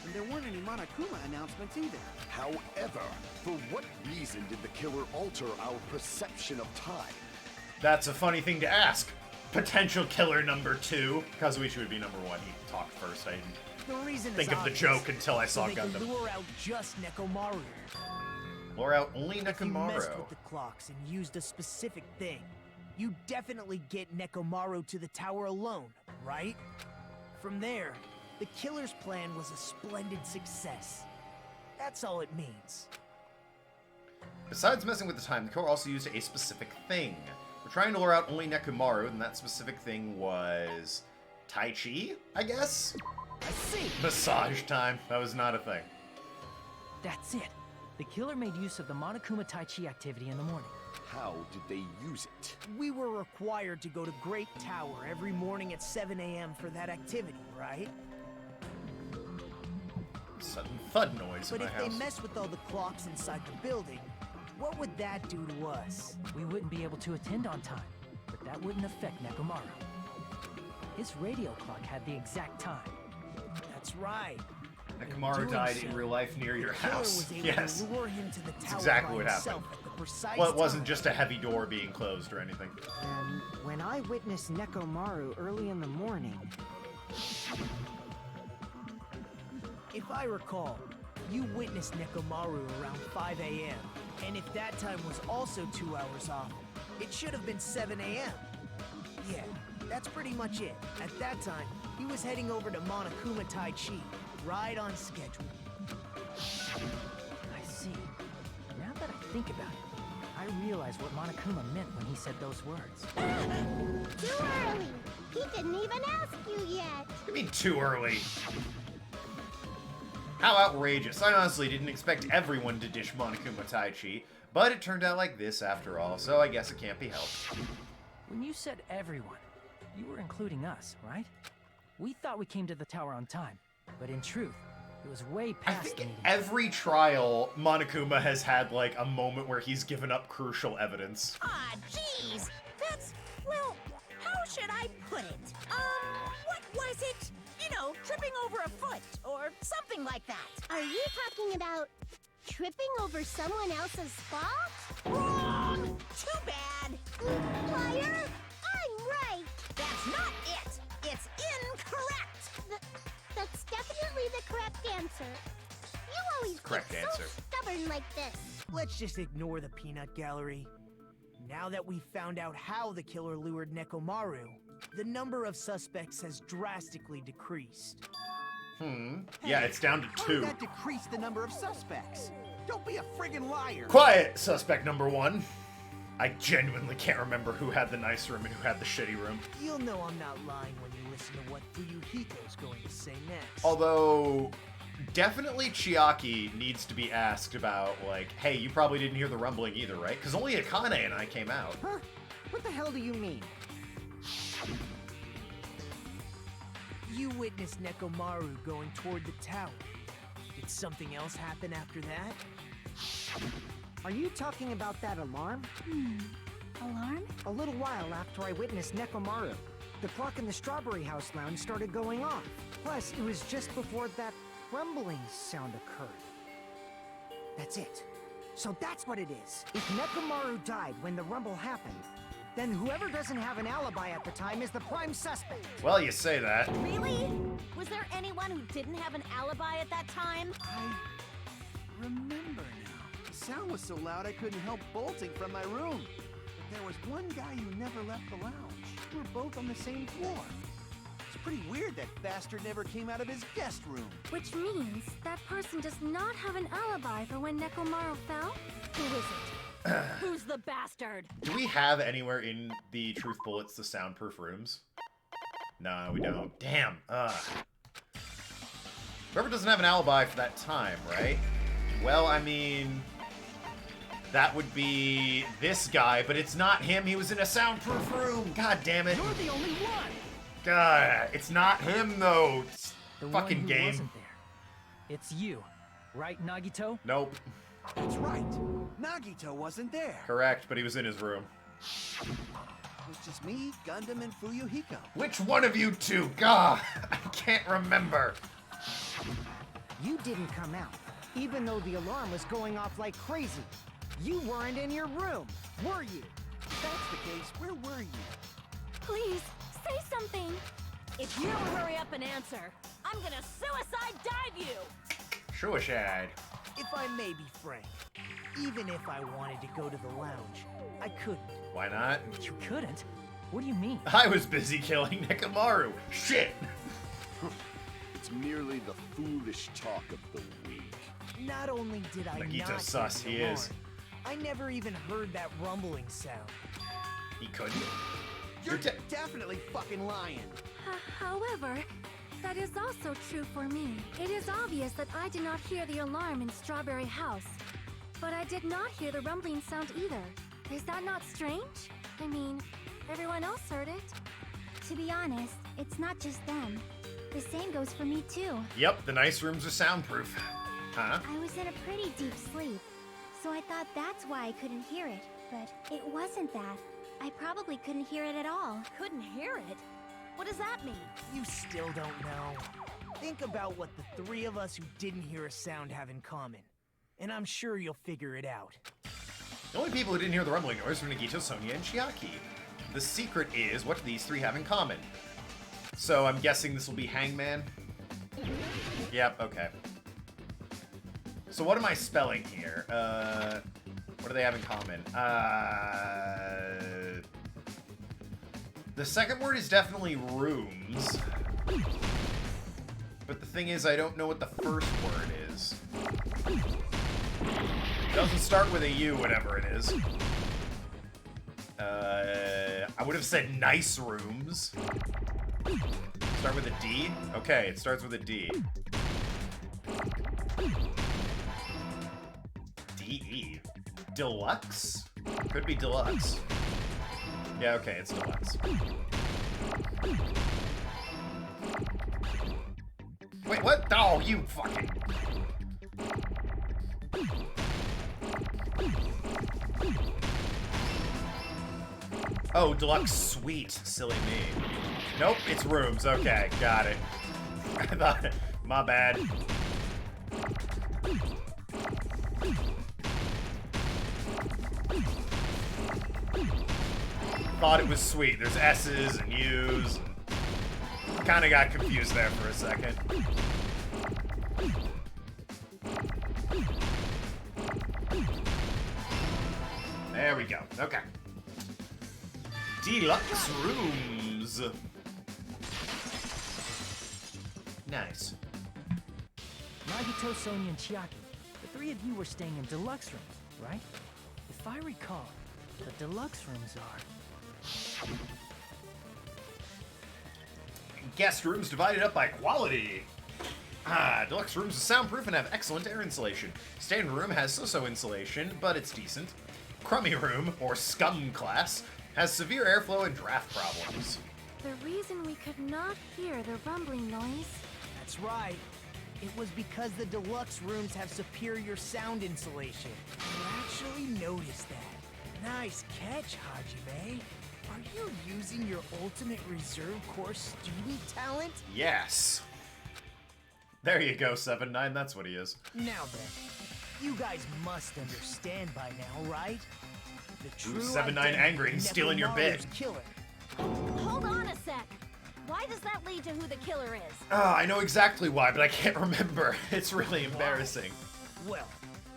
S7: And there weren't any Monokuma announcements either.
S9: However, for what reason did the killer alter our perception of time?
S1: That's a funny thing to ask. Potential killer number 2. Kazuichi would be number 1. He talked first. I didn't
S10: The reason
S1: think
S10: is
S1: of the
S10: obvious.
S1: joke until I saw
S10: so they could
S1: Gundam.
S10: lure out just Nekomaru.
S1: Lure out only
S10: If you messed
S1: Nekomaru.
S10: with the clocks and used a specific thing, you definitely get Nekomaru to the tower alone, right? From there, the killer's plan was a splendid success. That's all it means.
S1: Besides messing with the time, the killer also used a specific thing. We're trying to lure out only Nekomaru, and that specific thing was Tai Chi, I guess?
S10: I see.
S1: Massage time. That was not a thing.
S8: That's it. The killer made use of the Monokuma Tai Chi activity in the morning.
S9: How did they use it?
S10: We were required to go to Great Tower every morning at 7 a.m. for that activity, right?
S1: Sudden thud noise
S10: But
S1: in my
S10: if they
S1: house.
S10: mess with all the clocks inside the building, what would that do to us?
S8: We wouldn't be able to attend on time, but that wouldn't affect Nekomaru. His radio clock had the exact time.
S10: That's right.
S1: Nekomaru
S10: doing
S1: died
S10: so,
S1: in real life near your
S10: The killer
S1: house.
S10: was able
S1: Yes.
S10: to lure him to the tower
S1: exactly
S10: by
S1: what
S10: himself
S1: happened.
S10: at the precise
S1: Well, it wasn't
S10: time.
S1: just a heavy door being closed or anything.
S6: And when I witnessed Nekomaru early in the morning,
S10: If I recall, you witnessed Nekomaru around 5 a.m. And if that time was also 2 hours off, it should have been 7 a.m. Yeah, that's pretty much it. At that time, he was heading over to Monokuma Tai Chi, right on schedule.
S8: I see. Now that I think about it, I realize what Monokuma meant when he said those words.
S3: Too early! He didn't even ask you yet!
S1: What do you mean too early? How outrageous. I honestly didn't expect everyone to dish Monokuma Tai Chi, but it turned out like this after all, so I guess it can't be helped.
S8: When you said everyone, you were including us, right? We thought we came to the tower on time, but in truth, it was way
S1: I
S8: past the
S1: think
S8: meeting.
S1: every trial, Monokuma has had, like, a moment where he's given up crucial evidence.
S2: Ah, jeez. That's, well, how should I put it? What was it? You know, tripping over a foot or something like that.
S3: Are you talking about tripping over someone else's spot?
S2: Wrong! Too bad.
S3: Liar! I'm right!
S2: That's not it. It's incorrect.
S3: That's definitely the correct answer. You always
S1: Correct
S3: get
S1: answer.
S3: so stubborn like this.
S10: Let's just ignore the peanut gallery. Now that we've found out how the killer lured Nekomaru, the number of suspects has drastically decreased.
S1: Yeah, it's down to
S7: How did
S1: 2.
S7: that decrease the number of suspects? Don't be a friggin' liar!
S1: Quiet, suspect number 1. I genuinely can't remember who had the nice room and who had the shitty room.
S10: You'll know I'm not lying when you listen to what Fuyuhiko's going to say next.
S1: Although, definitely Chiaki needs to be asked about, like, hey, you probably didn't hear the rumbling either, right? Because only Akane and I came out.
S6: huh? What the hell do you mean?
S10: You witnessed Nekomaru going toward the tower. Did something else happen after that?
S6: Are you talking about that alarm?
S3: Alarm?
S6: A little while after I witnessed Nekomaru, the clock in the Strawberry House lounge started going off. Plus, it was just before that rumbling sound occurred. That's it. So that's what it is. If Nekomaru died when the rumble happened, then whoever doesn't have an alibi at the time is the prime suspect.
S1: Well, you say that.
S4: Really? Was there anyone who didn't have an alibi at that time?
S7: I remember now. The sound was so loud I couldn't help bolting from my room. But there was one guy who never left the lounge. We were both on the same floor. It's pretty weird that bastard never came out of his guest room.
S5: Which means that person does not have an alibi for when Nekomaru fell?
S4: Who is it? Who's the bastard?
S1: Do we have anywhere in the Truth Bullets the soundproof rooms? No, we don't. Damn. Whoever doesn't have an alibi for that time, right? Well, I mean, that would be this guy, but it's not him. He was in a soundproof room. God damn it.
S8: You're the only one!
S1: God, it's not him, though. It's
S8: The
S1: fucking
S8: one who
S1: game.
S8: wasn't there. It's you, right, Nagito?
S1: Nope.
S7: That's right. Nagito wasn't there.
S1: Correct, but he was in his room.
S7: It was just me, Gundam, and Fuyuhiko.
S1: Which one of you two? God, I can't remember.
S6: You didn't come out, even though the alarm was going off like crazy. You weren't in your room, were you?
S7: If that's the case, where were you?
S5: Please, say something!
S4: If you don't hurry up and answer, I'm gonna suicide dive you!
S1: Suicide.
S10: If I may be frank, even if I wanted to go to the lounge, I couldn't.
S1: Why not?
S8: You couldn't? What do you mean?
S1: I was busy killing Nekomaru. Shit.
S9: It's merely the foolish talk of the week.
S10: Not only did I
S1: Nagito
S10: not
S1: sus,
S10: hear the
S1: he
S10: alarm,
S1: is.
S10: I never even heard that rumbling sound.
S1: He couldn't.
S7: You're definitely fucking lying.
S5: However, that is also true for me. It is obvious that I did not hear the alarm in Strawberry House, but I did not hear the rumbling sound either. Is that not strange? I mean, everyone else heard it.
S3: To be honest, it's not just them. The same goes for me too.
S1: Yep, the nice rooms are soundproof. Huh?
S3: I was in a pretty deep sleep, so I thought that's why I couldn't hear it. But it wasn't that. I probably couldn't hear it at all.
S4: Couldn't hear it? What does that mean?
S10: You still don't know. Think about what the three of us who didn't hear a sound have in common, and I'm sure you'll figure it out.
S1: The only people who didn't hear the rumbling noise were Nagito, Sonia, and Chiaki. The secret is what these three have in common. So I'm guessing this will be Hangman. Yep, okay. So what am I spelling here? What do they have in common? The second word is definitely rooms. But the thing is, I don't know what the first word is. It doesn't start with a U, whatever it is. I would have said nice rooms. Start with a D? Okay, it starts with a D. D-E. Deluxe? Could be deluxe. Yeah, okay, it's deluxe. Wait, what? Oh, you fucking... Oh, deluxe suite. Silly me. Nope, it's rooms. Okay, got it. I thought... My bad. Thought it was sweet. There's S's and U's. Kind of got confused there for a second. There we go. Okay. Deluxe rooms. Nice.
S8: Nagito, Sonia, and Chiaki, the three of you were staying in deluxe rooms, right? If I recall, the deluxe rooms are...
S1: Guest rooms divided up by quality. Deluxe rooms are soundproof and have excellent air insulation. Standard room has so-so insulation, but it's decent. Crummy room, or scum class, has severe airflow and draft problems.
S5: The reason we could not hear the rumbling noise...
S10: That's right. It was because the deluxe rooms have superior sound insulation. You actually noticed that. Nice catch, Hajime. Are you using your ultimate reserve corps student talent?
S1: Yes. There you go, 7-9, that's what he is.
S10: Now then, you guys must understand by now, right? The true
S1: 7-9
S10: identity
S1: angry and
S10: of
S1: stealing your bid.
S10: Nekomaru's killer.
S4: Hold on a sec. Why does that lead to who the killer is?
S1: I know exactly why, but I can't remember. It's really embarrassing.
S10: Well,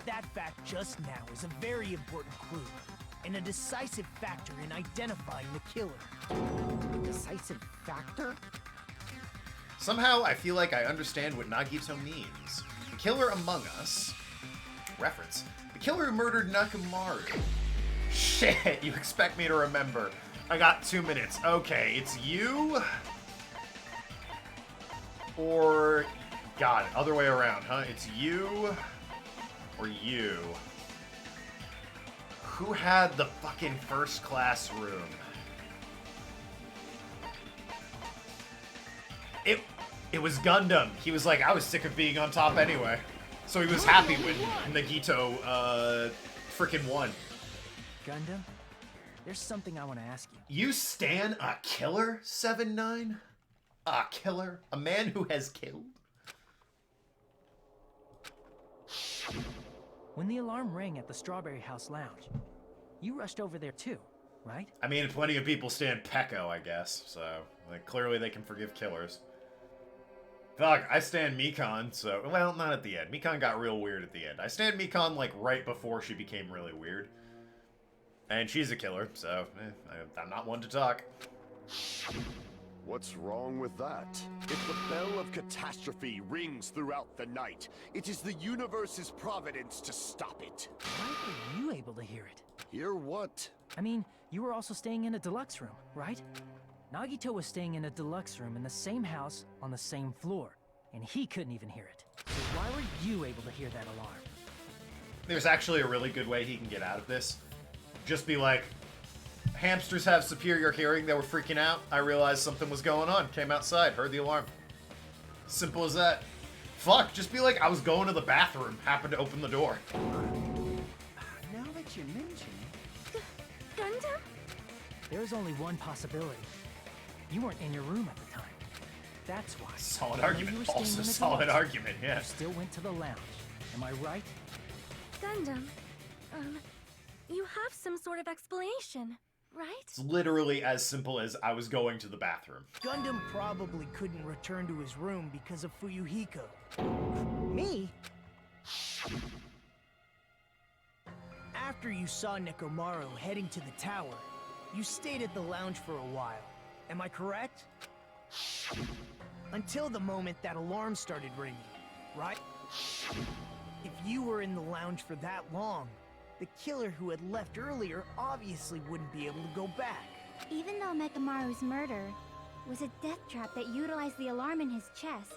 S10: that fact just now is a very important clue, and a decisive factor in identifying the killer.
S6: A decisive factor?
S1: Somehow, I feel like I understand what Nagito means. The killer among us... Reference. The killer who murdered Nekomaru. Shit, you expect me to remember. I got 2 minutes. Okay, it's you... Or... God, other way around, huh? It's you... Or you. Who had the fucking first class room? It was Gundam. He was like, I was sick of being on top anyway. So he was happy when Nagito, frickin' won.
S8: Gundam, there's something I want to ask you.
S1: You stan a killer, 7-9? A killer? A man who has killed?
S8: When the alarm rang at the Strawberry House Lounge, you rushed over there too, right?
S1: I mean, plenty of people stand Pecco, I guess. So, like, clearly they can forgive killers. Fuck, I stand Mikon, so... Well, not at the end. Mikon got real weird at the end. I stand Mikon, like, right before she became really weird. And she's a killer, so I'm not one to talk.
S9: What's wrong with that? If the bell of catastrophe rings throughout the night, it is the universe's providence to stop it.
S8: Why were you able to hear it?
S9: Hear what?
S8: I mean, you were also staying in a deluxe room, right? Nagito was staying in a deluxe room in the same house on the same floor, and he couldn't even hear it. So why were you able to hear that alarm?
S1: There's actually a really good way he can get out of this. Just be like, hamsters have superior hearing, they were freaking out. I realized something was going on, came outside, heard the alarm. Simple as that. Fuck, just be like, I was going to the bathroom, happened to open the door.
S7: Now that you mention it...
S5: Gundam?
S8: There is only one possibility. You weren't in your room at the time. That's why.
S1: Solid
S8: Although you
S1: argument.
S8: were staying
S1: Also
S8: in a
S1: solid
S8: deluxe,
S1: argument, yeah.
S8: You still went to the lounge. Am I right?
S5: Gundam, you have some sort of explanation, right?
S1: It's literally as simple as I was going to the bathroom.
S10: Gundam probably couldn't return to his room because of Fuyuhiko.
S6: Me?
S10: After you saw Nekomaru heading to the tower, you stayed at the lounge for a while. Am I correct? Until the moment that alarm started ringing, right? If you were in the lounge for that long, the killer who had left earlier obviously wouldn't be able to go back.
S3: Even though Nekomaru's murder was a death trap that utilized the alarm in his chest,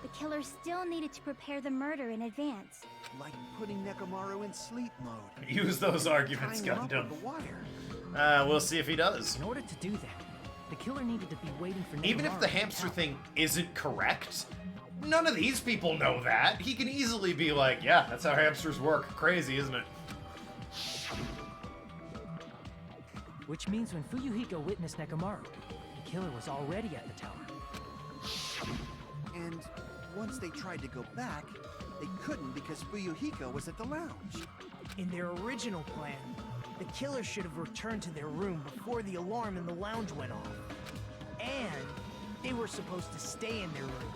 S3: the killer still needed to prepare the murder in advance.
S7: Like putting Nekomaru in sleep mode.
S1: Use those arguments,
S7: Tying him up
S1: Gundam.
S7: with the wire.
S1: We'll see if he does.
S8: In order to do that, the killer needed to be waiting for
S1: Even if
S8: Nekomaru
S1: the
S8: to
S1: hamster
S8: tell.
S1: thing isn't correct, none of these people know that. He can easily be like, yeah, that's how hamsters work. Crazy, isn't it?
S8: Which means when Fuyuhiko witnessed Nekomaru, the killer was already at the tower.
S7: And once they tried to go back, they couldn't because Fuyuhiko was at the lounge.
S10: In their original plan, the killer should have returned to their room before the alarm in the lounge went off. And they were supposed to stay in their room.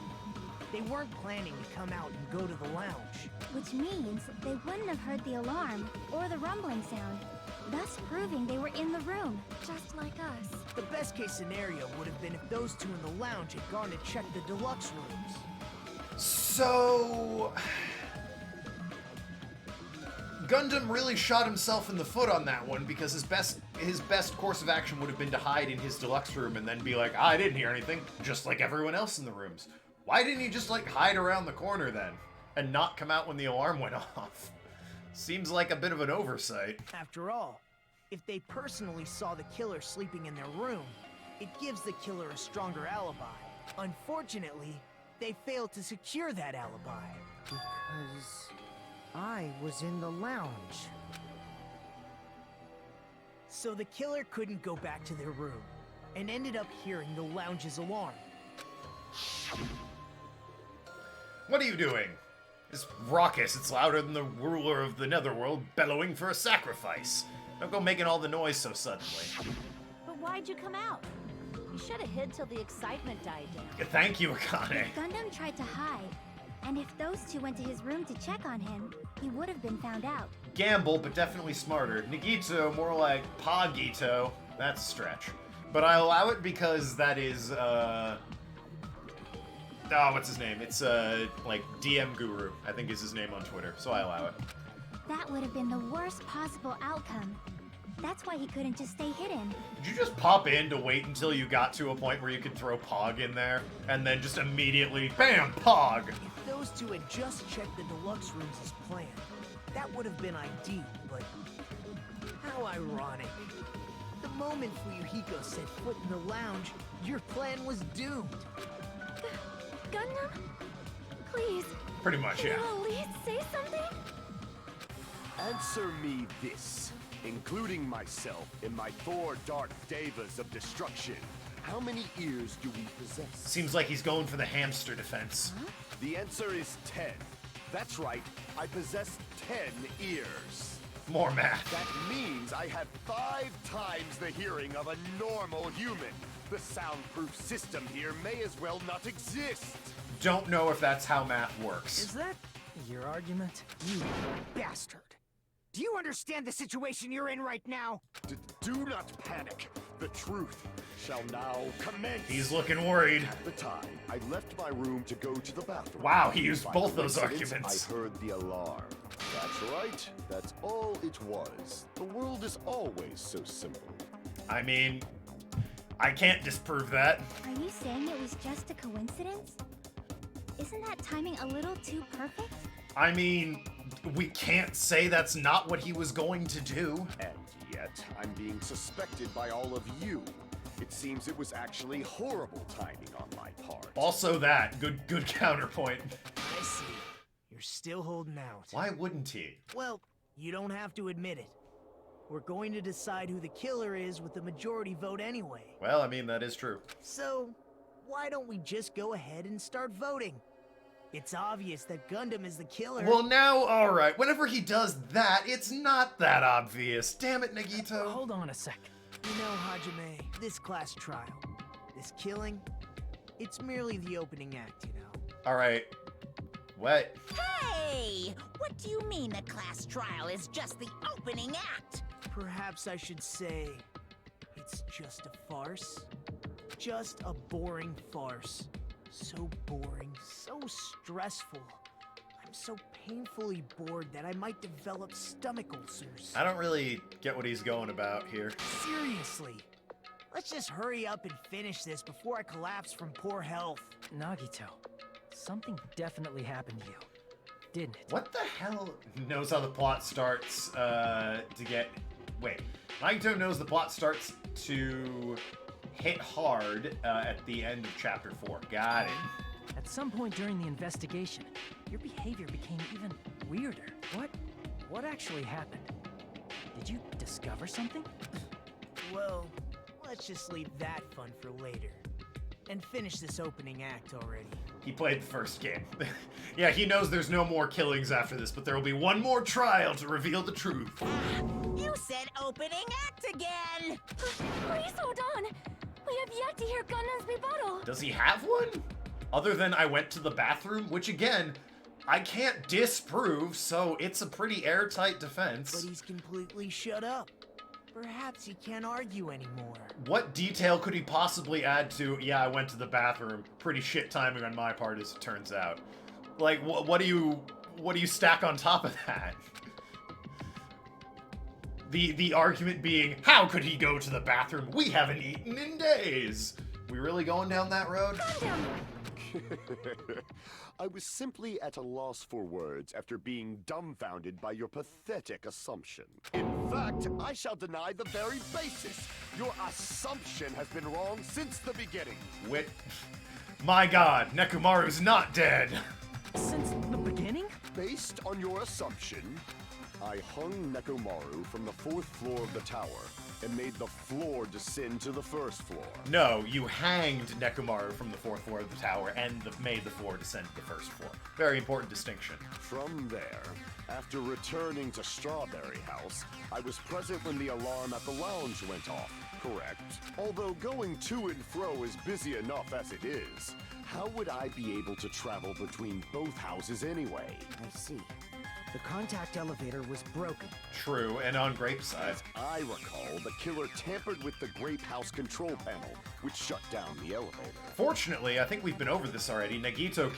S10: They weren't planning to come out and go to the lounge.
S3: Which means they wouldn't have heard the alarm or the rumbling sound, thus proving they were in the room.
S5: Just like us.
S10: The best case scenario would have been if those two in the lounge had gone to check the deluxe rooms.
S1: So... Gundam really shot himself in the foot on that one because his best course of action would have been to hide in his deluxe room and then be like, I didn't hear anything, just like everyone else in the rooms. Why didn't he just, like, hide around the corner then and not come out when the alarm went off? Seems like a bit of an oversight.
S10: After all, if they personally saw the killer sleeping in their room, it gives the killer a stronger alibi. Unfortunately, they failed to secure that alibi?
S6: Because I was in the lounge.
S10: So the killer couldn't go back to their room, and ended up hearing the lounge's alarm.
S1: What are you doing? It's raucous. It's louder than the ruler of the netherworld bellowing for a sacrifice. Don't go making all the noise so suddenly.
S4: But why'd you come out? You should have hid till the excitement died down.
S1: Thank you, Akane.
S3: Gundam tried to hide, and if those two went to his room to check on him, he would have been found out.
S1: Gamble, but definitely smarter. Nagito, more like Pagito. That's a stretch. But I allow it because that is, what's his name? It's, like, DM Guru, I think is his name on Twitter, so I allow it.
S3: That would have been the worst possible outcome. That's why he couldn't just stay hidden.
S1: Did you just pop in to wait until you got to a point where you could throw Pog in there, and then just immediately, BAM! Pog!
S10: If those two had just checked the deluxe rooms as planned, that would have been ideal, but how ironic. The moment Fuyuhiko set foot in the lounge, your plan was doomed.
S5: Gundam? Please,
S1: Pretty much,
S5: can
S1: yeah.
S5: you at least say something?
S9: Answer me this, including myself in my four dark devas of destruction. How many ears do we possess?
S1: Seems like he's going for the hamster defense.
S9: The answer is 10. That's right, I possess 10 ears.
S1: More math.
S9: That means I have 5 times the hearing of a normal human. The soundproof system here may as well not exist.
S1: Don't know if that's how math works.
S8: Is that your argument?
S6: You bastard! Do you understand the situation you're in right now?
S9: Do not panic. The truth shall now commence.
S1: He's looking worried.
S9: At the time, I left my room to go to the bathroom.
S1: Wow, he used
S9: By
S1: both those
S9: coincidence,
S1: arguments.
S9: I heard the alarm. That's right. That's all it was. The world is always so simple.
S1: I mean, I can't disprove that.
S3: Are you saying it was just a coincidence? Isn't that timing a little too perfect?
S1: I mean, we can't say that's not what he was going to do.
S9: And yet, I'm being suspected by all of you. It seems it was actually horrible timing on my part.
S1: Also that, good counterpoint.
S10: I see. You're still holding out.
S1: Why wouldn't he?
S10: Well, you don't have to admit it. We're going to decide who the killer is with the majority vote anyway.
S1: Well, I mean, that is true.
S10: So, why don't we just go ahead and start voting? It's obvious that Gundam is the killer.
S1: Well, now, alright, whenever he does that, it's not that obvious. Damn it, Nagito.
S8: Hold on a sec.
S10: You know, Hajime, this class trial, this killing, it's merely the opening act, you know?
S1: Alright. What?
S2: Hey! What do you mean the class trial is just the opening act?
S10: Perhaps I should say, it's just a farce. Just a boring farce. So boring, so stressful. I'm so painfully bored that I might develop stomach ulcers.
S1: I don't really get what he's going about here.
S10: Seriously. Let's just hurry up and finish this before I collapse from poor health.
S8: Nagito, something definitely happened to you, didn't it?
S1: What the hell knows how the plot starts to get... Wait. Nagito knows the plot starts to hit hard at the end of Chapter 4. Got it.
S8: At some point during the investigation, your behavior became even weirder. What actually happened? Did you discover something?
S10: Well, let's just leave that fun for later. And finish this opening act already.
S1: He played the first game. Yeah, he knows there's no more killings after this, but there will be one more trial to reveal the truth.
S2: You said opening act again!
S5: Please hold on. We have yet to hear Gundam's rebuttal.
S1: Does he have one? Other than I went to the bathroom, which again, I can't disprove, so it's a pretty airtight defense.
S10: But he's completely shut up. Perhaps he can't argue anymore.
S1: What detail could he possibly add to, yeah, I went to the bathroom? Pretty shit timing on my part, as it turns out. Like, what do you stack on top of that? The argument being, how could he go to the bathroom? We haven't eaten in days. We really going down that road?
S5: Gundam!
S9: I was simply at a loss for words after being dumbfounded by your pathetic assumption. In fact, I shall deny the very basis. Your assumption has been wrong since the beginning.
S1: My god, Nekomaru's not dead!
S8: Since the beginning?
S9: Based on your assumption, I hung Nekomaru from the 4th floor of the tower and made the floor descend to the 1st floor.
S1: No, you hanged Nekomaru from the 4th floor of the tower and made the floor descend to the 1st floor. Very important distinction.
S9: From there, after returning to Strawberry House, I was present when the alarm at the lounge went off, correct? Although going to and fro is busy enough as it is, how would I be able to travel between both houses anyway?
S6: I see. The contact elevator was broken.
S1: True, and on Grape's side.
S9: I recall the killer tampered with the Grape House control panel, which shut down the elevator.
S1: Fortunately, I think we've been over this already. Nagito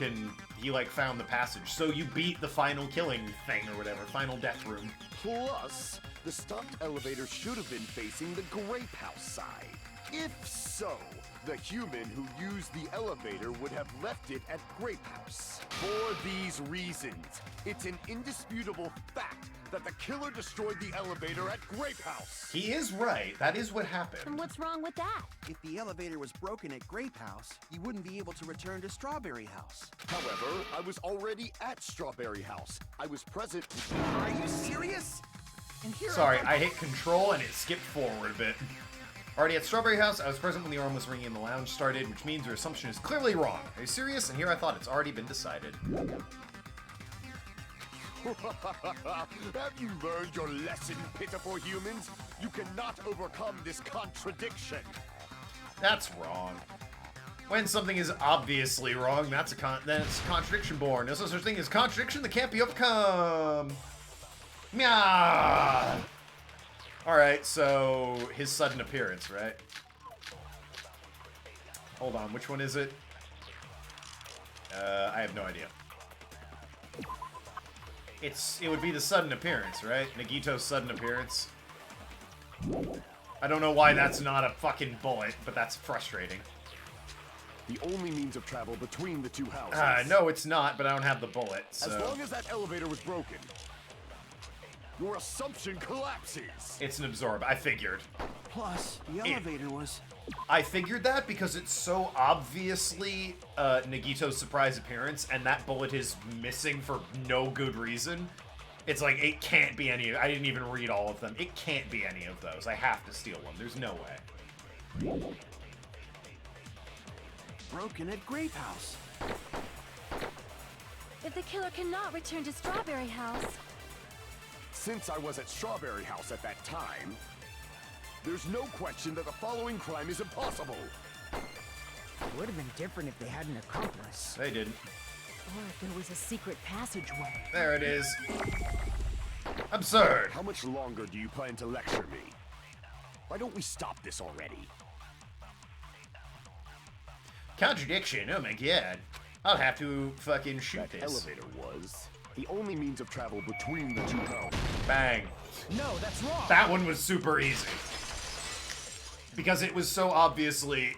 S1: he found the passage. So you beat the final killing thing or whatever, final death room.
S9: Plus, the stopped elevator should have been facing the Grape House side. If so, the human who used the elevator would have left it at Grape House. For these reasons, it's an indisputable fact that the killer destroyed the elevator at Grape House.
S1: He is right. That is what happened.
S4: And what's wrong with that?
S7: If the elevator was broken at Grape House, you wouldn't be able to return to Strawberry House.
S9: However, I was already at Strawberry House. I was present.
S7: Are you serious? And here
S1: Sorry, I hit control and it skipped forward a bit. Already at Strawberry House, I was present when the alarm was ringing and the lounge started, which means your assumption is clearly wrong. Are you serious? And here I thought it's already been decided.
S9: Have you learned your lesson, pitiful humans? You cannot overcome this contradiction.
S1: That's wrong. When something is obviously wrong, then it's contradiction born. There's no such thing as contradiction that can't be overcome. Meow. Alright, so his sudden appearance, right? Hold on, which one is it? I have no idea. It would be the sudden appearance, right? Nagito's sudden appearance. I don't know why that's not a fucking bullet, but that's frustrating.
S9: The only means of travel between the two houses.
S1: No, it's not, but I don't have the bullet, so...
S9: As long as that elevator was broken, your assumption collapses.
S1: It's an absorb. I figured.
S7: Plus, the elevator was...
S1: I figured that because it's so obviously Nagito's surprise appearance, and that bullet is missing for no good reason. It's like, it can't be any... I didn't even read all of them. It can't be any of those. I have to steal one. There's no way.
S7: broken at Grape House.
S5: If the killer cannot return to Strawberry House...
S9: Since I was at Strawberry House at that time, there's no question that the following crime is impossible.
S6: It would have been different if they had an accomplice.
S1: They didn't.
S4: Or if there was a secret passageway.
S1: There it is. Absurd.
S9: How much longer do you plan to lecture me? Why don't we stop this already?
S1: Contradiction, oh my god. I'll have to fucking shoot
S9: That
S1: this.
S9: elevator was the only means of travel between the two houses.
S1: Bang.
S10: No, that's wrong.
S1: That one was super easy. Because it was so obviously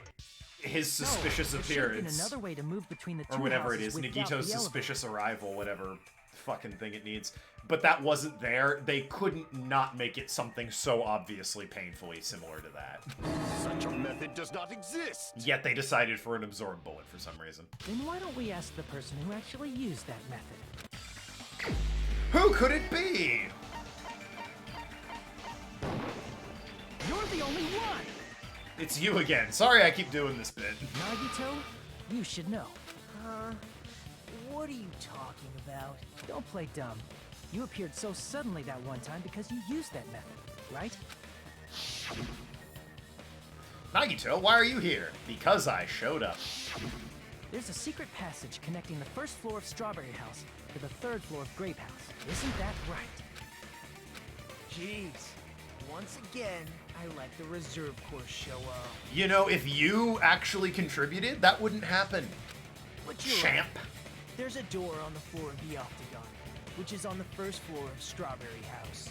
S1: his suspicious
S8: there should have been
S1: appearance.
S8: another way to move between the two
S1: Or whatever it
S8: houses
S1: is,
S8: without
S1: Nagito's
S8: the elevator.
S1: suspicious arrival, whatever fucking thing it needs. But that wasn't there. They couldn't not make it something so obviously painfully similar to that.
S9: Such a method does not exist.
S1: Yet they decided for an absorb bullet for some reason.
S8: Then why don't we ask the person who actually used that method?
S1: Who could it be?
S8: You're the only one!
S1: It's you again. Sorry I keep doing this bit.
S8: Nagito, you should know.
S10: What are you talking about?
S8: Don't play dumb. You appeared so suddenly that one time because you used that method, right?
S1: Nagito, why are you here? Because I showed up.
S8: There's a secret passage connecting the first floor of Strawberry House to the third floor of Grape House. Isn't that right?
S10: Jeez. Once again, I let the reserve course show up.
S1: You know, if you actually contributed, that wouldn't happen.
S10: But you're
S1: Champ.
S10: right. There's a door on the floor of the Octagon, which is on the first floor of Strawberry House.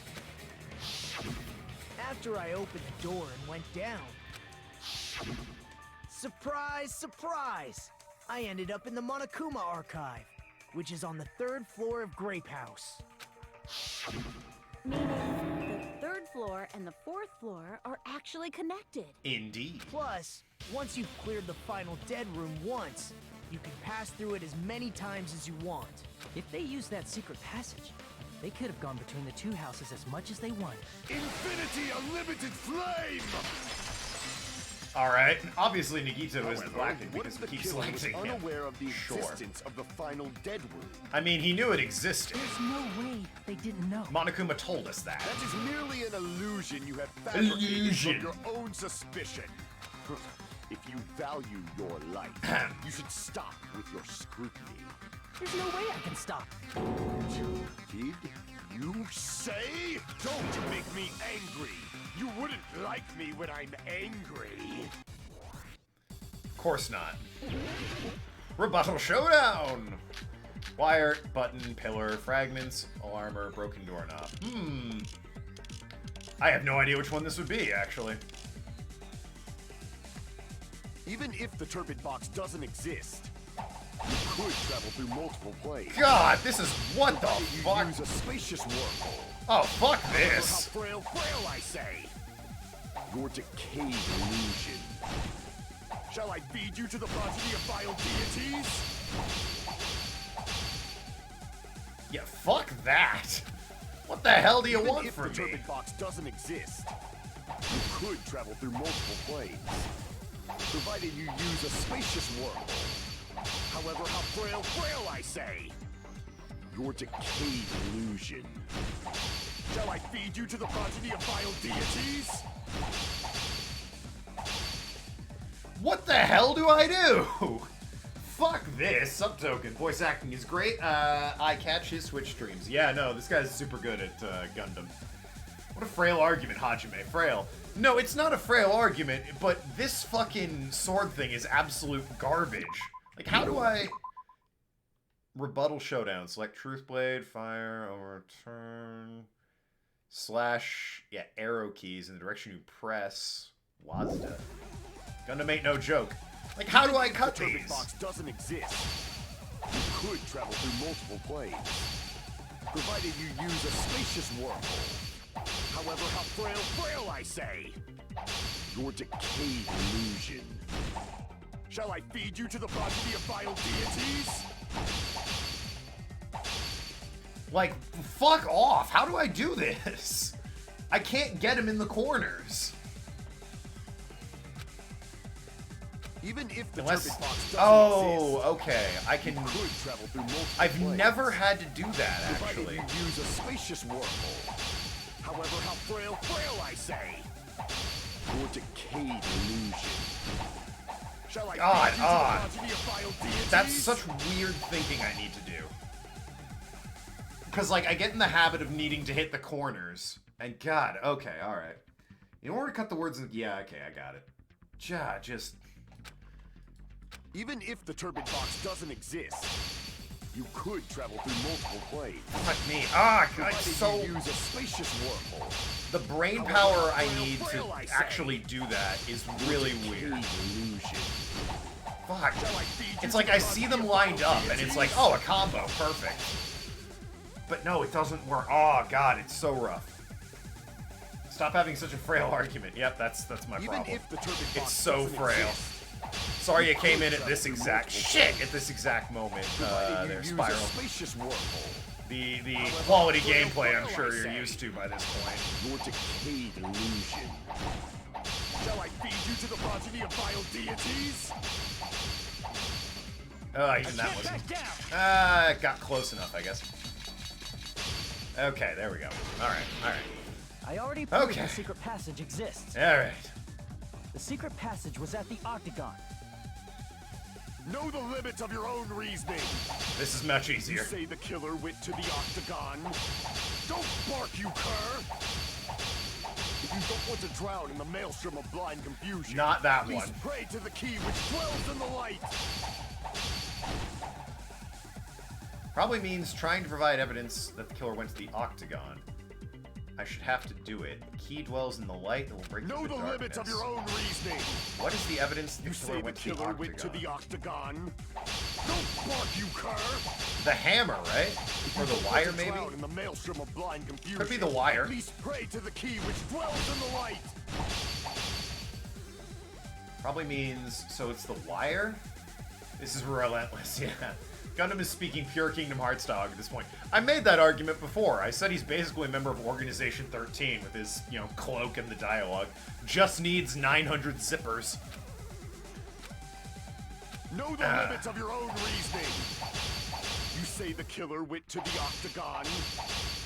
S10: After I opened the door and went down, surprise, surprise! I ended up in the Monokuma Archive, which is on the third floor of Grape House.
S4: Meaning the third floor and the fourth floor are actually connected.
S1: Indeed.
S10: Plus, once you've cleared the final dead room once, you can pass through it as many times as you want.
S8: If they used that secret passage, they could have gone between the two houses as much as they wanted.
S9: Infinity Unlimited Flame!
S1: Alright, obviously Nagito is the
S9: However,
S1: Blackened
S9: what
S1: because
S9: if
S1: we
S9: the
S1: keep
S9: killer was
S1: selecting him.
S9: unaware of the
S1: Sure.
S9: existence of the final dead room?
S1: I mean, he knew it existed.
S8: There's no way they didn't know.
S1: Monokuma told us that.
S9: That is merely an illusion you have fabricated
S1: Illusion.
S9: from your own suspicion. If you value your life, you should stop with your scrutiny.
S8: There's no way I can stop.
S9: Did you say? Don't make me angry. You wouldn't like me when I'm angry.
S1: Of course not. Rebuttal showdown! Wire, button, pillar, fragments, alarmer, broken doorknob. I have no idea which one this would be, actually.
S9: Even if the turbid box doesn't exist, you could travel through multiple planes.
S1: God, this is what the
S9: You
S1: fuck?
S9: use a spacious wormhole.
S1: Oh, fuck
S9: How
S1: this.
S9: frail, I say! Your decayed illusion. Shall I feed you to the progeny of vile deities?
S1: Yeah, fuck that. What the hell do you
S9: Even
S1: want
S9: if
S1: from
S9: the
S1: me?
S9: turbid box doesn't exist, you could travel through multiple planes, provided you use a spacious wormhole. However, how frail, I say! Your decayed illusion. Shall I feed you to the progeny of vile deities?
S1: What the hell do I do? Fuck this. Subtoken. Voice acting is great. I catch his Twitch streams. Yeah, no, this guy's super good at Gundam. What a frail argument, Hajime. Frail. No, it's not a frail argument, but this fucking sword thing is absolute garbage. Like, how do I... Rebuttal showdown. Select Truth Blade, fire, overturn... Slash, yeah, arrow keys in the direction you press. Wazda. Gundam ain't no joke. Like, how do I cut
S9: The turbid
S1: these?
S9: box doesn't exist. You could travel through multiple planes, provided you use a spacious wormhole. However, how frail, I say! Your decayed illusion. Shall I feed you to the progeny of vile deities?
S1: Like, fuck off. How do I do this? I can't get him in the corners.
S9: Even if the
S1: Unless...
S9: turbid box doesn't
S1: Oh,
S9: exist,
S1: okay. I can...
S9: you could travel through multiple
S1: I've
S9: planes,
S1: never had to do that,
S9: provided
S1: actually.
S9: you use a spacious wormhole. However, how frail, I say! Your decayed illusion. Shall I
S1: God,
S9: feed you to the progeny of vile deities?
S1: That's such weird thinking I need to do. Because, like, I get in the habit of needing to hit the corners. And God, okay, alright. In order to cut the words in... Yeah, okay, I got it. Just...
S9: Even if the turbid box doesn't exist, you could travel through multiple planes.
S1: Fuck me. Ah, God,
S9: Provided
S1: so...
S9: you use a spacious wormhole.
S1: The brain power I need to actually do that is really weird.
S9: Illusion.
S1: Fuck.
S9: Shall I feed you
S1: It's
S9: to
S1: like
S9: the
S1: I see
S9: progeny
S1: them
S9: of
S1: lined
S9: vile
S1: up, and it's
S9: deities?
S1: like, oh, a combo, perfect. But no, it doesn't work. Oh, God, it's so rough. Stop having such a frail argument. Yep, that's my
S9: Even
S1: problem.
S9: if the turbid box
S1: It's so
S9: doesn't
S1: frail.
S9: exist,
S1: Sorry you came in at this exact shit at this exact moment.
S9: provided you
S1: There,
S9: use
S1: Spiral.
S9: a spacious wormhole.
S1: The quality gameplay I'm sure you're used to by this point.
S9: Your decayed illusion. Shall I feed you to the progeny of vile deities?
S1: Even that wasn't. It got close enough, I guess. Okay, there we go. Alright.
S8: I already proved
S1: Okay.
S8: the secret passage exists.
S1: Alright.
S8: The secret passage was at the Octagon.
S9: Know the limits of your own reasoning.
S1: This is much
S9: You
S1: easier.
S9: say the killer went to the Octagon. Don't bark, you cur! If you don't want to drown in the maelstrom of blind confusion,
S1: Not that
S9: please
S1: one.
S9: pray to the key which dwells in the light.
S1: Probably means trying to provide evidence that the killer went to the Octagon. I should have to do it. The key dwells in the light that will break
S9: Know
S1: through
S9: the
S1: the darkness.
S9: limits of your own reasoning.
S1: What is the evidence that
S9: You
S1: the killer
S9: say the
S1: went to the
S9: killer
S1: Octagon?
S9: went to the Octagon. Don't bark, you cur!
S1: The hammer, right? Or the wire, maybe?
S9: Drown in the maelstrom of blind confusion.
S1: Could be the wire.
S9: Please pray to the key which dwells in the light.
S1: Probably means, so it's the wire? This is relentless, yeah. Gundam is speaking pure Kingdom Hearts dog at this point. I made that argument before. I said he's basically a member of Organization 13 with his, you know, cloak and the dialogue. Just needs 900 zippers.
S9: Know the limits of your own reasoning. You say the killer went to the Octagon.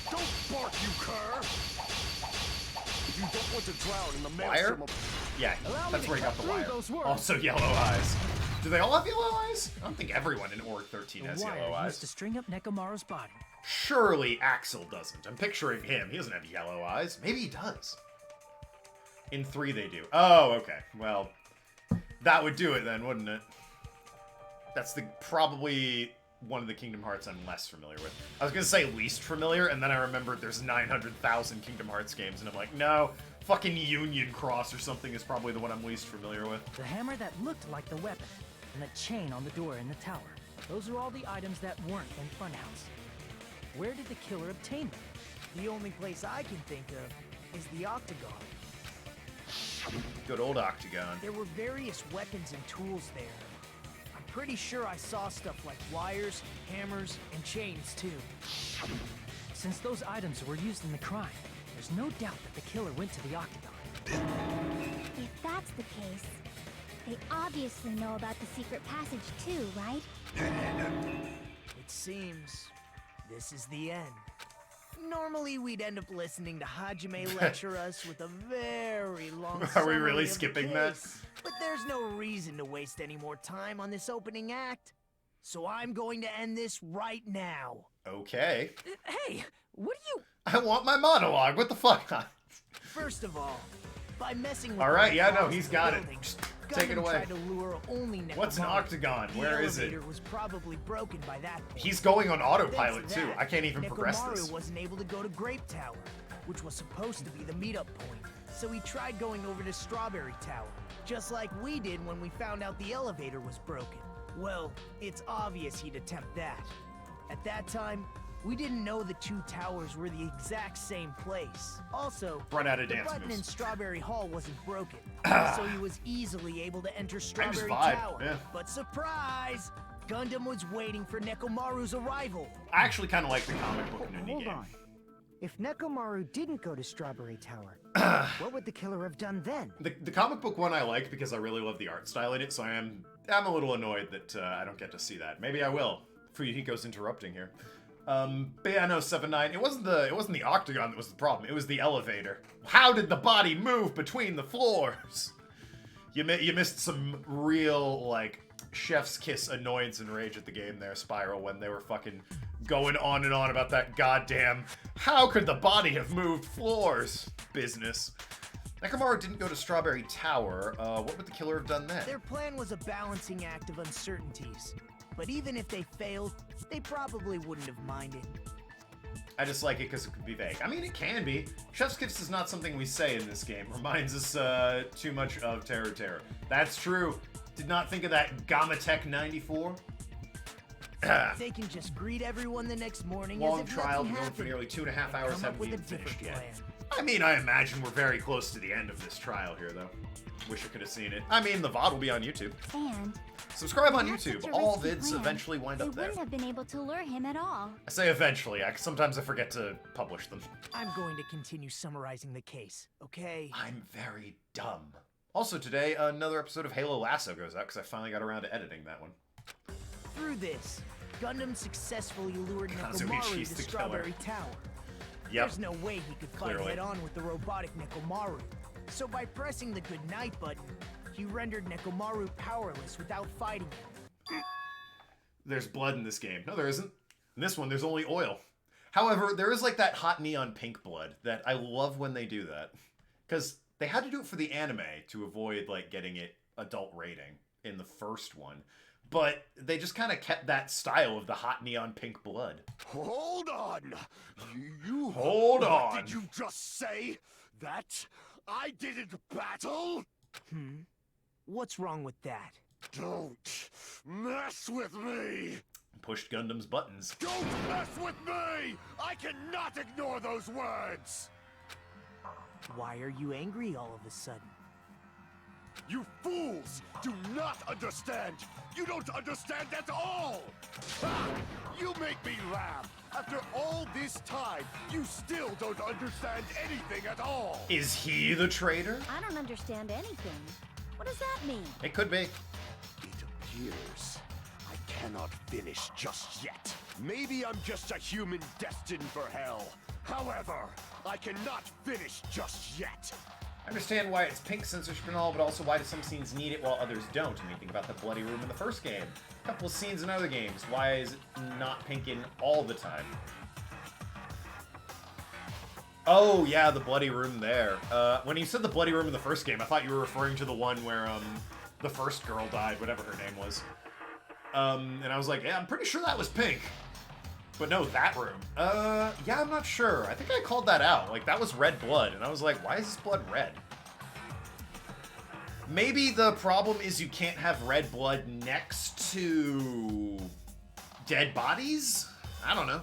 S9: Don't bark, you cur! If you don't want to drown in the maelstrom of...
S1: Yeah, that's where he got the wire.
S10: those words.
S1: Also yellow eyes. Do they all have yellow eyes? I don't think everyone in Org 13 has yellow
S8: Wire
S1: eyes.
S8: used to string up Nekomaru's body.
S1: Surely Axel doesn't. I'm picturing him. He doesn't have yellow eyes. Maybe he does. In 3 they do. Oh, okay. Well, that would do it then, wouldn't it? That's probably one of the Kingdom Hearts I'm less familiar with. I was gonna say least familiar, and then I remembered there's 900,000 Kingdom Hearts games, and I'm like, no, fucking Union Cross or something is probably the one I'm least familiar with.
S8: The hammer that looked like the weapon, and the chain on the door in the tower. Those are all the items that weren't in Funhouse. Where did the killer obtain them?
S10: The only place I can think of is the Octagon.
S1: Good old Octagon.
S10: There were various weapons and tools there. I'm pretty sure I saw stuff like wires, hammers, and chains too.
S8: Since those items were used in the crime, there's no doubt that the killer went to the Octagon.
S3: If that's the case, they obviously know about the secret passage too, right?
S10: It seems this is the end. Normally, we'd end up listening to Hajime lecture us with a very long
S1: Are we
S10: summary
S1: really
S10: of the
S1: skipping that?
S10: case. But there's no reason to waste any more time on this opening act. So I'm going to end this right now.
S1: Okay.
S8: Hey, what do you...
S1: I want my monologue. What the fuck?
S10: First of all, by messing with
S1: All right,
S10: the
S1: yeah, no,
S10: walls
S1: he's
S10: of the
S1: got it.
S10: building,
S1: Just take it
S10: Gundam
S1: away.
S10: tried to lure only
S1: What's an
S10: Nekomaru.
S1: octagon?
S10: The
S1: Where is it?
S10: elevator was probably broken by that point.
S1: He's going on autopilot
S10: Thanks to
S1: too.
S10: that,
S1: I can't even progress
S10: Nekomaru
S1: this.
S10: wasn't able to go to Grape Tower, which was supposed to be the meetup point. So he tried going over to Strawberry Tower, just like we did when we found out the elevator was broken. Well, it's obvious he'd attempt that. At that time, we didn't know the two towers were the exact same place. Also,
S1: Run out of
S10: the
S1: dance
S10: button
S1: moves.
S10: in Strawberry Hall wasn't broken, so he was easily able to enter Strawberry
S1: vibe,
S10: Tower.
S1: yeah.
S10: But surprise! Gundam was waiting for Nekomaru's arrival.
S1: I actually kind of like the comic book Nuni
S6: Hold
S1: game.
S6: on. If Nekomaru didn't go to Strawberry Tower, what would the killer have done then?
S1: The comic book one I like because I really love the art style in it, so I'm a little annoyed that I don't get to see that. Maybe I will. Fuyuhiko's interrupting here. But yeah, no, 7-9. It wasn't the octagon that was the problem. It was the elevator. How did the body move between the floors? You missed some real like chef's kiss annoyance and rage at the game there, Spiral, when they were fucking going on and on about that goddamn how could the body have moved floors business. Nekomaru didn't go to Strawberry Tower. What would the killer have done then?
S10: Their plan was a balancing act of uncertainties. But even if they failed, they probably wouldn't have minded.
S1: I just like it because it could be vague. I mean, it can be. Chef's kiss is not something we say in this game. Reminds us too much of Terror Terror. That's true. Did not think of that Gamatech 94.
S10: They can just greet everyone the next morning
S1: Long
S10: as if
S1: trial,
S10: nothing
S1: going for
S10: happened.
S1: nearly 2.5
S10: and
S1: hours,
S10: come up
S1: haven't
S10: with a
S1: even finished
S10: different
S1: yet.
S10: plan.
S1: I mean, I imagine we're very close to the end of this trial here, though. Wish I could have seen it. I mean, the VOD will be on YouTube.
S3: And
S1: Subscribe on
S3: that's
S1: YouTube.
S3: such a
S1: All
S3: risky
S1: vids
S3: plan.
S1: eventually wind
S3: they
S1: up there.
S3: wouldn't have been able to lure him at all.
S1: I say eventually. Sometimes I forget to publish them.
S10: I'm going to continue summarizing the case, okay?
S1: I'm very dumb. Also today, another episode of Halo Lasso goes out because I finally got around to editing that one.
S10: Through this, Gundam successfully lured
S1: Kazuichi's
S10: Nekomaru to
S1: the killer.
S10: Strawberry Tower.
S1: Yep.
S10: There's no way he could fight
S1: Clearly.
S10: head-on with the robotic Nekomaru. So by pressing the goodnight button, he rendered Nekomaru powerless without fighting him.
S1: There's blood in this game. No, there isn't. In this one, there's only oil. However, there is like that hot neon pink blood that I love when they do that. Because they had to do it for the anime to avoid like getting it adult rating in the first one. But they just kind of kept that style of the hot neon pink blood.
S9: Hold on! You...
S1: Hold
S9: What
S1: on.
S9: did you just say? That I didn't battle?
S10: What's wrong with that?
S9: Don't mess with me!
S1: Pushed Gundam's buttons.
S9: Don't mess with me! I cannot ignore those words!
S10: Why are you angry all of a sudden?
S9: You fools do not understand! You don't understand at all! Ha! You make me laugh! After all this time, you still don't understand anything at all!
S1: Is he the traitor?
S4: I don't understand anything. What does that mean?
S1: It could be.
S9: It appears I cannot finish just yet. Maybe I'm just a human destined for hell. However, I cannot finish just yet.
S1: I understand why it's pink censorship and all, but also why do some scenes need it while others don't? And you think about the bloody room in the first game. A couple of scenes in other games. Why is it not pink in all the time? Oh, yeah, the bloody room there. When you said the bloody room in the first game, I thought you were referring to the one where, the first girl died, whatever her name was. And I was like, yeah, I'm pretty sure that was pink. But no, that room. Yeah, I'm not sure. I think I called that out. Like, that was red blood, and I was like, why is this blood red? Maybe the problem is you can't have red blood next to dead bodies? I don't know.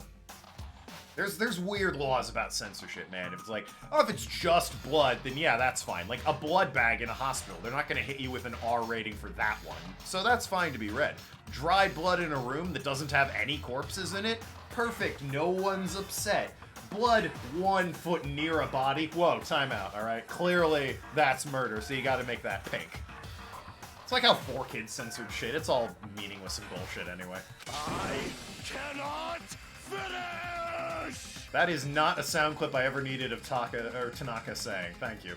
S1: There's weird laws about censorship, man. If it's like, oh, if it's just blood, then yeah, that's fine. Like a blood bag in a hospital, they're not gonna hit you with an R rating for that one. So that's fine to be red. Dry blood in a room that doesn't have any corpses in it, perfect, no one's upset. Blood 1 foot near a body, whoa, timeout, all right? Clearly, that's murder, so you gotta make that pink. It's like how 4Kids censored shit. It's all meaningless and bullshit anyway.
S9: I cannot finish!
S1: That is not a sound clip I ever needed of Tanaka saying. Thank you.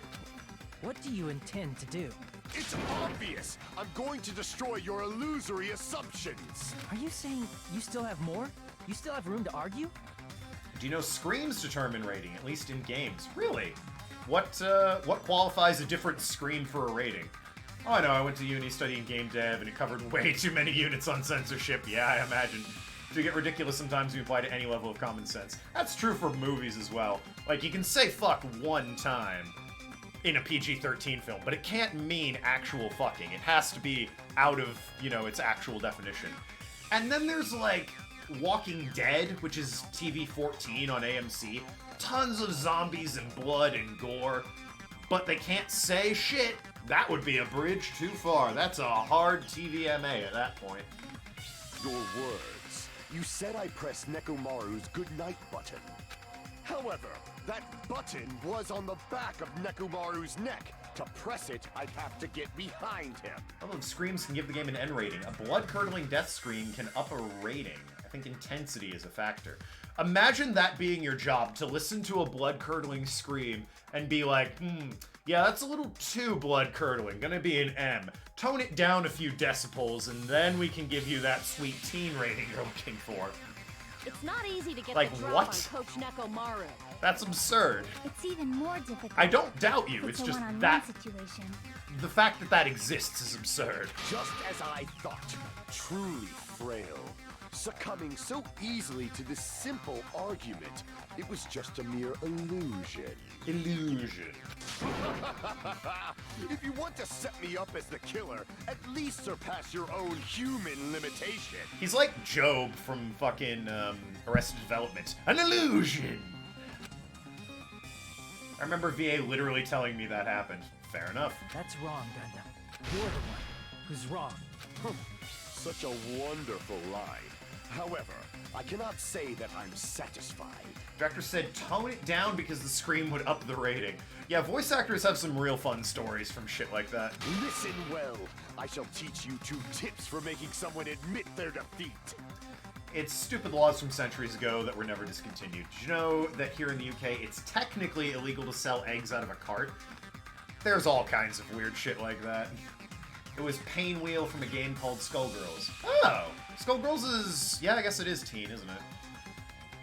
S8: What do you intend to do?
S9: It's obvious! I'm going to destroy your illusory assumptions!
S8: Are you saying you still have more? You still have room to argue?
S1: Do you know screams determine rating, at least in games? Really? What qualifies a different scream for a rating? Oh, I know, I went to uni studying game dev, and it covered way too many units on censorship. Yeah, I imagine. To get ridiculous sometimes you apply to any level of common sense. That's true for movies as well. Like, you can say fuck one time in a PG-13 film, but it can't mean actual fucking. It has to be out of, you know, its actual definition. And then there's, like, Walking Dead, which is TV 14 on AMC. Tons of zombies and blood and gore, but they can't say shit. That would be a bridge too far. That's a hard TVMA at that point.
S9: Your words. You said I pressed Nekomaru's goodnight button. However, that button was on the back of Nekomaru's neck. To press it, I'd have to get behind him.
S1: Although screams can give the game an N rating, a blood-curdling death scream can up a rating. I think intensity is a factor. Imagine that being your job, to listen to a blood-curdling scream and be like, yeah, that's a little too blood-curdling, gonna be an M. Tone it down a few decibels, and then we can give you that sweet teen rating you're looking for.
S4: It's not easy to get
S1: Like,
S4: the drop
S1: what?
S4: on Coach Nekomaru.
S1: That's absurd.
S3: It's even more difficult.
S1: I don't doubt you,
S3: if
S1: it's
S3: a
S1: just
S3: one-on-one
S1: that
S3: situation.
S1: the fact that that exists is absurd.
S9: Just as I thought, truly frail. Succumbing so easily to this simple argument, it was just a mere illusion.
S1: Illusion.
S9: If you want to set me up as the killer, at least surpass your own human limitation.
S1: He's like Job from fucking Arrested Development. An illusion! I remember VA literally telling me that happened. Fair enough.
S8: That's wrong, Gundam. You're the one who's wrong.
S9: Such a wonderful line. However, I cannot say that I'm satisfied.
S1: Director said tone it down because the scream would up the rating. Yeah, voice actors have some real fun stories from shit like that.
S9: Listen well. I shall teach you 2 tips for making someone admit their defeat.
S1: It's stupid laws from centuries ago that were never discontinued. Did you know that here in the UK, it's technically illegal to sell eggs out of a cart? There's all kinds of weird shit like that. It was Painwheel from a game called Skullgirls. Oh! Skullgirls is... yeah, I guess it is teen, isn't it?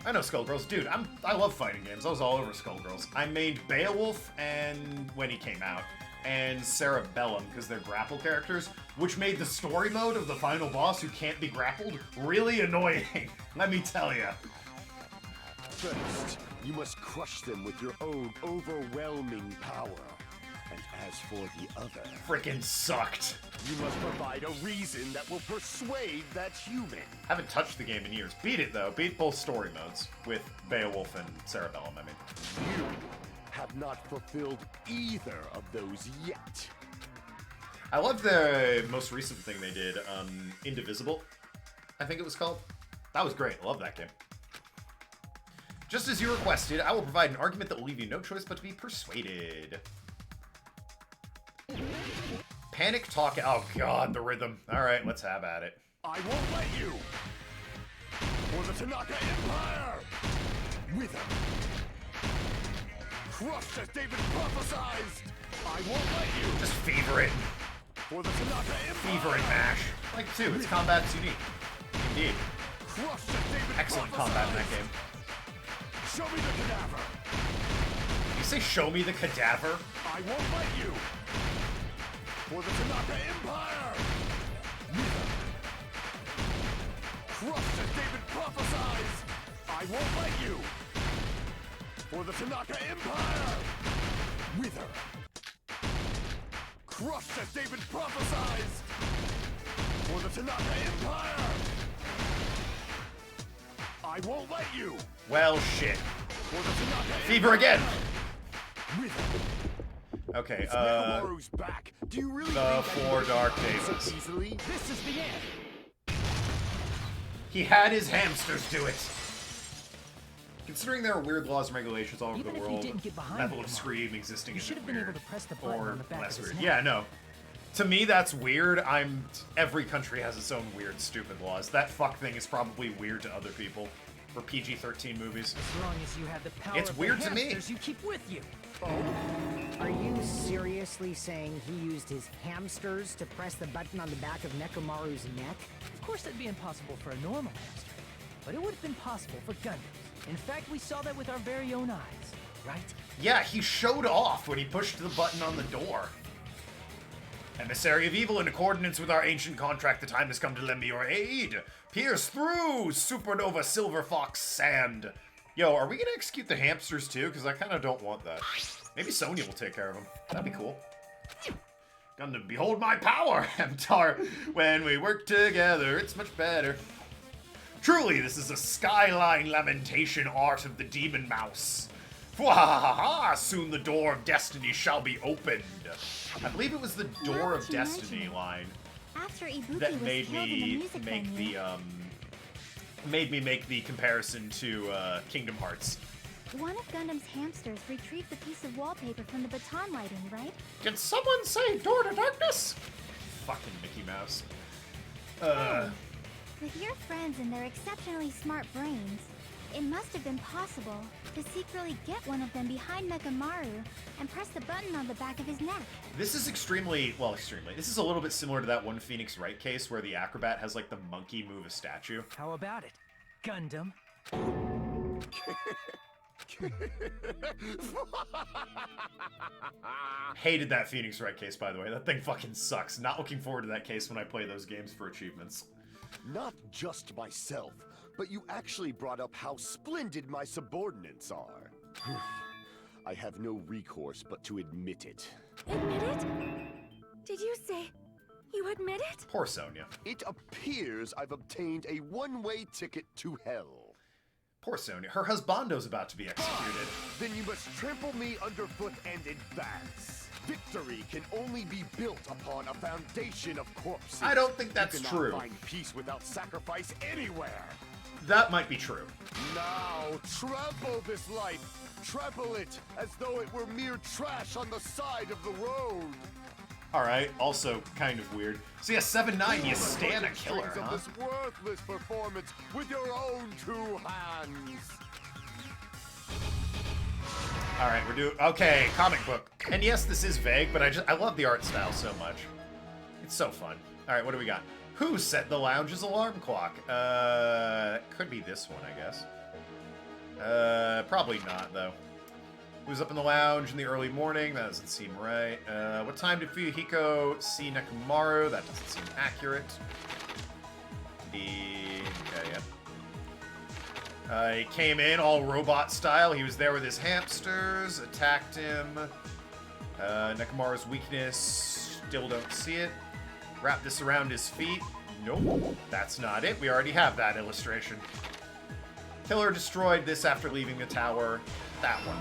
S1: I know Skullgirls. Dude, I love fighting games. I was all over Skullgirls. I made Beowulf and when he came out, and Cerebellum, because they're grapple characters, which made the story mode of the final boss who can't be grappled really annoying, let me tell ya.
S9: First, you must crush them with your own overwhelming power. And As for the other,
S1: Frickin' sucked.
S9: you must provide a reason that will persuade that human.
S1: Haven't touched the game in years. Beat it, though. Beat both story modes with Beowulf and Cerebellum, I mean.
S9: You have not fulfilled either of those yet.
S1: I love the most recent thing they did, Indivisible, I think it was called. That was great. I love that game. Just as you requested, I will provide an argument that will leave you no choice but to be persuaded. Panic talk. Oh god, the rhythm. Alright, let's have at it.
S9: I won't let you! For the Tanaka Empire! Wither! Crushed as David prophesized! I won't let you!
S1: Just fever it.
S9: For the Tanaka Empire!
S1: Fever and mash. Like 2, its combat's unique. Indeed.
S9: Crushed as David
S1: Excellent
S9: prophesied.
S1: combat in that game.
S9: Show me the cadaver!
S1: You say show me the cadaver?
S9: I won't let you! For the Tanaka Empire! Wither! Crushed as David prophesies! I won't let you! For the Tanaka Empire! Wither! Crushed as David prophesies! For the Tanaka Empire! I won't let you!
S1: Well, shit.
S9: For the Tanaka
S1: Fever again!
S9: Wither!
S1: Okay,
S9: Nekomaru's back. Do you really
S1: the
S9: think I
S1: 4
S9: can
S1: Dark
S9: so
S1: Days.
S9: easily? This is the end!
S1: He had his hamsters do it. Considering there are weird laws and regulations all over
S8: Even
S1: the
S8: if you
S1: world,
S8: didn't get behind
S1: Level
S8: it,
S1: of
S8: come on.
S1: Scream existing
S8: You
S1: isn't
S8: should have been able
S1: weird.
S8: to press the button
S1: Or
S8: on the back
S1: less
S8: of his
S1: weird.
S8: neck.
S1: Yeah, no. To me, that's weird. Every country has its own weird, stupid laws. That fuck thing is probably weird to other people. For PG-13 movies.
S8: As long as you have the power
S1: It's
S8: of
S1: weird
S8: the
S1: to me.
S8: hamsters you keep with you.
S6: Are you seriously saying he used his hamsters to press the button on the back of Nekomaru's neck?
S8: Of course, that'd be impossible for a normal hamster, but it would have been possible for Gundams. In fact, we saw that with our very own eyes, right?
S1: Yeah, he showed off when he pushed the button on the door. Emissary of Evil, in accordance with our ancient contract, the time has come to lend me your aid. Pierce through, Supernova Silver Fox Sand. Yo, are we gonna execute the hamsters too? Because I kind of don't want that. Maybe Sonya will take care of them. That'd be cool. Gundam, behold my power, Amtar. When we work together, it's much better. Truly, this is a skyline lamentation art of the demon mouse. Fwahaha! Soon the door of destiny shall be opened. I believe it was the door of destiny line
S3: After Ibuki
S1: that
S3: was
S1: made
S3: killed in the
S1: me
S3: music
S1: make
S3: venue,
S1: the comparison to Kingdom Hearts.
S3: one of Gundam's hamsters retrieved the piece of wallpaper from the baton lighting, right?
S1: Can someone say door to darkness? Fucking Mickey Mouse.
S3: With your friends and their exceptionally smart brains, it must have been possible to secretly get one of them behind Nekomaru and press the button on the back of his neck.
S1: This is extremely. This is a little bit similar to that one Phoenix Wright case where the acrobat has like the monkey move a statue.
S8: How about it, Gundam?
S1: Hated that Phoenix Wright case, by the way. That thing fucking sucks. Not looking forward to that case when I play those games for achievements.
S9: Not just myself, but you actually brought up how splendid my subordinates are. I have no recourse but to admit it.
S5: Admit it? Did you say you admit it?
S1: Poor Sonya.
S9: It appears I've obtained a one-way ticket to hell.
S1: Poor Sonya. Her husbando's about to be executed.
S9: Then you must trample me underfoot and advance. Victory can only be built upon a foundation of corpses.
S1: I don't think that's
S9: you cannot
S1: true.
S9: Find peace without sacrifice anywhere.
S1: That might be true.
S9: Now, trample this life. Trample it as though it were mere trash on the side of the road.
S1: Alright, also kind of weird. So yeah, 7-9, you stan a killer,
S9: Of
S1: huh?
S9: this worthless performance with your own 2 hands.
S1: Alright, we're doing... Okay, comic book. And yes, this is vague, but I love the art style so much. It's so fun. Alright, what do we got? Who set the lounge's alarm clock? Could be this one, I guess. Probably not, though. Who's up in the lounge in the early morning? That doesn't seem right. What time did Fuyuhiko see Nekomaru? That doesn't seem accurate. Okay, yeah. He came in all robot style. He was there with his hamsters, attacked him. Nekomaru's weakness, still don't see it. Wrap this around his feet. Nope, that's not it. We already have that illustration. Killer destroyed this after leaving the tower. That one.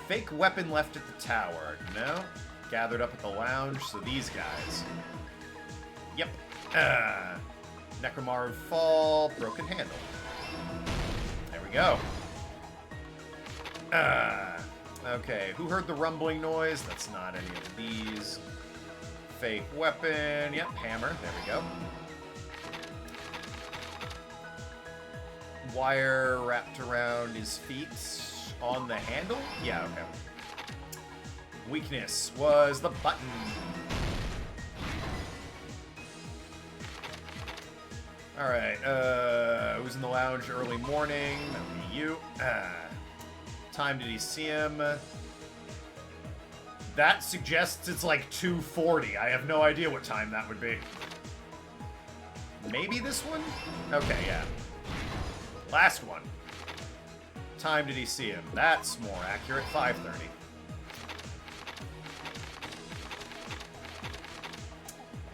S1: Fake weapon left at the tower. No. Gathered up at the lounge, so these guys. Yep. Nekomaru fall, broken handle. There we go. Okay, who heard the rumbling noise? That's not any of these. Fake weapon. Yep, hammer. There we go. Wire wrapped around his feet on the handle? Yeah, okay. Weakness was the button. Alright, who's in the lounge early morning? That would be you. Time did he see him? That suggests it's like 2:40. I have no idea what time that would be. Maybe this one? Okay, yeah. Last one. Time did he see him? That's more accurate. 5:30.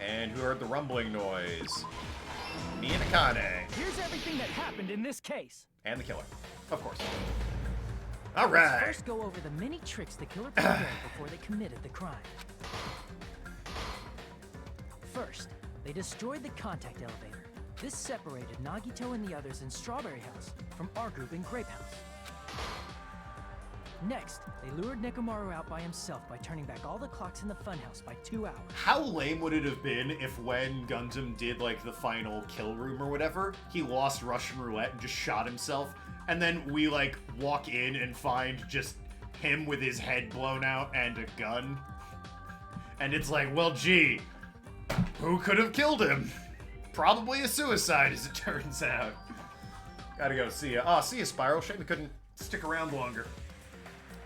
S1: And who heard the rumbling noise? Me and Akane.
S8: Here's everything that happened in this case.
S1: And the killer. Of course. All right.
S8: Let's first go over the many tricks the killer prepared before they committed the crime. First, they destroyed the contact elevator. This separated Nagito and the others in Strawberry House from our group in Grape House. Next, they lured Nekomaru out by himself by turning back all the clocks in the funhouse by 2 hours.
S1: How lame would it have been if when Gundam did, like, the final kill room or whatever, he lost Russian roulette and just shot himself, and then we, like, walk in and find just him with his head blown out and a gun? And it's like, well, gee, who could have killed him? Probably a suicide, as it turns out. Gotta go. See ya. Oh, see ya, Spiral. Shame we couldn't stick around longer.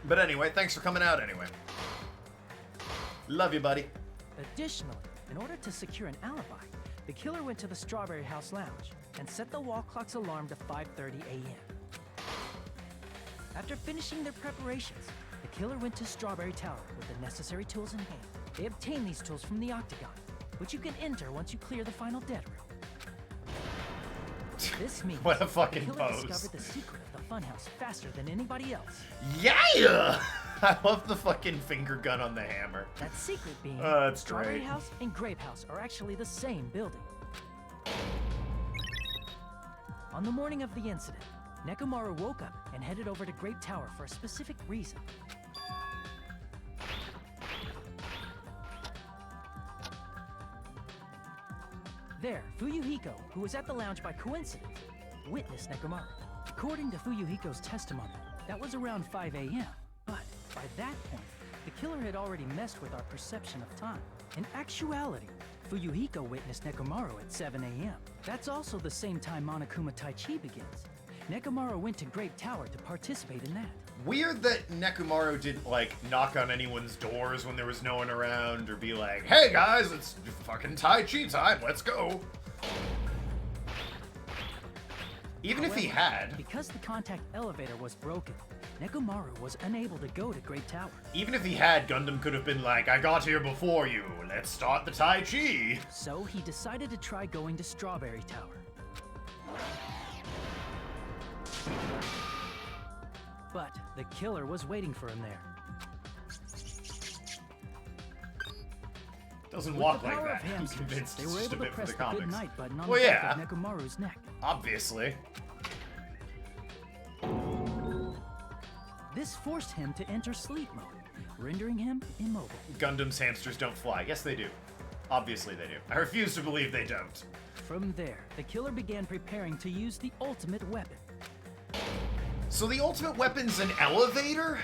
S1: But anyway, thanks for coming out anyway. Love you, buddy.
S8: Additionally, in order to secure an alibi, the killer went to the Strawberry House lounge and set the wall clock's alarm to 5:30 a.m. After finishing their preparations, the killer went to Strawberry Tower with the necessary tools in hand. They obtained these tools from the Octagon, which you can enter once you clear the final dead room. This means
S1: What a fucking
S8: the killer
S1: pose.
S8: discovered the secret of the funhouse faster than anybody else.
S1: Yeah! I love the fucking finger gun on the hammer.
S8: That secret being
S1: That's
S8: Strawberry
S1: great.
S8: House and Grape House are actually the same building. On the morning of the incident, Nekomaru woke up and headed over to Grape Tower for a specific reason. There, Fuyuhiko, who was at the lounge by coincidence, witnessed Nekomaru. According to Fuyuhiko's testimony, that was around 5 a.m. But by that point, the killer had already messed with our perception of time. In actuality, Fuyuhiko witnessed Nekomaru at 7 a.m. That's also the same time Monokuma Taichi begins. Nekomaru went to Grape Tower to participate in that.
S1: Weird that Nekomaru didn't, like, knock on anyone's doors when there was no one around, or be like, hey guys, it's fucking Tai Chi time, let's go. Even if he had,
S8: Because the contact elevator was broken, Nekomaru was unable to go to Grape Tower.
S1: even if he had, Gundam could have been like, I got here before you, let's start the Tai Chi.
S8: So he decided to try going to Strawberry Tower. But the killer was waiting for him there.
S1: Doesn't
S8: With
S1: walk
S8: the
S1: like
S8: power
S1: that.
S8: of
S1: I'm
S8: hamsters,
S1: convinced
S8: they
S1: it's
S8: were
S1: just a
S8: able to
S1: bit for
S8: press
S1: the
S8: the good
S1: comics.
S8: night button on
S1: Well,
S8: the back
S1: yeah.
S8: of Nekomaru's neck.
S1: Obviously.
S8: This forced him to enter sleep mode, rendering him immobile.
S1: Gundam's hamsters don't fly. Yes, they do. Obviously they do. I refuse to believe they don't.
S8: From there, the killer began preparing to use the ultimate weapon.
S1: So the ultimate weapon's an elevator?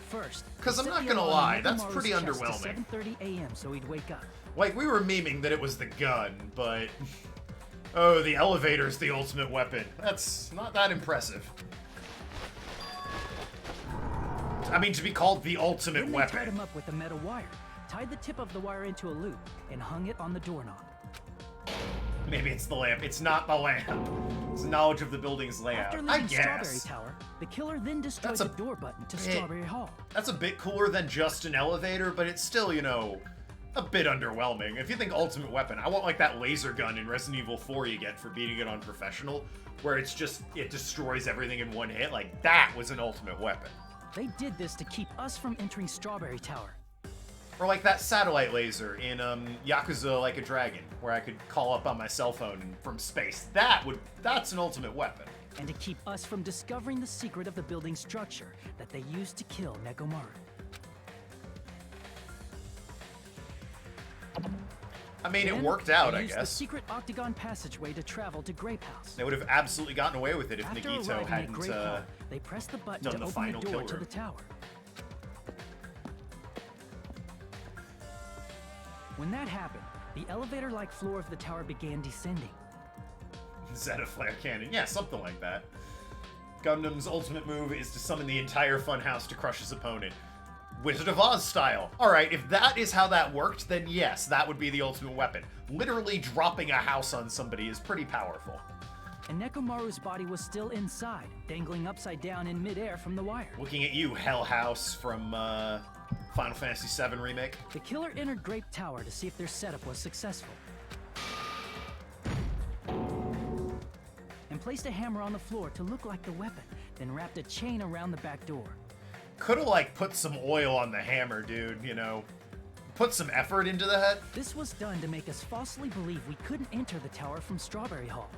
S8: First,
S1: 'Cause
S8: he
S1: I'm
S8: set
S1: not
S8: the
S1: gonna
S8: alarm
S1: lie,
S8: on
S1: that's
S8: Nekomaru's
S1: pretty
S8: chest to
S1: underwhelming.
S8: 7:30 a.m. so he'd wake up.
S1: Like, we were memeing that it was the gun, but... Oh, the elevator's the ultimate weapon. That's not that impressive. I mean, to be called the ultimate
S8: Then they tied him
S1: weapon.
S8: up with a metal wire, tied the tip of the wire into a loop, and hung it on the doorknob.
S1: Maybe it's the lamp. It's not the lamp. It's knowledge of the building's layout.
S8: After
S1: I
S8: leaving Strawberry
S1: guess.
S8: Tower, the killer then destroyed
S1: That's a
S8: the door button to
S1: bit-
S8: Strawberry Hall.
S1: That's a bit cooler than just an elevator, but it's still, you know, a bit underwhelming. If you think ultimate weapon, I want like that laser gun in Resident Evil 4 you get for beating it on professional, where it's just, it destroys everything in one hit. Like, that was an ultimate weapon.
S8: They did this to keep us from entering Strawberry Tower.
S1: Or like that satellite laser in Yakuza Like a Dragon, where I could call up on my cell phone from space. That's an ultimate weapon.
S8: And to keep us from discovering the secret of the building structure that they used to kill Nekomaru.
S1: I mean, it
S8: Then
S1: worked out,
S8: they
S1: I
S8: used the
S1: guess.
S8: secret octagon passageway to travel to Grape House.
S1: They would have absolutely gotten away with it if
S8: After
S1: Nagito
S8: arriving at
S1: hadn't
S8: Grape Hall, they pressed the button
S1: done
S8: to
S1: the
S8: open
S1: final
S8: the door
S1: kill
S8: to
S1: room.
S8: the tower. When that happened, the elevator-like floor of the tower began descending.
S1: Zeta Flare Cannon. Yeah, something like that. Gundam's ultimate move is to summon the entire funhouse to crush his opponent. Wizard of Oz style. Alright, if that is how that worked, then yes, that would be the ultimate weapon. Literally dropping a house on somebody is pretty powerful.
S8: And Nekomaru's body was still inside, dangling upside down in midair from the wire.
S1: Looking at you, Hell House from Final Fantasy VII Remake.
S8: The killer entered Grape Tower to see if their setup was successful. And placed a hammer on the floor to look like the weapon, then wrapped a chain around the back door.
S1: Could've, like, put some oil on the hammer, dude, you know. Put some effort into that.
S8: This was done to make us falsely believe we couldn't enter the tower from Strawberry Hall.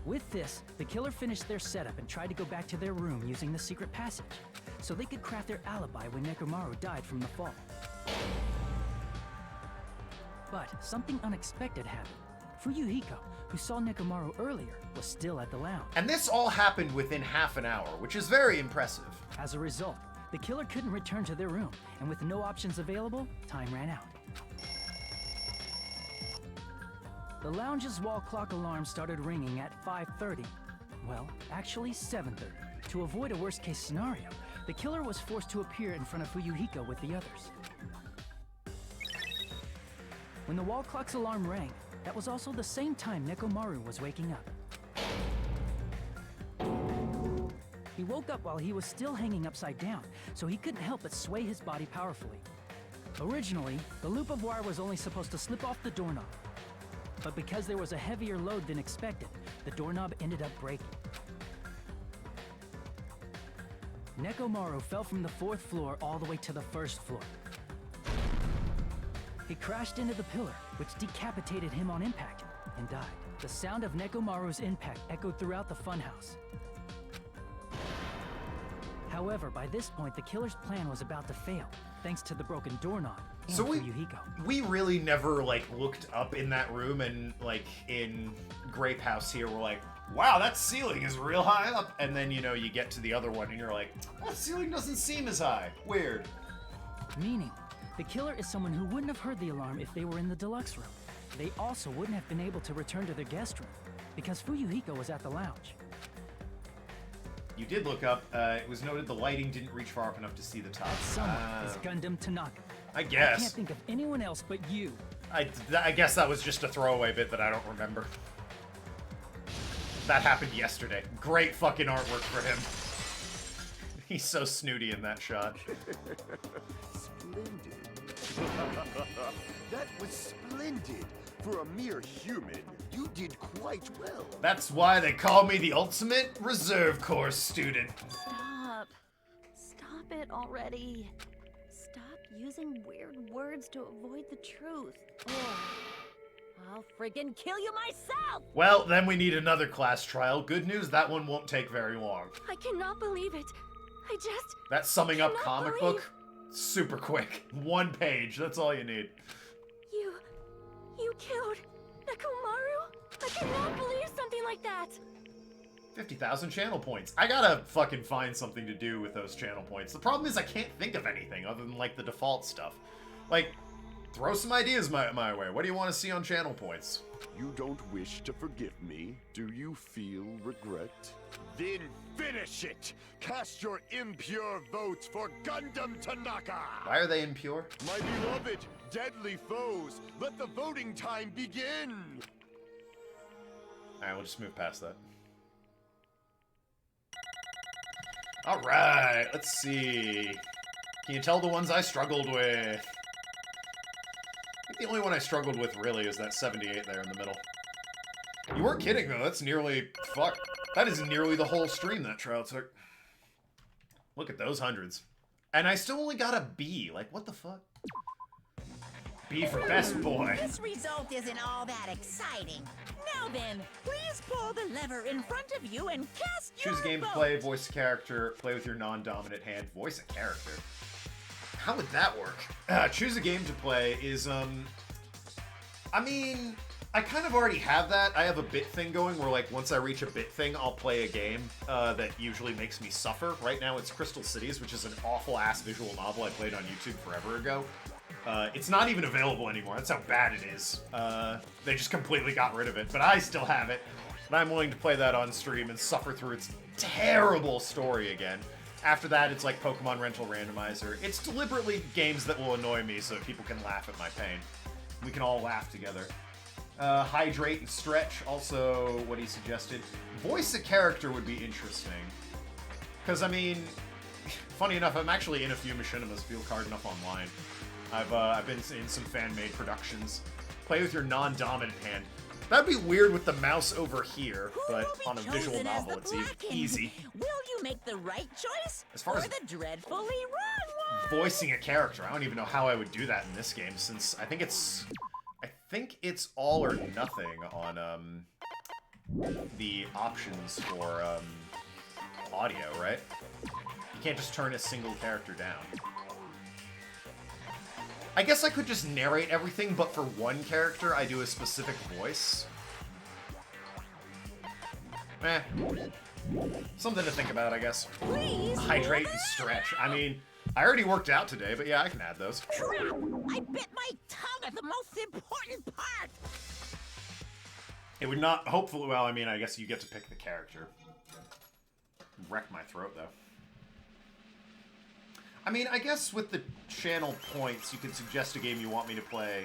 S8: With this, the killer finished their setup and tried to go back to their room using the secret passage, so they could craft their alibi when Nekomaru died from the fall. But something unexpected happened. Fuyuhiko, who saw Nekomaru earlier, was still at the lounge.
S1: And this all happened within half an hour, which is very impressive.
S8: As a result, the killer couldn't return to their room, and with no options available, time ran out. The lounge's wall clock alarm started ringing at 5:30. Well, actually 7:30. To avoid a worst-case scenario, the killer was forced to appear in front of Fuyuhiko with the others. When the wall clock's alarm rang, that was also the same time Nekomaru was waking up. He woke up while he was still hanging upside down, so he couldn't help but sway his body powerfully. Originally, the loop of wire was only supposed to slip off the doorknob. But because there was a heavier load than expected, the doorknob ended up breaking. Nekomaru fell from the 4th floor all the way to the 1st floor. He crashed into the pillar, which decapitated him on impact, and died. The sound of Nekomaru's impact echoed throughout the funhouse. However, by this point, the killer's plan was about to fail, thanks to the broken doorknob and
S1: So
S8: Fuyuhiko.
S1: we really never, like, looked up in that room, and, like, in Grape House here, we're like, wow, that ceiling is real high up. And then, you know, you get to the other one, and you're like, that ceiling doesn't seem as high. Weird.
S8: Meaning, the killer is someone who wouldn't have heard the alarm if they were in the deluxe room. They also wouldn't have been able to return to their guest room, because Fuyuhiko was at the lounge.
S1: You did look up. It was noted the lighting didn't reach far up enough to see the top.
S8: That someone is Gundam Tanaka.
S1: I
S8: I can't
S1: guess.
S8: think of anyone else but you.
S1: I guess that was just a throwaway bit that I don't remember. That happened yesterday. Great fucking artwork for him. He's so snooty in that shot.
S9: Splendid. That was splendid. For a mere human, you did quite well.
S1: That's why they call me the ultimate reserve course student.
S4: Stop. Stop it already. Stop using weird words to avoid the truth. Or I'll friggin' kill you myself!
S1: Well, then we need another class trial. Good news, that one won't take very long.
S5: I cannot believe it. I just...
S1: That summing up
S5: Cannot
S1: comic
S5: believe-
S1: book, super quick. 1 page, that's all you need.
S5: You killed Nekomaru? I cannot believe something like that.
S1: 50,000 channel points. I gotta fucking find something to do with those channel points. The problem is I can't think of anything other than, like, the default stuff. Like, Throw some ideas my way. What do you want to see on channel points?
S9: You don't wish to forgive me? Do you feel regret? Then finish it! Cast your impure votes for Gundam Tanaka!
S1: Why are they impure?
S9: My beloved, deadly foes, let the voting time begin!
S1: Alright, we'll just move past that. Alright, let's see. Can you tell the ones I struggled with? I think the only one I struggled with, really, is that 78 there in the middle. You weren't kidding, though. That's nearly... Fuck. That is nearly the whole stream that trial took. Look at those hundreds. And I still only got a B. Like, what the fuck? B for best boy.
S2: This result isn't all that exciting. Now then, please pull the lever in front of you and cast your
S1: Choose a game to
S2: vote.
S1: play, voice a character, play with your non-dominant hand, voice a character. How would that work? Choose a game to play is, I mean, I kind of already have that. I have a bit thing going where, like, once I reach a bit thing, I'll play a game that usually makes me suffer. Right now it's Crystal Cities, which is an awful-ass visual novel I played on YouTube forever ago. It's not even available anymore. That's how bad it is. They just completely got rid of it, but I still have it. And I'm willing to play that on stream and suffer through its terrible story again. After that, it's like Pokemon Rental Randomizer. It's deliberately games that will annoy me so that people can laugh at my pain. We can all laugh together. Hydrate and Stretch, also what he suggested. Voice a character would be interesting. Because, I mean, funny enough, I'm actually in a few Machinimas, feel card enough online. I've been in some fan-made productions. Play with your non-dominant hand. That'd be weird with the mouse over here, but on a visual novel, it's easy.
S2: Will you make the right choice?
S1: As far
S2: or
S1: as
S2: the dreadfully wrong one?
S1: voicing a character, I don't even know how I would do that in this game, since I think it's all or nothing on the options for audio, right? You can't just turn a single character down. I guess I could just narrate everything, but for one character, I do a specific voice. Something to think about, I guess.
S2: Please
S1: Hydrate and Stretch. I mean, I already worked out today, but yeah, I can add those.
S2: Crap! I bit my tongue at the most important part!
S1: It would not, hopefully, well, I mean, I guess you get to pick the character. Wreck my throat, though. I mean, I guess with the channel points, you could suggest a game you want me to play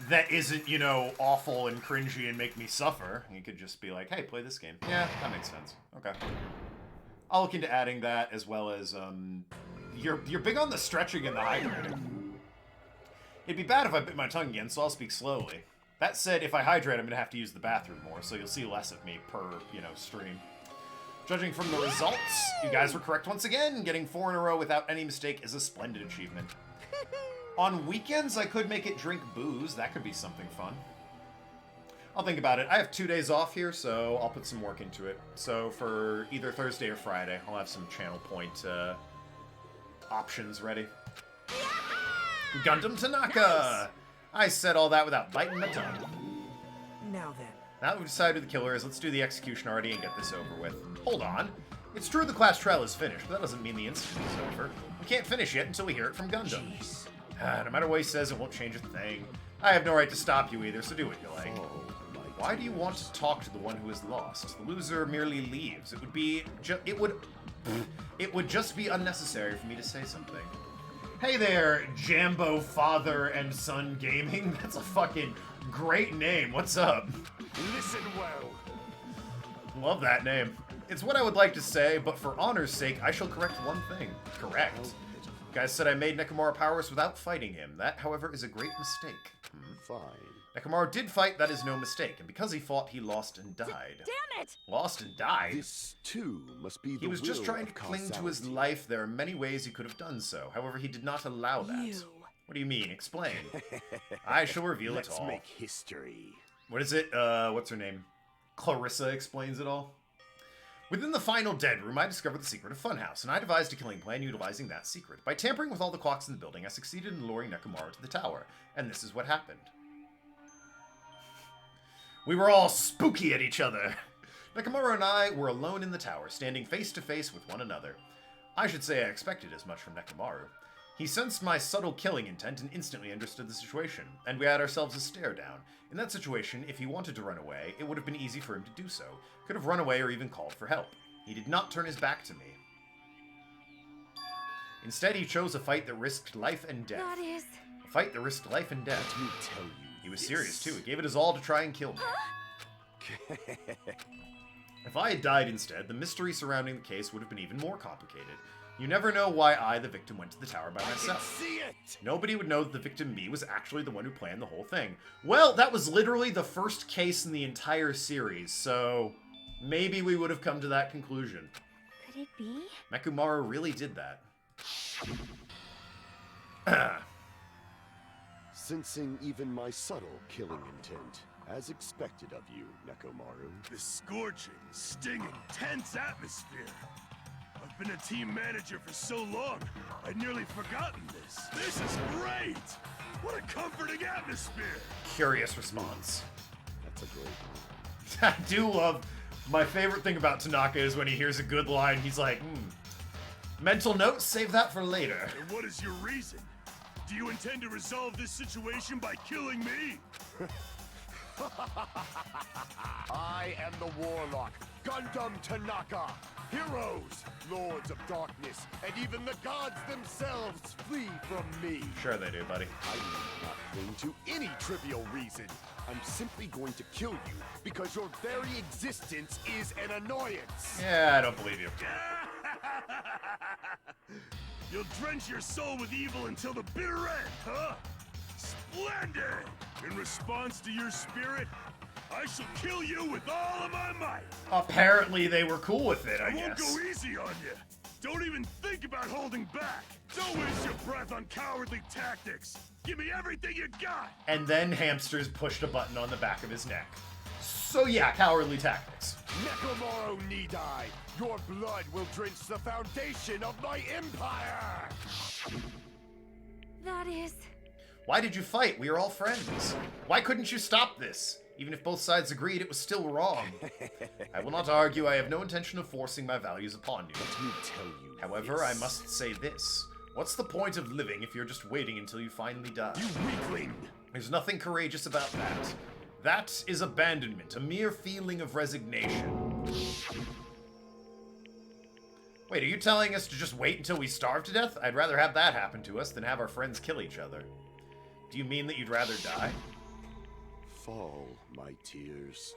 S1: that isn't, you know, awful and cringy and make me suffer. You could just be like, hey, play this game. Yeah, that makes sense. Okay. I'll look into adding that, as well as, you're big on the stretching and the hydrating. It'd be bad if I bit my tongue again, so I'll speak slowly. That said, if I hydrate, I'm gonna have to use the bathroom more, so you'll see less of me per, you know, stream. Judging from the results, you guys were correct once again. Getting 4 in a row without any mistake is a splendid achievement. On weekends, I could make it drink booze. That could be something fun. I'll think about it. I have 2 days off here, so I'll put some work into it. So for either Thursday or Friday, I'll have some channel point options ready. Gundam Tanaka! Nice. I said all that without biting my tongue.
S10: Now then.
S1: Now that we've decided who the killer is, let's do the execution already and get this over with. Hold on. It's true the class trial is finished, but that doesn't mean the incident is over. We can't finish yet until we hear it from Gundam. No matter what he says, it won't change a thing. I have no right to stop you either, so do what you like. Why do you want to talk to the one who is lost? The loser merely leaves. It would just be unnecessary for me to say something. Hey there, Jambo Father and Son Gaming. That's a fucking great name. What's up?
S9: Listen well.
S1: Love that name. It's what I would like to say, but for honor's sake, I shall correct one thing. Correct. You guys said I made Nekomaru powerless without fighting him. That, however, is a great mistake.
S9: Fine.
S1: Nekomaru did fight, that is no mistake, and because he fought, he lost and died.
S4: Damn it!
S1: Lost and died?
S9: This, too, must be the
S1: He was just
S9: will
S1: trying
S9: of
S1: to cling to his
S9: causality.
S1: life. There are many ways he could have done so. However, he did not allow that. What do you mean? Explain. I shall reveal it
S9: Let's
S1: all.
S9: make history.
S1: What is it? What's her name? Clarissa explains it all. Within the final dead room, I discovered the secret of Funhouse, and I devised a killing plan utilizing that secret. By tampering with all the clocks in the building, I succeeded in luring Nekomaru to the tower, and this is what happened. We were all spooky at each other. Nekomaru and I were alone in the tower, standing face to face with one another. I should say I expected as much from Nekomaru. He sensed my subtle killing intent and instantly understood the situation, and we had ourselves a stare down. In that situation, if he wanted to run away, it would have been easy for him to do so. Could have run away or even called for help. He did not turn his back to me. Instead, he chose a fight that risked life and death.
S5: That is...
S1: A fight that risked life and death.
S9: Let me tell you.
S1: He was serious, too. He gave it his all to try and kill me. If I had died instead, the mystery surrounding the case would have been even more complicated. You never know why I, the victim, went to the tower by myself.
S9: I can see it!
S1: Nobody would know that the victim, me, was actually the one who planned the whole thing. Well, that was literally the first case in the entire series, so maybe we would have come to that conclusion.
S3: Could it be?
S1: Nekomaru really did that.
S9: Sensing even my subtle killing intent, as expected of you, Nekomaru.
S11: The scorching, stinging, tense atmosphere. I've been a team manager for so long, I'd nearly forgotten this. This is great! What a comforting atmosphere!
S1: Curious response.
S9: That's a great
S1: I
S9: one.
S1: do love... My favorite thing about Tanaka is when he hears a good line, he's like, mental note, save that for later.
S11: And what is your reason? Do you intend to resolve this situation by killing me?
S9: I am the Warlock, Gundam Tanaka. Heroes, Lords of Darkness, and even the gods themselves flee from me.
S1: Sure they do, buddy.
S9: I need not cling to any trivial reason. I'm simply going to kill you because your very existence is an annoyance.
S1: Yeah, I don't believe you.
S11: You'll drench your soul with evil until the bitter end, huh? Splendid! In response to your spirit, I shall kill you with all of my might.
S1: Apparently they were cool with it, I
S11: won't
S1: guess.
S11: go easy on you. Don't even think about holding back. Don't waste your breath on cowardly tactics. Give me everything you got.
S1: And then Hamsters pushed a button on the back of his neck. So yeah, cowardly tactics.
S9: Nekomaru need I. Your blood will drench the foundation of my empire.
S5: That is...
S1: Why did you fight? We are all friends. Why couldn't you stop this? Even if both sides agreed, it was still wrong. I will not argue. I have no intention of forcing my values upon you.
S9: Let me tell you.
S1: However, I must say this. What's the point of living if you're just waiting until you finally die?
S9: You weakling!
S1: There's nothing courageous about that. That is abandonment, a mere feeling of resignation. Wait, are you telling us to just wait until we starve to death? I'd rather have that happen to us than have our friends kill each other. Do you mean that you'd rather die?
S9: Fall, my tears.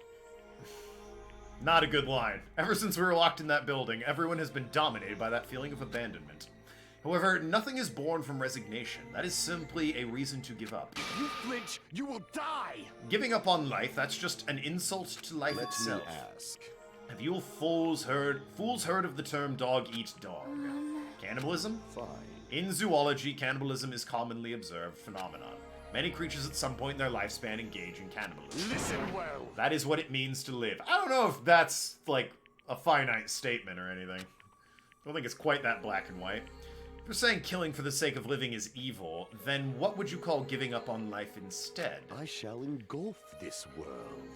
S1: Not a good line. Ever since we were locked in that building, everyone has been dominated by that feeling of abandonment. However, nothing is born from resignation. That is simply a reason to give up.
S9: If you flinch, you will die!
S1: Giving up on life, that's just an insult to life itself.
S9: Let me ask.
S1: Have you fools heard of the term dog eat dog? Cannibalism?
S9: Fine.
S1: In zoology, cannibalism is commonly observed phenomenon. Many creatures at some point in their lifespan engage in cannibalism.
S9: Listen well.
S1: That is what it means to live. I don't know if that's, like, a finite statement or anything. I don't think it's quite that black and white. If you're saying killing for the sake of living is evil, then what would you call giving up on life instead?
S9: I shall engulf this world.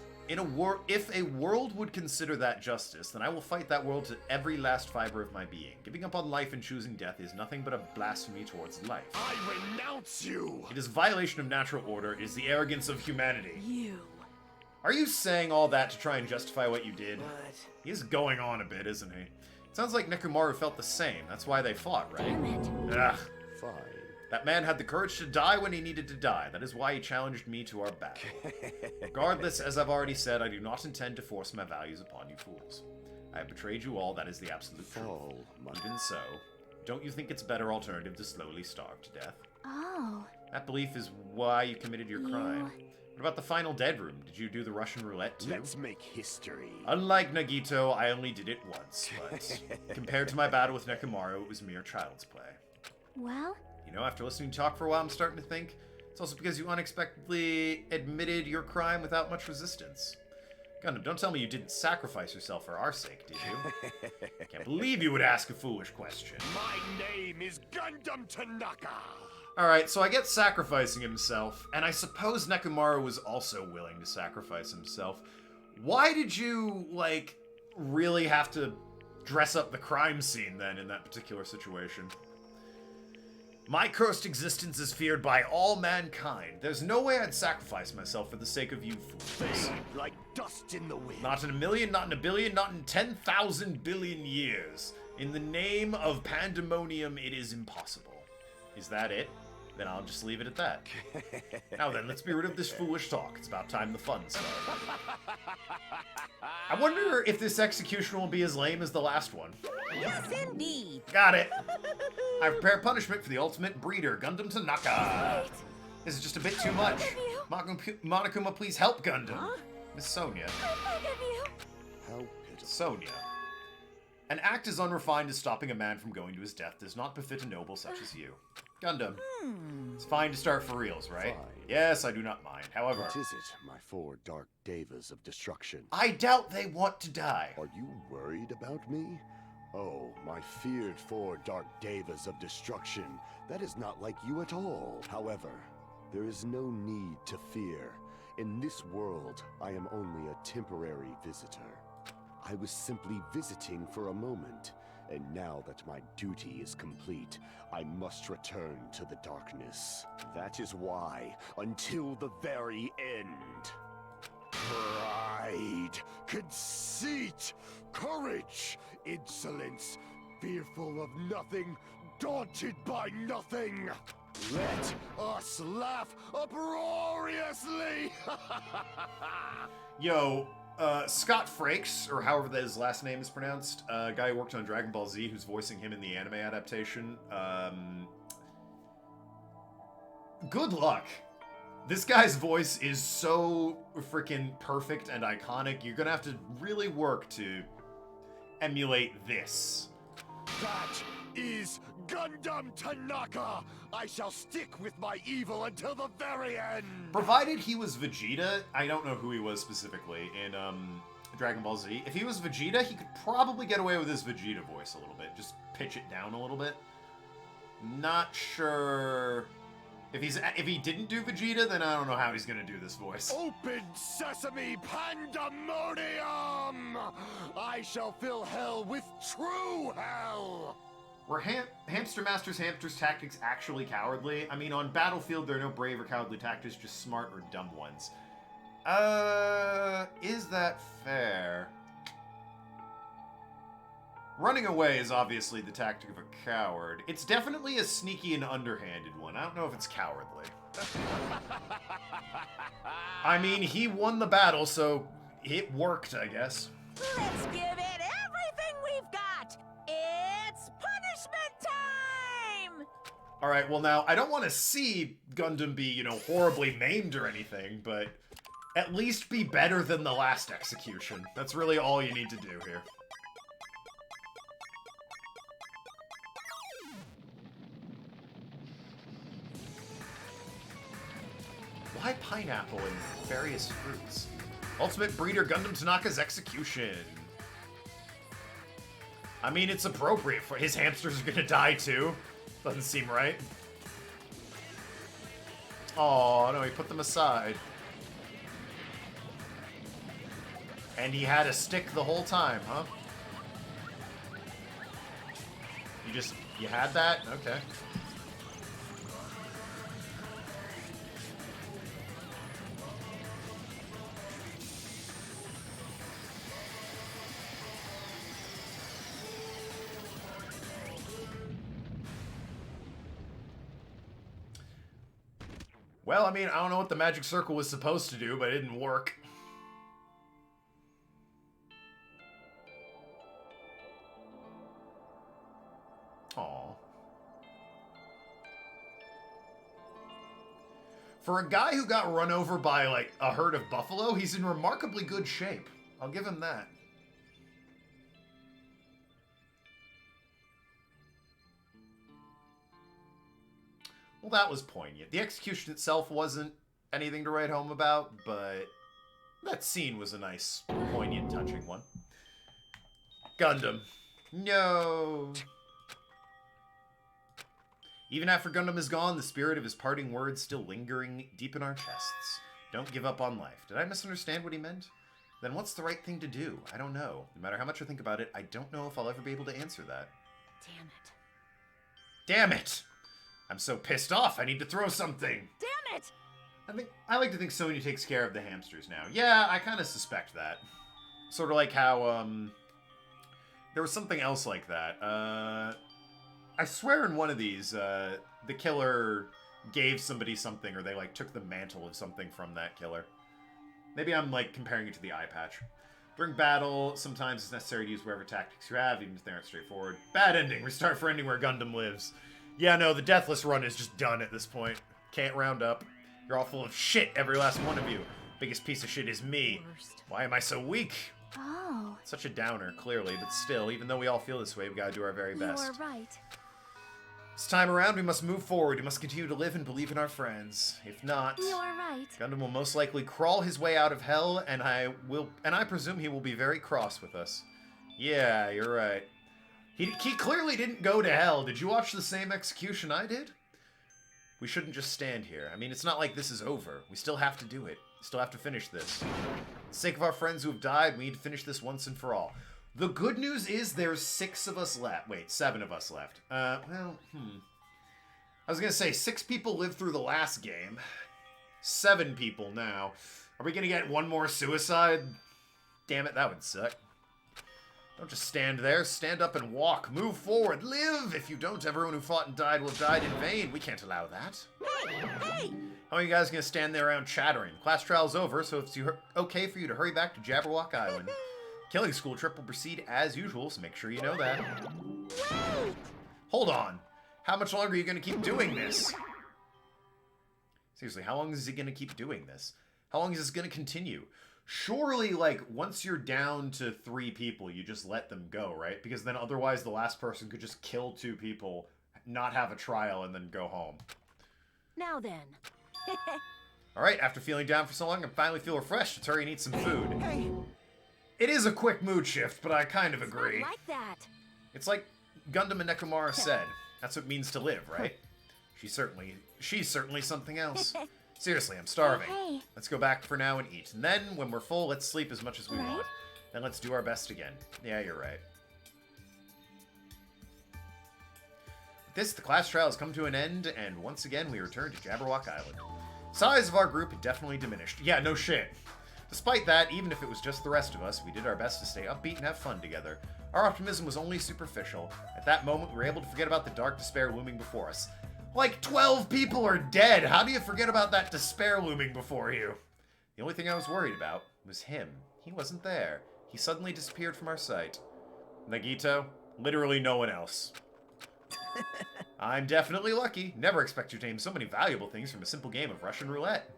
S1: If a world would consider that justice, then I will fight that world to every last fiber of my being. Giving up on life and choosing death is nothing but a blasphemy towards life.
S9: I renounce you!
S1: It is violation of natural order. It is the arrogance of humanity.
S4: You.
S1: Are you saying all that to try and justify what you did?
S10: What?
S1: He is going on a bit, isn't he? It sounds like Nekomaru felt the same. That's why they fought, right?
S4: Damn it.
S1: Ugh.
S9: Fine.
S1: That man had the courage to die when he needed to die. That is why he challenged me to our battle. Regardless, as I've already said, I do not intend to force my values upon you fools. I have betrayed you all, that is the absolute
S9: Fall,
S1: truth. Even so, don't you think it's a better alternative to slowly starve to death?
S3: Oh.
S1: That belief is why you committed your crime. What about the final dead room? Did you do the Russian roulette too?
S9: Let's make history.
S1: Unlike Nagito, I only did it once, but compared to my battle with Nekomaru, it was mere child's play.
S3: Well?
S1: You know, after listening to you talk for a while, I'm starting to think it's also because you unexpectedly admitted your crime without much resistance. Gundam, don't tell me you didn't sacrifice yourself for our sake, did you? I can't believe you would ask a foolish question.
S9: My name is Gundam Tanaka!
S1: Alright, so I get sacrificing himself, and I suppose Nekomaru was also willing to sacrifice himself. Why did you, like, really have to dress up the crime scene, then, in that particular situation? My cursed existence is feared by all mankind. There's no way I'd sacrifice myself for the sake of you fools.
S9: Fade like dust in the wind.
S1: Not in a million, not in a billion, not in 10,000 billion years. In the name of pandemonium, it is impossible. Is that it? Then I'll just leave it at that. Now then, let's be rid of this foolish talk. It's about time the fun started. I wonder if this execution will be as lame as the last one.
S2: Yes, indeed.
S1: Got it. I've prepared punishment for the ultimate breeder, Gundam Tanaka. This is just a bit too much. Monokuma, please help Gundam.
S2: Huh?
S1: Miss Sonia.
S9: How pitiful.
S1: Sonia. An act as unrefined as stopping a man from going to his death does not befit a noble such as you. Gundam. It's fine to start for reals, right?
S9: Fine.
S1: Yes, I do not mind. However,
S9: What is it, my four dark devas of destruction?
S1: I doubt they want to die.
S9: Are you worried about me? Oh, my feared four dark devas of destruction. That is not like you at all. However, there is no need to fear. In this world, I am only a temporary visitor. I was simply visiting for a moment, and now that my duty is complete, I must return to the darkness. That is why, until the very end. Pride, conceit, courage, insolence, fearful of nothing, daunted by nothing. Let us laugh uproariously!
S1: Yo, Scott Frakes, or however his last name is pronounced, a guy who worked on Dragon Ball Z, who's voicing him in the anime adaptation. Good luck. This guy's voice is so freaking perfect and iconic. You're gonna have to really work to emulate this.
S9: That is Gundam Tanaka! I shall stick with my evil until the very end!
S1: Provided he was Vegeta, I don't know who he was specifically in Dragon Ball Z. If he was Vegeta, he could probably get away with his Vegeta voice a little bit. Just pitch it down a little bit. Not sure... If he didn't do Vegeta, then I don't know how he's gonna do this voice.
S9: Open sesame pandemonium! I shall fill hell with true hell!
S1: Were Hamster Master's hamster's tactics actually cowardly? I mean, on Battlefield, there are no brave or cowardly tactics, just smart or dumb ones. Is that fair? Running away is obviously the tactic of a coward. It's definitely a sneaky and underhanded one. I don't know if it's cowardly. I mean, he won the battle, so it worked, I guess.
S2: Let's give it everything we've got. It's punishment time!
S1: Alright, well now, I don't want to see Gundam be, you know, horribly maimed or anything, but at least be better than the last execution. That's really all you need to do here. Why pineapple and various fruits? Ultimate Breeder Gundam Tanaka's execution. I mean, it's appropriate for his hamsters are gonna die too. Doesn't seem right. Oh no, he put them aside. And he had a stick the whole time, huh? You had that? Okay. Well, I mean, I don't know what the magic circle was supposed to do, but it didn't work. Aww. For a guy who got run over by, like, a herd of buffalo, he's in remarkably good shape. I'll give him that. Well, that was poignant. The execution itself wasn't anything to write home about, but that scene was a nice, poignant, touching one. Gundam. No. Even after Gundam is gone, the spirit of his parting words still lingering deep in our chests. Don't give up on life. Did I misunderstand what he meant? Then what's the right thing to do? I don't know. No matter how much I think about it, I don't know if I'll ever be able to answer that.
S4: Damn it.
S1: Damn it! I'm so pissed off, I need to throw something.
S4: Damn it!
S1: I like to think Sonya takes care of the hamsters now. Yeah, I kind of suspect that. Sort of like how, there was something else like that. I swear in one of these, the killer gave somebody something, or they, like, took the mantle of something from that killer. Maybe I'm, like, comparing it to the eye patch. During battle, sometimes it's necessary to use whatever tactics you have, even if they aren't straightforward. Bad ending. Restart for ending where Gundam lives. Yeah, no, the Deathless run is just done at this point. Can't round up. You're all full of shit, every last one of you. Biggest piece of shit is me. Why am I so weak?
S3: Oh.
S1: Such a downer, clearly, but still, even though we all feel this way, we gotta do our very best.
S5: You are right.
S1: This time around, we must move forward. We must continue to live and believe in our friends. If not,
S5: You are right.
S1: Gundam will most likely crawl his way out of hell, and I presume he will be very cross with us. Yeah, you're right. He clearly didn't go to hell. Did you watch the same execution I did? We shouldn't just stand here. I mean, it's not like this is over. We still have to do it. We still have to finish this. For the sake of our friends who have died, we need to finish this once and for all. The good news is there's 6 of us left. Wait, 7 of us left. I was gonna say, 6 people lived through the last game. 7 people now. Are we gonna get one more suicide? Damn it, that would suck. Don't just stand there. Stand up and walk. Move forward. Live! If you don't, everyone who fought and died will have died in vain. We can't allow that.
S2: Hey!
S1: How are you guys gonna stand there around chattering? Class trial's over, so it's okay for you to hurry back to Jabberwock Island. Killing school trip will proceed as usual, so make sure you know that.
S2: Wait!
S1: Hold on. How much longer are you gonna keep doing this? Seriously, how long is he gonna keep doing this? How long is this gonna continue? Surely, like, once you're down to 3 people, you just let them go, right? Because then otherwise the last person could just kill 2 people, not have a trial, and then go home.
S4: Now then.
S1: Alright, after feeling down for so long, I finally feel refreshed. Let's hurry and eat some food.
S7: Hey,
S1: It is a quick mood shift, but I kind of
S4: It's
S1: agree.
S4: not like that.
S1: It's like Gundam and Nekomara said. That's what it means to live, right? She's certainly something else. Seriously, I'm starving.
S3: Hey.
S1: Let's go back for now and eat. And then, when we're full, let's sleep as much as we
S3: Right?
S1: want. Then let's do our best again. Yeah, you're right. With this, the class trial has come to an end, and once again, we return to Jabberwock Island. Size of our group had definitely diminished. Yeah, no shit. Despite that, even if it was just the rest of us, we did our best to stay upbeat and have fun together. Our optimism was only superficial. At that moment, we were able to forget about the dark despair looming before us. Like, 12 people are dead! How do you forget about that despair looming before you? The only thing I was worried about was him. He wasn't there. He suddenly disappeared from our sight. Nagito? Literally no one else. I'm definitely lucky. Never expect you to name so many valuable things from a simple game of Russian roulette.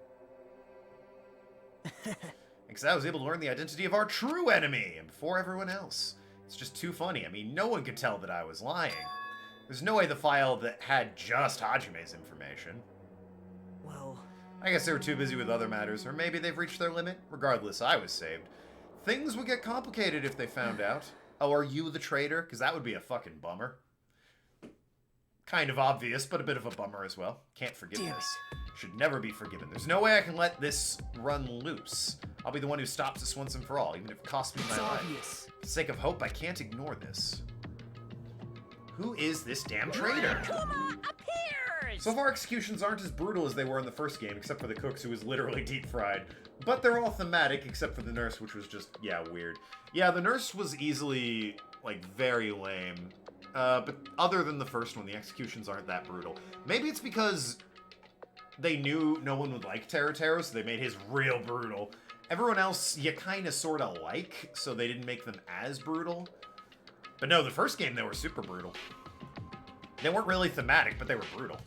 S1: Because I was able to learn the identity of our true enemy, and before everyone else. It's just too funny. I mean, no one could tell that I was lying. There's no way the file that had just Hajime's information.
S10: Well,
S1: I guess they were too busy with other matters, or maybe they've reached their limit. Regardless, I was saved. Things would get complicated if they found out. Oh, are you the traitor? Because that would be a fucking bummer. Kind of obvious, but a bit of a bummer as well. Can't forgive
S10: Damn
S1: this. Should never be forgiven. There's no way I can let this run loose. I'll be the one who stops this once and for all, even if it costs me
S10: it's
S1: my life.
S10: obvious.
S1: For the sake of hope, I can't ignore this. Who is this damn traitor?
S2: Kuma appears!
S1: So far, executions aren't as brutal as they were in the first game, except for the cooks, who was literally deep fried. But they're all thematic, except for the nurse, which was just, yeah, weird. Yeah, the nurse was easily, like, very lame. But other than the first one, the executions aren't that brutal. Maybe it's because they knew no one would like Teruteru, so they made his real brutal. Everyone else, you kind of sort of like, so they didn't make them as brutal. But no, the first game, they were super brutal. They weren't really thematic, but they were brutal.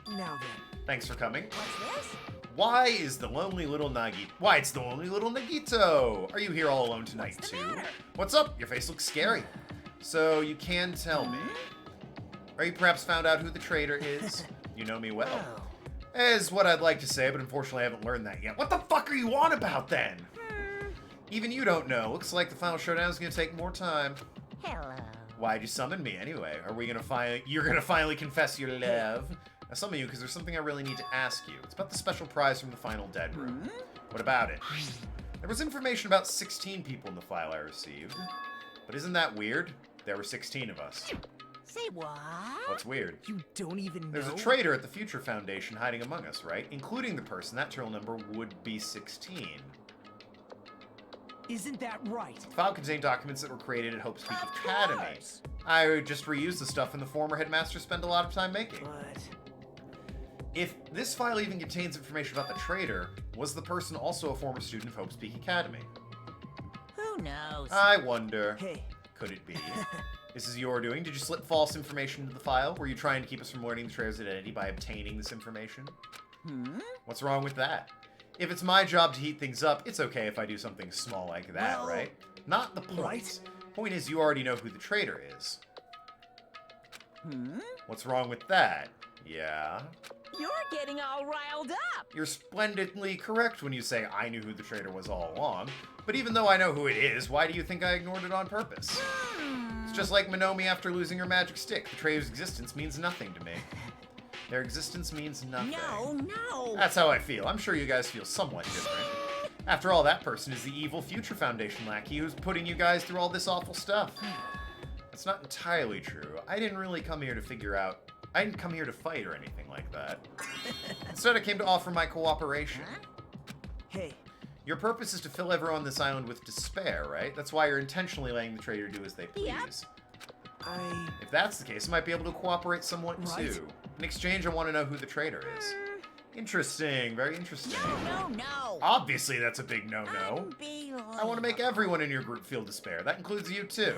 S10: Now then.
S1: Thanks for coming.
S2: What's this?
S1: Why is the lonely little Nagi? Why, it's the lonely little Nagito! Are you here all alone tonight,
S2: What's the
S1: too?
S2: matter?
S1: What's up? Your face looks scary. So, you can tell me. Are you perhaps found out who the traitor is? You know me well.
S10: Oh.
S1: Is what I'd like to say, but unfortunately I haven't learned that yet. What the fuck are you on about, then? Even you don't know. Looks like the final showdown is gonna take more time.
S2: Hello.
S1: Why'd you summon me anyway? Are we gonna you're gonna finally confess your love? I summon you because there's something I really need to ask you. It's about the special prize from the final dead room. What about it? There was information about 16 people in the file I received. But isn't that weird? There were 16 of us.
S2: Say what?
S1: What's weird?
S10: You don't even know?
S1: There's a traitor at the Future Foundation hiding among us, right? Including the person. That serial number would be 16.
S10: Isn't that right?
S1: The file contained documents that were created at Hope Peak
S2: Of
S1: Academy.
S2: course.
S1: I just reused the stuff and the former headmaster spent a lot of time making.
S10: But
S1: If this file even contains information about the traitor, was the person also a former student of Hope's Peak Academy?
S2: Who knows?
S1: I wonder.
S10: hey,
S1: Could it be? This is your doing. Did you slip false information into the file? Were you trying to keep us from learning the traitor's identity by obtaining this information? What's wrong with that? If it's my job to heat things up, it's okay if I do something small like that,
S10: Well,
S1: right? Not the point.
S10: right.
S1: Point is, you already know who the traitor is. What's wrong with that? Yeah?
S2: You're getting all riled up.
S1: You're splendidly correct when you say I knew who the traitor was all along. But even though I know who it is, why do you think I ignored it on purpose? It's just like Minomi after losing her magic stick. The traitor's existence means nothing to me. Their existence means nothing.
S2: No.
S1: That's how I feel. I'm sure you guys feel somewhat different. After all, that person is the evil Future Foundation lackey who's putting you guys through all this awful stuff. That's not entirely true. I didn't really come here to figure out... I didn't come here to fight or anything like that. Instead, I came to offer my cooperation.
S10: hey,
S1: Your purpose is to fill everyone on this island with despair, right? That's why you're intentionally letting the traitor do as they please.
S2: Yep.
S1: If that's the case, I might be able to cooperate somewhat
S10: Right.
S1: too. In exchange, I want to know who the traitor is. Interesting, very interesting.
S2: No.
S1: Obviously, that's a big no-no.
S2: Unbelievable.
S1: I want to make everyone in your group feel despair. That includes you too.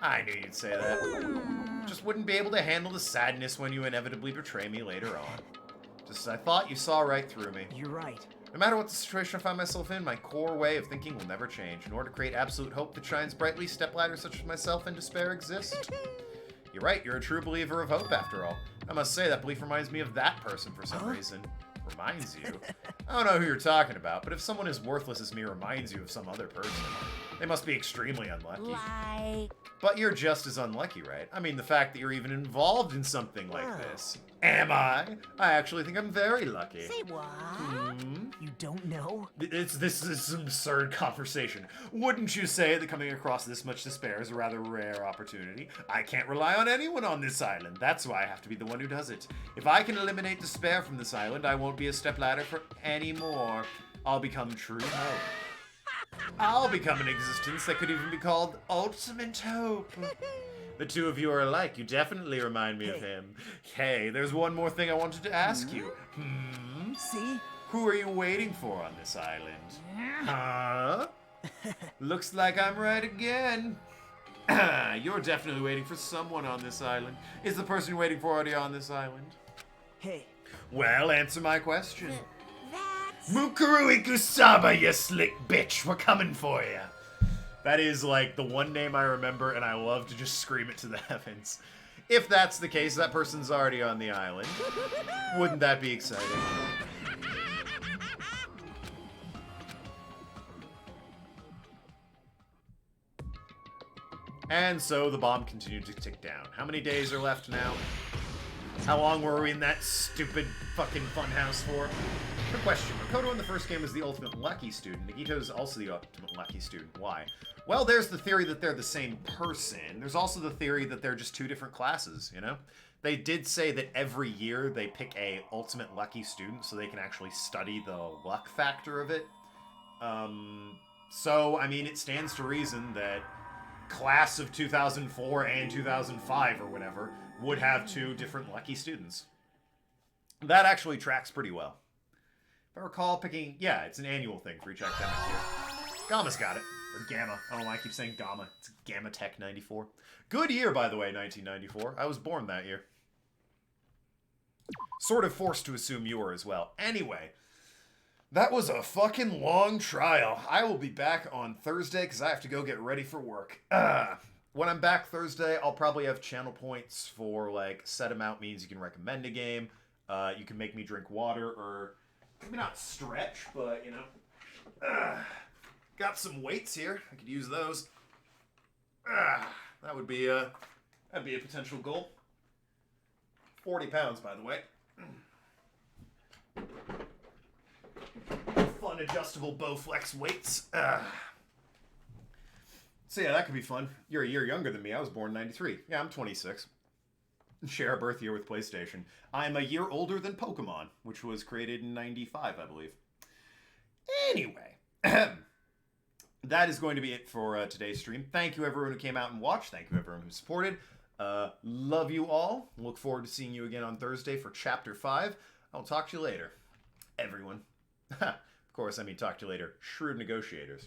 S1: I knew you'd say that. Just wouldn't be able to handle the sadness when you inevitably betray me later on. Just as I thought, you saw right through me.
S10: you're right.
S1: No matter what the situation I find myself in, my core way of thinking will never change. In order to create absolute hope that shines brightly, stepladders such as myself in despair exist. You're right, you're a true believer of hope after all. I must say, that belief reminds me of that person for some reason. Reminds you? I don't know who you're talking about, but if someone as worthless as me reminds you of some other person, they must be extremely unlucky.
S2: Like...
S1: But you're just as unlucky, right? I mean, the fact that you're even involved in something like this. Am I? I actually think I'm very lucky.
S2: Say what?
S10: You don't know?
S1: This is an absurd conversation. Wouldn't you say that coming across this much despair is a rather rare opportunity? I can't rely on anyone on this island. That's why I have to be the one who does it. If I can eliminate despair from this island, I won't be a stepladder for any more. I'll become true hope. I'll become an existence that could even be called ultimate hope. The two of you are alike. You definitely remind me of him. Hey, there's one more thing I wanted to ask you.
S10: See?
S1: Who are you waiting for on this island? Huh? Looks like I'm right again. You're definitely waiting for someone on this island. Is the person you're waiting for already on this island?
S10: Hey,
S1: Well, answer my question.
S2: That's...
S1: Mukuru Ikusaba, you slick bitch. We're coming for you. That is, like, the one name I remember, and I love to just scream it to the heavens. If that's the case, that person's already on the island. Wouldn't that be exciting? And so the bomb continued to tick down. How many days are left now? How long were we in that stupid fucking funhouse for? Good question. Makoto in the first game was the ultimate lucky student. Nagito's also the ultimate lucky student. Why? Well, there's the theory that they're the same person. There's also the theory that they're just two different classes, you know? They did say that every year they pick a ultimate lucky student so they can actually study the luck factor of it. So, I mean, it stands to reason that class of 2004 and 2005 or whatever would have two different lucky students. That actually tracks pretty well. If I recall picking... Yeah, it's an annual thing for each academic year. Gamma's got it. Or Gamma. I don't know why I keep saying Gamma. It's Gamma Tech 94. Good year, by the way, 1994. I was born that year. Sort of forced to assume you were as well. Anyway, that was a fucking long trial. I will be back on Thursday because I have to go get ready for work. When I'm back Thursday, I'll probably have channel points for, like, set amount means you can recommend a game. You can make me drink water, or maybe not stretch, but, you know. Got some weights here. I could use those. That would be that'd be a potential goal. 40 pounds, by the way. Fun adjustable Bowflex weights. So yeah, that could be fun. You're a year younger than me. I was born in 93. Yeah, I'm 26. share a birth year with PlayStation. I'm a year older than Pokemon, which was created in 95, I believe. Anyway, that is going to be it for today's stream. Thank you, everyone who came out and watched. Thank you, everyone who supported. Love you all. Look forward to seeing you again on Thursday for Chapter 5. I'll talk to you later, everyone. Of course, I mean talk to you later, shrewd negotiators.